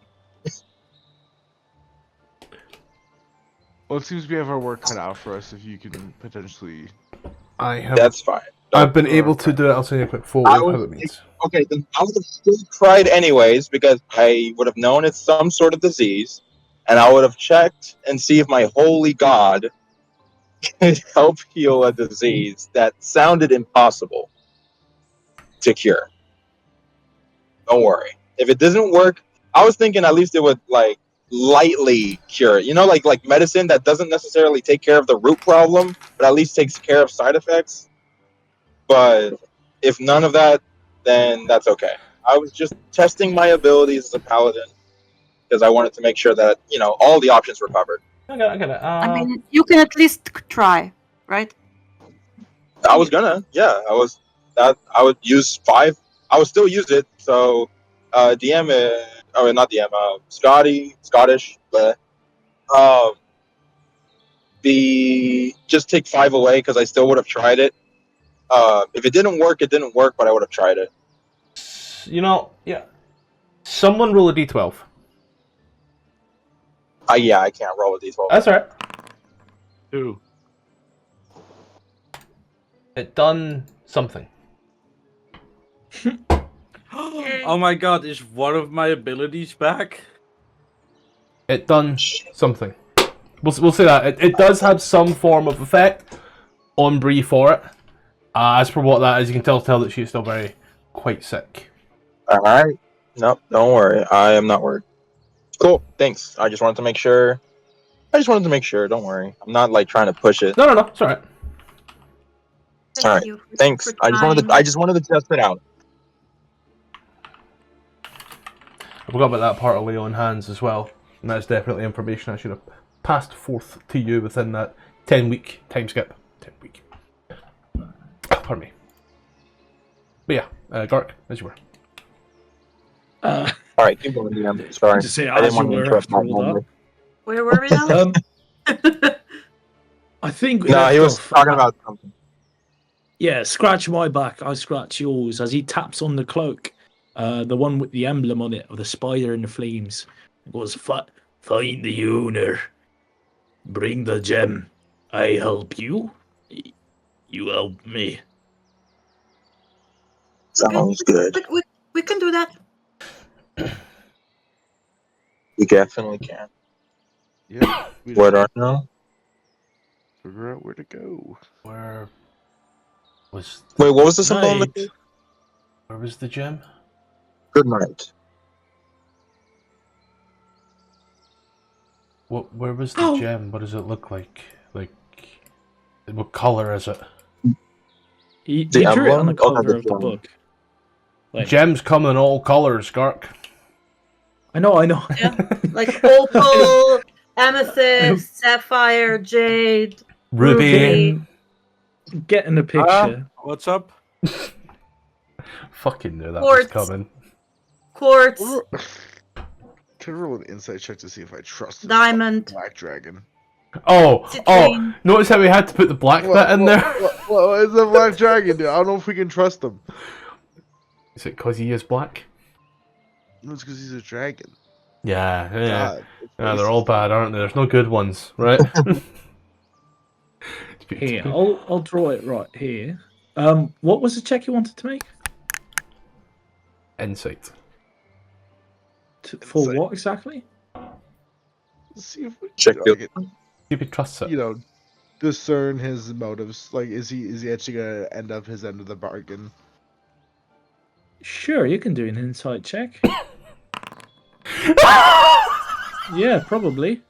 [SPEAKER 5] Well, it seems we have our work cut out for us. If you can potentially.
[SPEAKER 8] That's fine.
[SPEAKER 2] I've been able to do it. I'll send you a quick photo of how it means.
[SPEAKER 8] Okay, then I would have still tried anyways because I would have known it's some sort of disease, and I would have checked and see if my holy god could help heal a disease that sounded impossible to cure. Don't worry. If it doesn't work, I was thinking at least it would like lightly cure it. You know, like medicine that doesn't necessarily take care of the root problem, but at least takes care of side effects. But if none of that, then that's okay. I was just testing my abilities as a paladin because I wanted to make sure that all the options were covered.
[SPEAKER 2] I got it.
[SPEAKER 4] I mean, you can at least try, right?
[SPEAKER 8] I was gonna, yeah. I would use 5. I would still use it. So, DM, not DM, Scottish, but just take 5 away because I still would have tried it. If it didn't work, it didn't work, but I would have tried it.
[SPEAKER 2] Yeah. Someone roll a d12.
[SPEAKER 8] Yeah, I can't roll a d12.
[SPEAKER 2] That's alright.
[SPEAKER 6] 2.
[SPEAKER 2] It done something.
[SPEAKER 6] Oh my god, is one of my abilities back?
[SPEAKER 2] It done something. We'll say that. It does have some form of effect on Bree for it. As for what that is, you can tell that she's still quite sick.
[SPEAKER 8] Alright. Nope, don't worry. I am not worried. Cool, thanks. I just wanted to make sure. Don't worry. I'm not like trying to push it.
[SPEAKER 2] No, it's alright.
[SPEAKER 8] Alright, thanks. I just wanted to test it out.
[SPEAKER 2] I forgot about that part of lay on hands as well. And that's definitely information I should have passed forth to you within that 10-week time skip. 10-week. Pardon me. But yeah, Gark, as you were.
[SPEAKER 8] Alright, keep going, DM. Sorry.
[SPEAKER 1] To say
[SPEAKER 8] I didn't
[SPEAKER 1] as
[SPEAKER 8] want
[SPEAKER 1] you
[SPEAKER 8] to
[SPEAKER 1] were
[SPEAKER 8] interrupt
[SPEAKER 1] after
[SPEAKER 8] my
[SPEAKER 1] all
[SPEAKER 8] moment.
[SPEAKER 4] Where were we now?
[SPEAKER 1] I think we
[SPEAKER 8] No,
[SPEAKER 1] left
[SPEAKER 8] he was
[SPEAKER 1] off
[SPEAKER 8] talking
[SPEAKER 1] at-
[SPEAKER 8] about something.
[SPEAKER 1] Yeah, scratch my back, I scratch yours. As he taps on the cloak, the one with the emblem on it of the spider in the flames, it goes, "Find the owner, bring the gem. I help you, you help me."
[SPEAKER 8] Sounds good.
[SPEAKER 4] We can do that.
[SPEAKER 8] We definitely can.
[SPEAKER 5] Yeah.
[SPEAKER 8] What are no?
[SPEAKER 5] Figure out where to go.
[SPEAKER 2] Where was...
[SPEAKER 8] Wait, what was the symbol on the
[SPEAKER 1] Right.
[SPEAKER 8] cake?
[SPEAKER 2] Where was the gem?
[SPEAKER 9] Good night.
[SPEAKER 2] Where was the gem? What does it look like? Like, what color is it?
[SPEAKER 1] He drew it on the cover of the book.
[SPEAKER 2] Like, gems come in all colors, Gark.
[SPEAKER 1] I know.
[SPEAKER 4] Yeah, like opal, amethyst, sapphire, jade,
[SPEAKER 2] ruby.
[SPEAKER 1] Getting the picture.
[SPEAKER 6] What's up?
[SPEAKER 2] Fucking knew that was coming.
[SPEAKER 4] Quartz.
[SPEAKER 5] Can I roll an insight check to see if I trust this
[SPEAKER 4] diamond,
[SPEAKER 5] black dragon?
[SPEAKER 2] Oh! Notice how we had to put the black bit in there.
[SPEAKER 5] What is the black dragon do? I don't know if we can trust him.
[SPEAKER 2] Is it because he is black?
[SPEAKER 5] No, it's because he's a dragon.
[SPEAKER 2] Yeah.
[SPEAKER 5] God,
[SPEAKER 2] they're all bad, aren't they? There's no good ones, right?
[SPEAKER 1] Here, I'll draw it right here. What was the check you wanted to make?
[SPEAKER 2] Insight.
[SPEAKER 1] For what exactly?
[SPEAKER 5] See if we
[SPEAKER 8] check
[SPEAKER 2] if he trusts it.
[SPEAKER 5] You know, discern his motives. Like, is he actually gonna end up his end of the bargain?
[SPEAKER 1] Sure, you can do an insight check. Yeah, probably.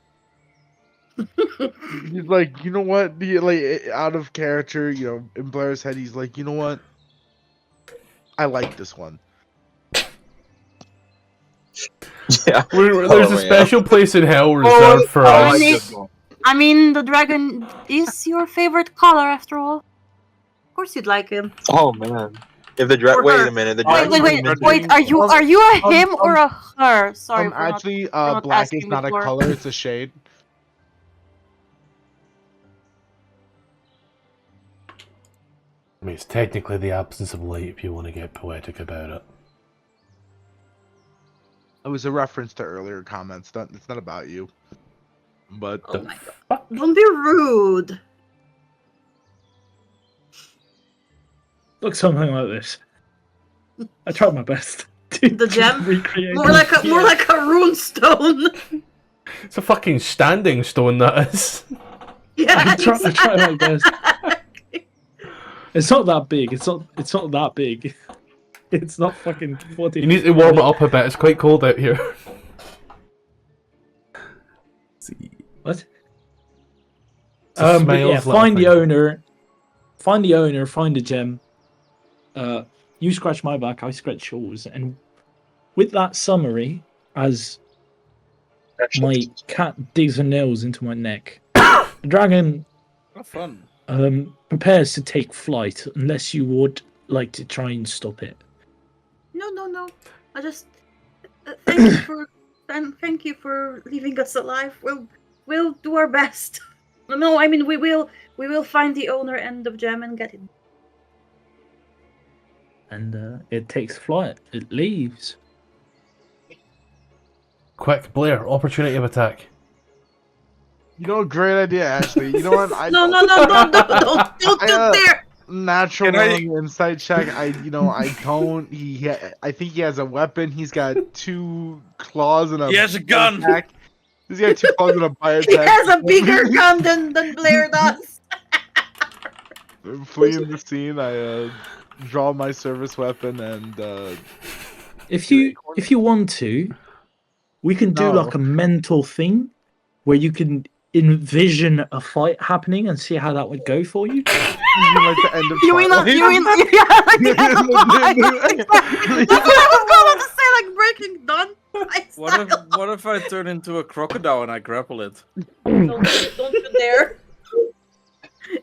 [SPEAKER 5] He's like, you know what? Like, out of character, you know, in Blair's head, he's like, you know what? I like this one.
[SPEAKER 8] Yeah.
[SPEAKER 2] There's a special place in hell reserved for us.
[SPEAKER 4] I mean, the dragon is your favorite color, after all. Of course, you'd like him.
[SPEAKER 8] Oh man! If the dragon. Wait a minute. The dragon.
[SPEAKER 4] Wait. Are you a him or a her? Sorry.
[SPEAKER 5] Actually, black is not a color; it's a shade.
[SPEAKER 2] I mean, it's technically the absence of light if you want to get poetic about it.
[SPEAKER 5] It was a reference to earlier comments. It's not about you. But
[SPEAKER 4] oh my God. Don't be rude.
[SPEAKER 1] Look, something like this. I tried my best.
[SPEAKER 4] The gem?
[SPEAKER 1] Recreate
[SPEAKER 4] more like a rune stone.
[SPEAKER 2] It's a fucking standing stone, that is.
[SPEAKER 4] Yeah,
[SPEAKER 1] I try my best. It's not that big. It's not that big. It's not fucking 40.
[SPEAKER 2] You need to warm it up a bit. It's quite cold out here.
[SPEAKER 1] What? But yeah, find the owner. Find the gem. You scratch my back, I scratch yours, and with that summary, as my cat digs her nails into my neck, the dragon
[SPEAKER 6] fun.
[SPEAKER 1] Prepares to take flight, unless you would like to try and stop it.
[SPEAKER 4] No. I just thank you for leaving us alive. We'll do our best. No, I mean we will find the owner and the gem and get it.
[SPEAKER 1] And it takes flight. It leaves.
[SPEAKER 2] Quick, Blair! Opportunity of attack.
[SPEAKER 5] You know, great idea, Ashley. You know what?
[SPEAKER 4] No, don't do there.
[SPEAKER 5] Natural insight check. I don't. I think he has a weapon. He's got 2 claws and a.
[SPEAKER 6] He has a gun.
[SPEAKER 5] Attack. He's got 2 claws and a bite attack.
[SPEAKER 4] He has a bigger gun than Blair does.
[SPEAKER 5] Fleeing the scene, I draw my service weapon and.
[SPEAKER 1] If you want to, we can do like a mental thing, where you can envision a fight happening and see how that would go for you.
[SPEAKER 5] Like the end of
[SPEAKER 4] you mean like the end of fight. That's what I was going to say, like Breaking Dawn.
[SPEAKER 6] What if I turn into a crocodile and I grapple it?
[SPEAKER 4] Don't you dare.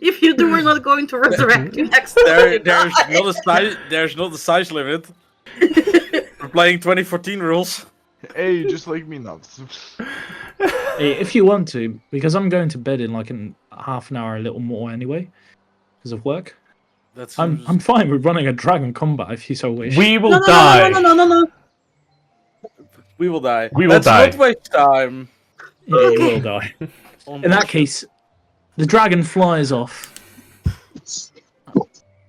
[SPEAKER 4] If you do, we're not going to resurrect you next
[SPEAKER 6] time. There's not a size limit. We're playing 2014 rules.
[SPEAKER 5] Hey, just like me now.
[SPEAKER 1] Hey, if you want to, because I'm going to bed in like in half an hour, a little more anyway, because of work. I'm fine with running a dragon combat if you so wish.
[SPEAKER 2] We will die.
[SPEAKER 4] No.
[SPEAKER 6] We will die.
[SPEAKER 2] Let's
[SPEAKER 6] not waste time.
[SPEAKER 1] Yeah, you will die. In that case, the dragon flies off.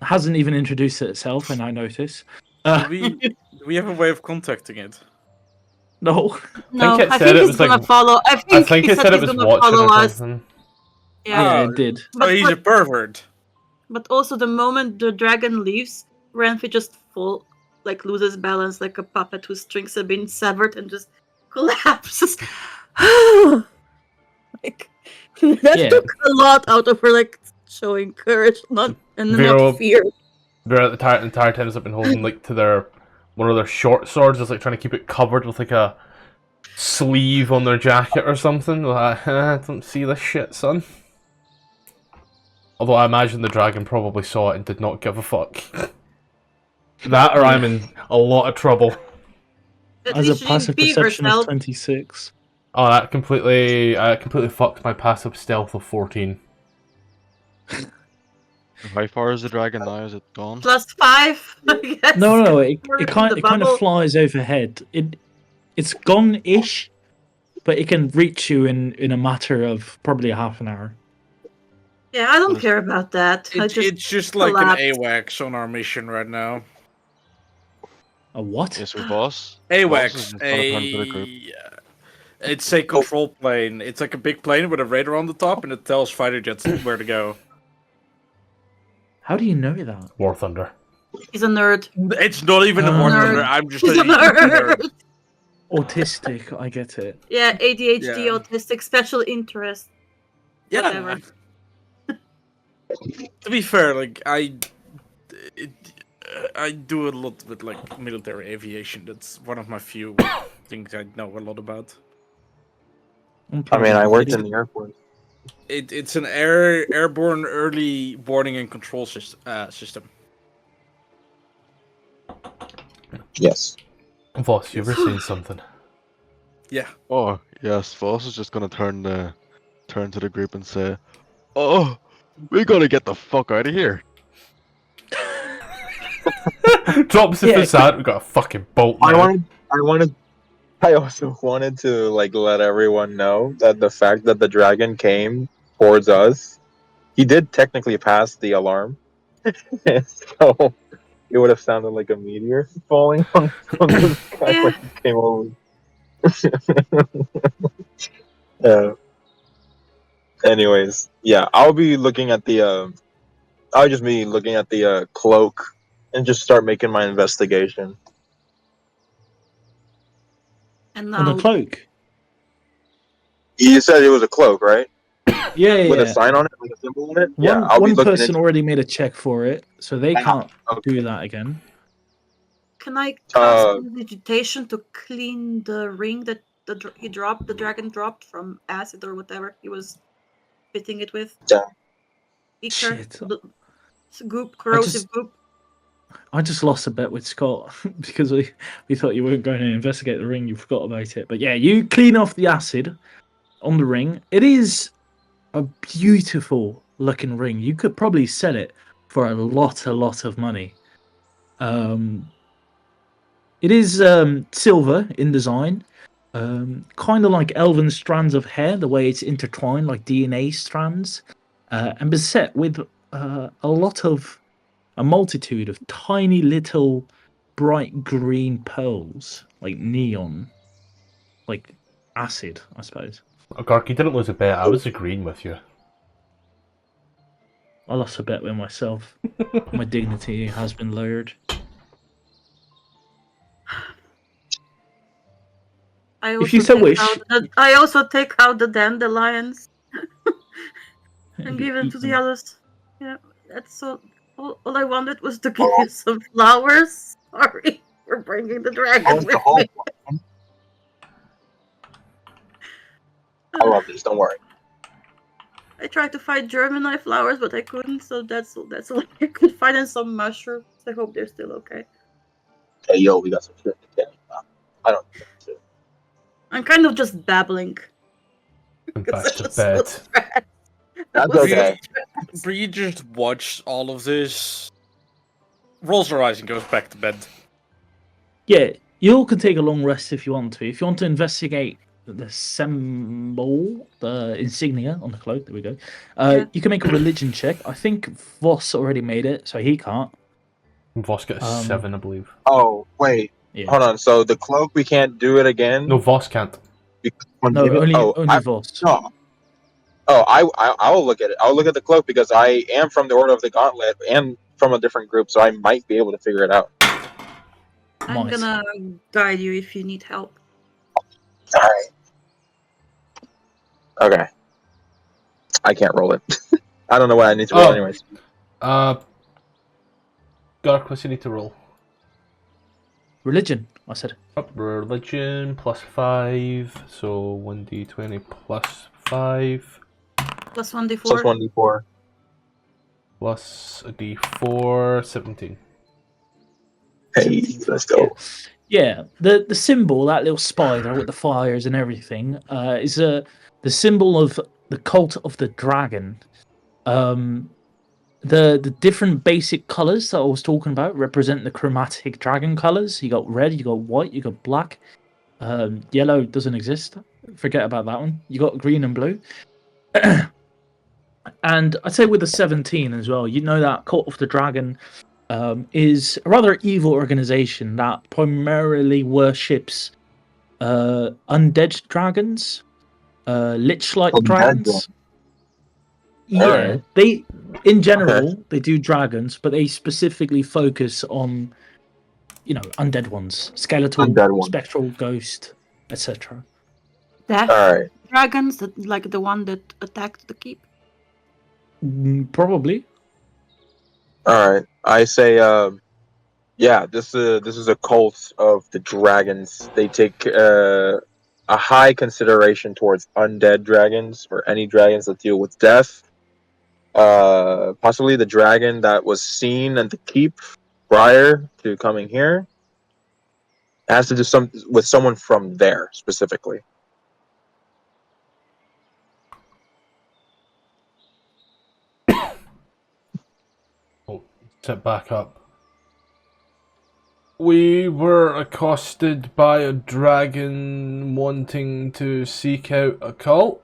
[SPEAKER 1] Hasn't even introduced itself, and I notice.
[SPEAKER 6] Do we have a way of contacting it?
[SPEAKER 1] No.
[SPEAKER 4] I think he's gonna follow. I think it said it was watching us.
[SPEAKER 1] Yeah, it did.
[SPEAKER 6] So he's a pervert.
[SPEAKER 4] But also, the moment the dragon leaves, Renfi just like loses balance like a puppet whose strings have been severed and just collapses. Like that took a lot out of her, like showing courage, not fear.
[SPEAKER 2] Vera the entire time has been holding like to one of their short swords, just like trying to keep it covered with like a sleeve on their jacket or something. Like, I don't see this shit, son. Although I imagine the dragon probably saw it and did not give a fuck. That or I'm in a lot of trouble.
[SPEAKER 1] As a passive perception of 26.
[SPEAKER 2] Oh, that completely fucked my passive stealth of 14.
[SPEAKER 3] How far is the dragon now? Is it gone?
[SPEAKER 4] +5, I guess.
[SPEAKER 1] No, it kind of flies overhead. It's gone-ish, but it can reach you in a matter of probably a half an hour.
[SPEAKER 4] Yeah, I don't care about that.
[SPEAKER 6] It's just like an AWACS on our mission right now.
[SPEAKER 1] A what?
[SPEAKER 3] Yes, with Voss.
[SPEAKER 6] AWACS. It's a control plane. It's like a big plane with a radar on the top, and it tells fighter jets where to go.
[SPEAKER 1] How do you know that?
[SPEAKER 2] War Thunder.
[SPEAKER 4] He's a nerd.
[SPEAKER 6] It's not even a War Thunder. I'm just a
[SPEAKER 4] nerd.
[SPEAKER 1] Autistic, I get it.
[SPEAKER 4] Yeah, ADHD, autistic, special interest.
[SPEAKER 6] Yeah.
[SPEAKER 4] Whatever.
[SPEAKER 6] To be fair, like I do a lot with like military aviation. That's one of my few things I know a lot about.
[SPEAKER 8] I mean, I worked in the Air Force.
[SPEAKER 6] It's an airborne early warning and control system.
[SPEAKER 8] Yes.
[SPEAKER 2] Voss, you ever seen something?
[SPEAKER 6] Yeah.
[SPEAKER 3] Oh yes, Voss is just gonna turn to the group and say, "Oh, we gotta get the fuck out of here."
[SPEAKER 2] Drops the facade. We got a fucking bolt.
[SPEAKER 8] I also wanted to like let everyone know that the fact that the dragon came towards us, he did technically pass the alarm, so it would have sounded like a meteor falling on the sky when he came over. Anyways, yeah, I'll just be looking at the cloak and just start making my investigation.
[SPEAKER 4] And
[SPEAKER 1] on the cloak?
[SPEAKER 8] You said it was a cloak, right?
[SPEAKER 1] Yeah.
[SPEAKER 8] With a sign on it, like a symbol on it?
[SPEAKER 1] One person already made a check for it, so they can't do that again.
[SPEAKER 4] Can I cast vegetation to clean the ring that the dragon dropped from acid or whatever he was fitting it with?
[SPEAKER 8] Yeah.
[SPEAKER 1] Shit.
[SPEAKER 4] Goop, corrosive goop.
[SPEAKER 1] I just lost a bet with Scott because we thought you weren't going to investigate the ring. You forgot about it. But yeah, you clean off the acid on the ring. It is a beautiful looking ring. You could probably sell it for a lot of money. It is silver in design, kind of like elven strands of hair, the way it's intertwined like DNA strands, and beset with a multitude of tiny little bright green pearls, like neon, like acid, I suppose.
[SPEAKER 2] Oh, Gark, you didn't lose a bet. I was agreeing with you.
[SPEAKER 1] I lost a bet with myself. My dignity has been lowered. If you so wish.
[SPEAKER 4] I also take out the dandelions and give them to the others. Yeah, that's so. All I wanted was to give you some flowers. Sorry for bringing the dragon with me.
[SPEAKER 8] I love this. Don't worry.
[SPEAKER 4] I tried to find German flowers, but I couldn't. So that's all I could find, and some mushrooms. I hope they're still okay.
[SPEAKER 8] Hey, yo, we got some shit to tell you. I don't.
[SPEAKER 4] I'm kind of just babbling.
[SPEAKER 2] I'm back to bed.
[SPEAKER 8] That's okay.
[SPEAKER 6] Bree just watched all of this, rolls her eyes and goes back to bed.
[SPEAKER 1] Yeah, you all can take a long rest if you want to. If you want to investigate the symbol, the insignia on the cloak, there we go. You can make a religion check. I think Voss already made it, so he can't.
[SPEAKER 2] Voss got a 7, I believe.
[SPEAKER 8] Oh, wait. Yeah. Hold on. So the cloak, we can't do it again?
[SPEAKER 2] No, Voss can't.
[SPEAKER 1] No, only Voss.
[SPEAKER 8] No. Oh, I will look at it. I'll look at the cloak because I am from the Order of the Gauntlet and from a different group, so I might be able to figure it out.
[SPEAKER 4] I'm gonna guide you if you need help.
[SPEAKER 8] Alright. Okay. I can't roll it. I don't know what I need to roll anyways.
[SPEAKER 2] Gark, what's you need to roll?
[SPEAKER 1] Religion, I said.
[SPEAKER 2] Religion plus 5, so 1d20 plus 5.
[SPEAKER 4] Plus 1d4.
[SPEAKER 8] Plus 1d4.
[SPEAKER 2] Plus a d4, 17.
[SPEAKER 8] Hey, let's go.
[SPEAKER 1] Yeah, the symbol, that little spider with the fires and everything, is the symbol of the cult of the dragon. The different basic colors that I was talking about represent the chromatic dragon colors. You got red, you got white, you got black. Yellow doesn't exist. Forget about that one. You got green and blue. And I'd say with the 17 as well, you know that cult of the dragon is a rather evil organization that primarily worships undead dragons, lich-like dragons. Yeah, they in general they do dragons, but they specifically focus on, undead ones, skeletal, spectral, ghost, etc.
[SPEAKER 4] Death dragons, like the one that attacked the keep.
[SPEAKER 1] Probably.
[SPEAKER 8] All right, I say, this is a cult of the dragons. They take a high consideration towards undead dragons or any dragons that deal with death. Possibly the dragon that was seen at the keep prior to coming here. It has to do with someone from there specifically.
[SPEAKER 2] Sit back up. We were accosted by a dragon wanting to seek out a cult.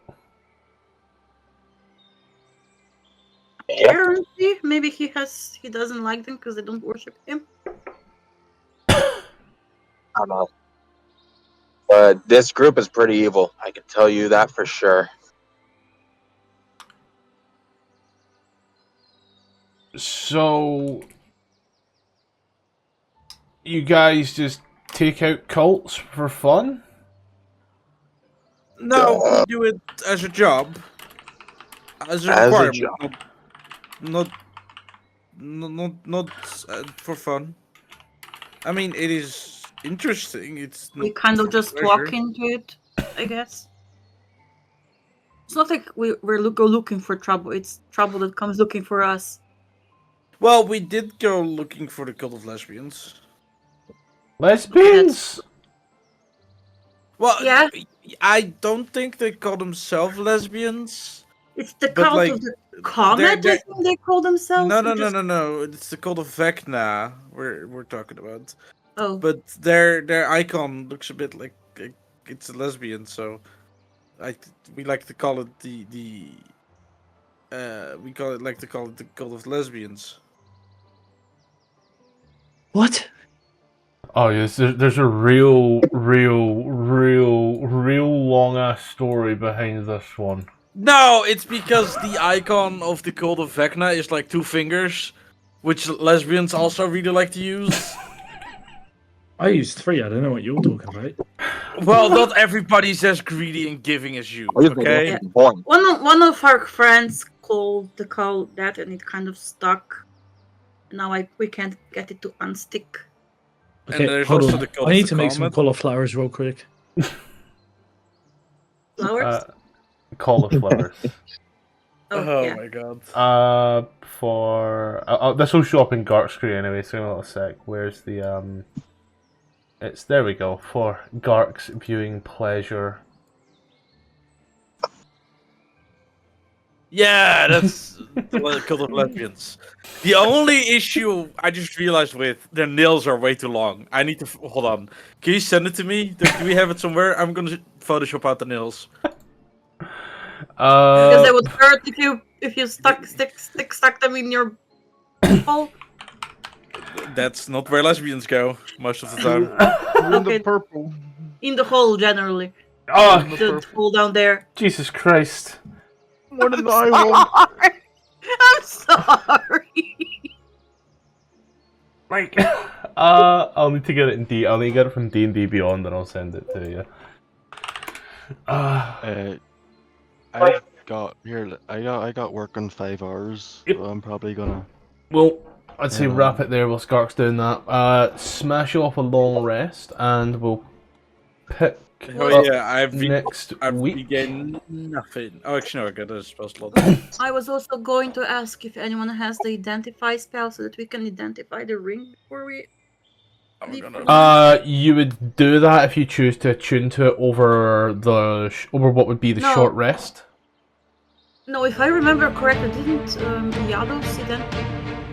[SPEAKER 4] Apparently, maybe he doesn't like them because they don't worship him.
[SPEAKER 8] I don't know. But this group is pretty evil. I can tell you that for sure.
[SPEAKER 2] So, you guys just take out cults for fun?
[SPEAKER 6] No, we do it as a job. As a requirement. Not for fun. I mean, it is interesting.
[SPEAKER 4] We kind of just walk into it, I guess. It's not like we're go looking for trouble. It's trouble that comes looking for us.
[SPEAKER 6] Well, we did go looking for the cult of lesbians.
[SPEAKER 2] Lesbians?
[SPEAKER 6] Well,
[SPEAKER 4] yeah.
[SPEAKER 6] I don't think they call themselves lesbians.
[SPEAKER 4] It's the cult of the comet, I think they call themselves?
[SPEAKER 6] No. It's the cult of Vecna we're talking about.
[SPEAKER 4] Oh.
[SPEAKER 6] But their icon looks a bit like it's a lesbian, so we like to call it the cult of lesbians.
[SPEAKER 1] What?
[SPEAKER 2] Oh yes, there's a real long ass story behind this one.
[SPEAKER 6] No, it's because the icon of the cult of Vecna is like 2 fingers, which lesbians also really like to use.
[SPEAKER 1] I used 3. I don't know what you're talking about.
[SPEAKER 6] Well, not everybody's as greedy and giving as you. Okay.
[SPEAKER 4] Yeah. One of our friends called the cult that, and it kind of stuck. Now we can't get it to unstick.
[SPEAKER 1] Okay, hold on. I need to make some cauliflowers real quick.
[SPEAKER 4] Flowers?
[SPEAKER 2] Cauliflowers.
[SPEAKER 6] Oh my god.
[SPEAKER 2] This will show up in Gark's screen anyway, so in a little sec. Where's the It's there we go, for Gark's viewing pleasure.
[SPEAKER 6] Yeah, that's the cult of lesbians. The only issue I just realized with their nails are way too long. I need to hold on. Can you send it to me? Do we have it somewhere? I'm gonna Photoshop out the nails.
[SPEAKER 4] Because they would hurt if you stuck them in your hole.
[SPEAKER 6] That's not where lesbians go most of the time.
[SPEAKER 5] Okay. The purple.
[SPEAKER 4] In the hole generally.
[SPEAKER 2] Oh,
[SPEAKER 4] the hole down there.
[SPEAKER 2] Jesus Christ.
[SPEAKER 5] What did I roll?
[SPEAKER 4] I'm sorry.
[SPEAKER 2] Like, I'll need to get it in D. I'll need to get it from D&D Beyond, and I'll send it to you.
[SPEAKER 3] I got work in 5 hours,
[SPEAKER 2] Yep.
[SPEAKER 3] so I'm probably gonna.
[SPEAKER 2] Well, I'd say wrap it there while Skark's doing that. Smash off a long rest, and we'll pick
[SPEAKER 6] Oh yeah, I've
[SPEAKER 2] next week.
[SPEAKER 6] gained nothing. Oh, actually, no, I got a spell slot.
[SPEAKER 4] I was also going to ask if anyone has the identify spell so that we can identify the ring before we.
[SPEAKER 2] You would do that if you choose to attune to it over over what would be the short rest.
[SPEAKER 4] No, if I remember correctly, didn't Yados identify?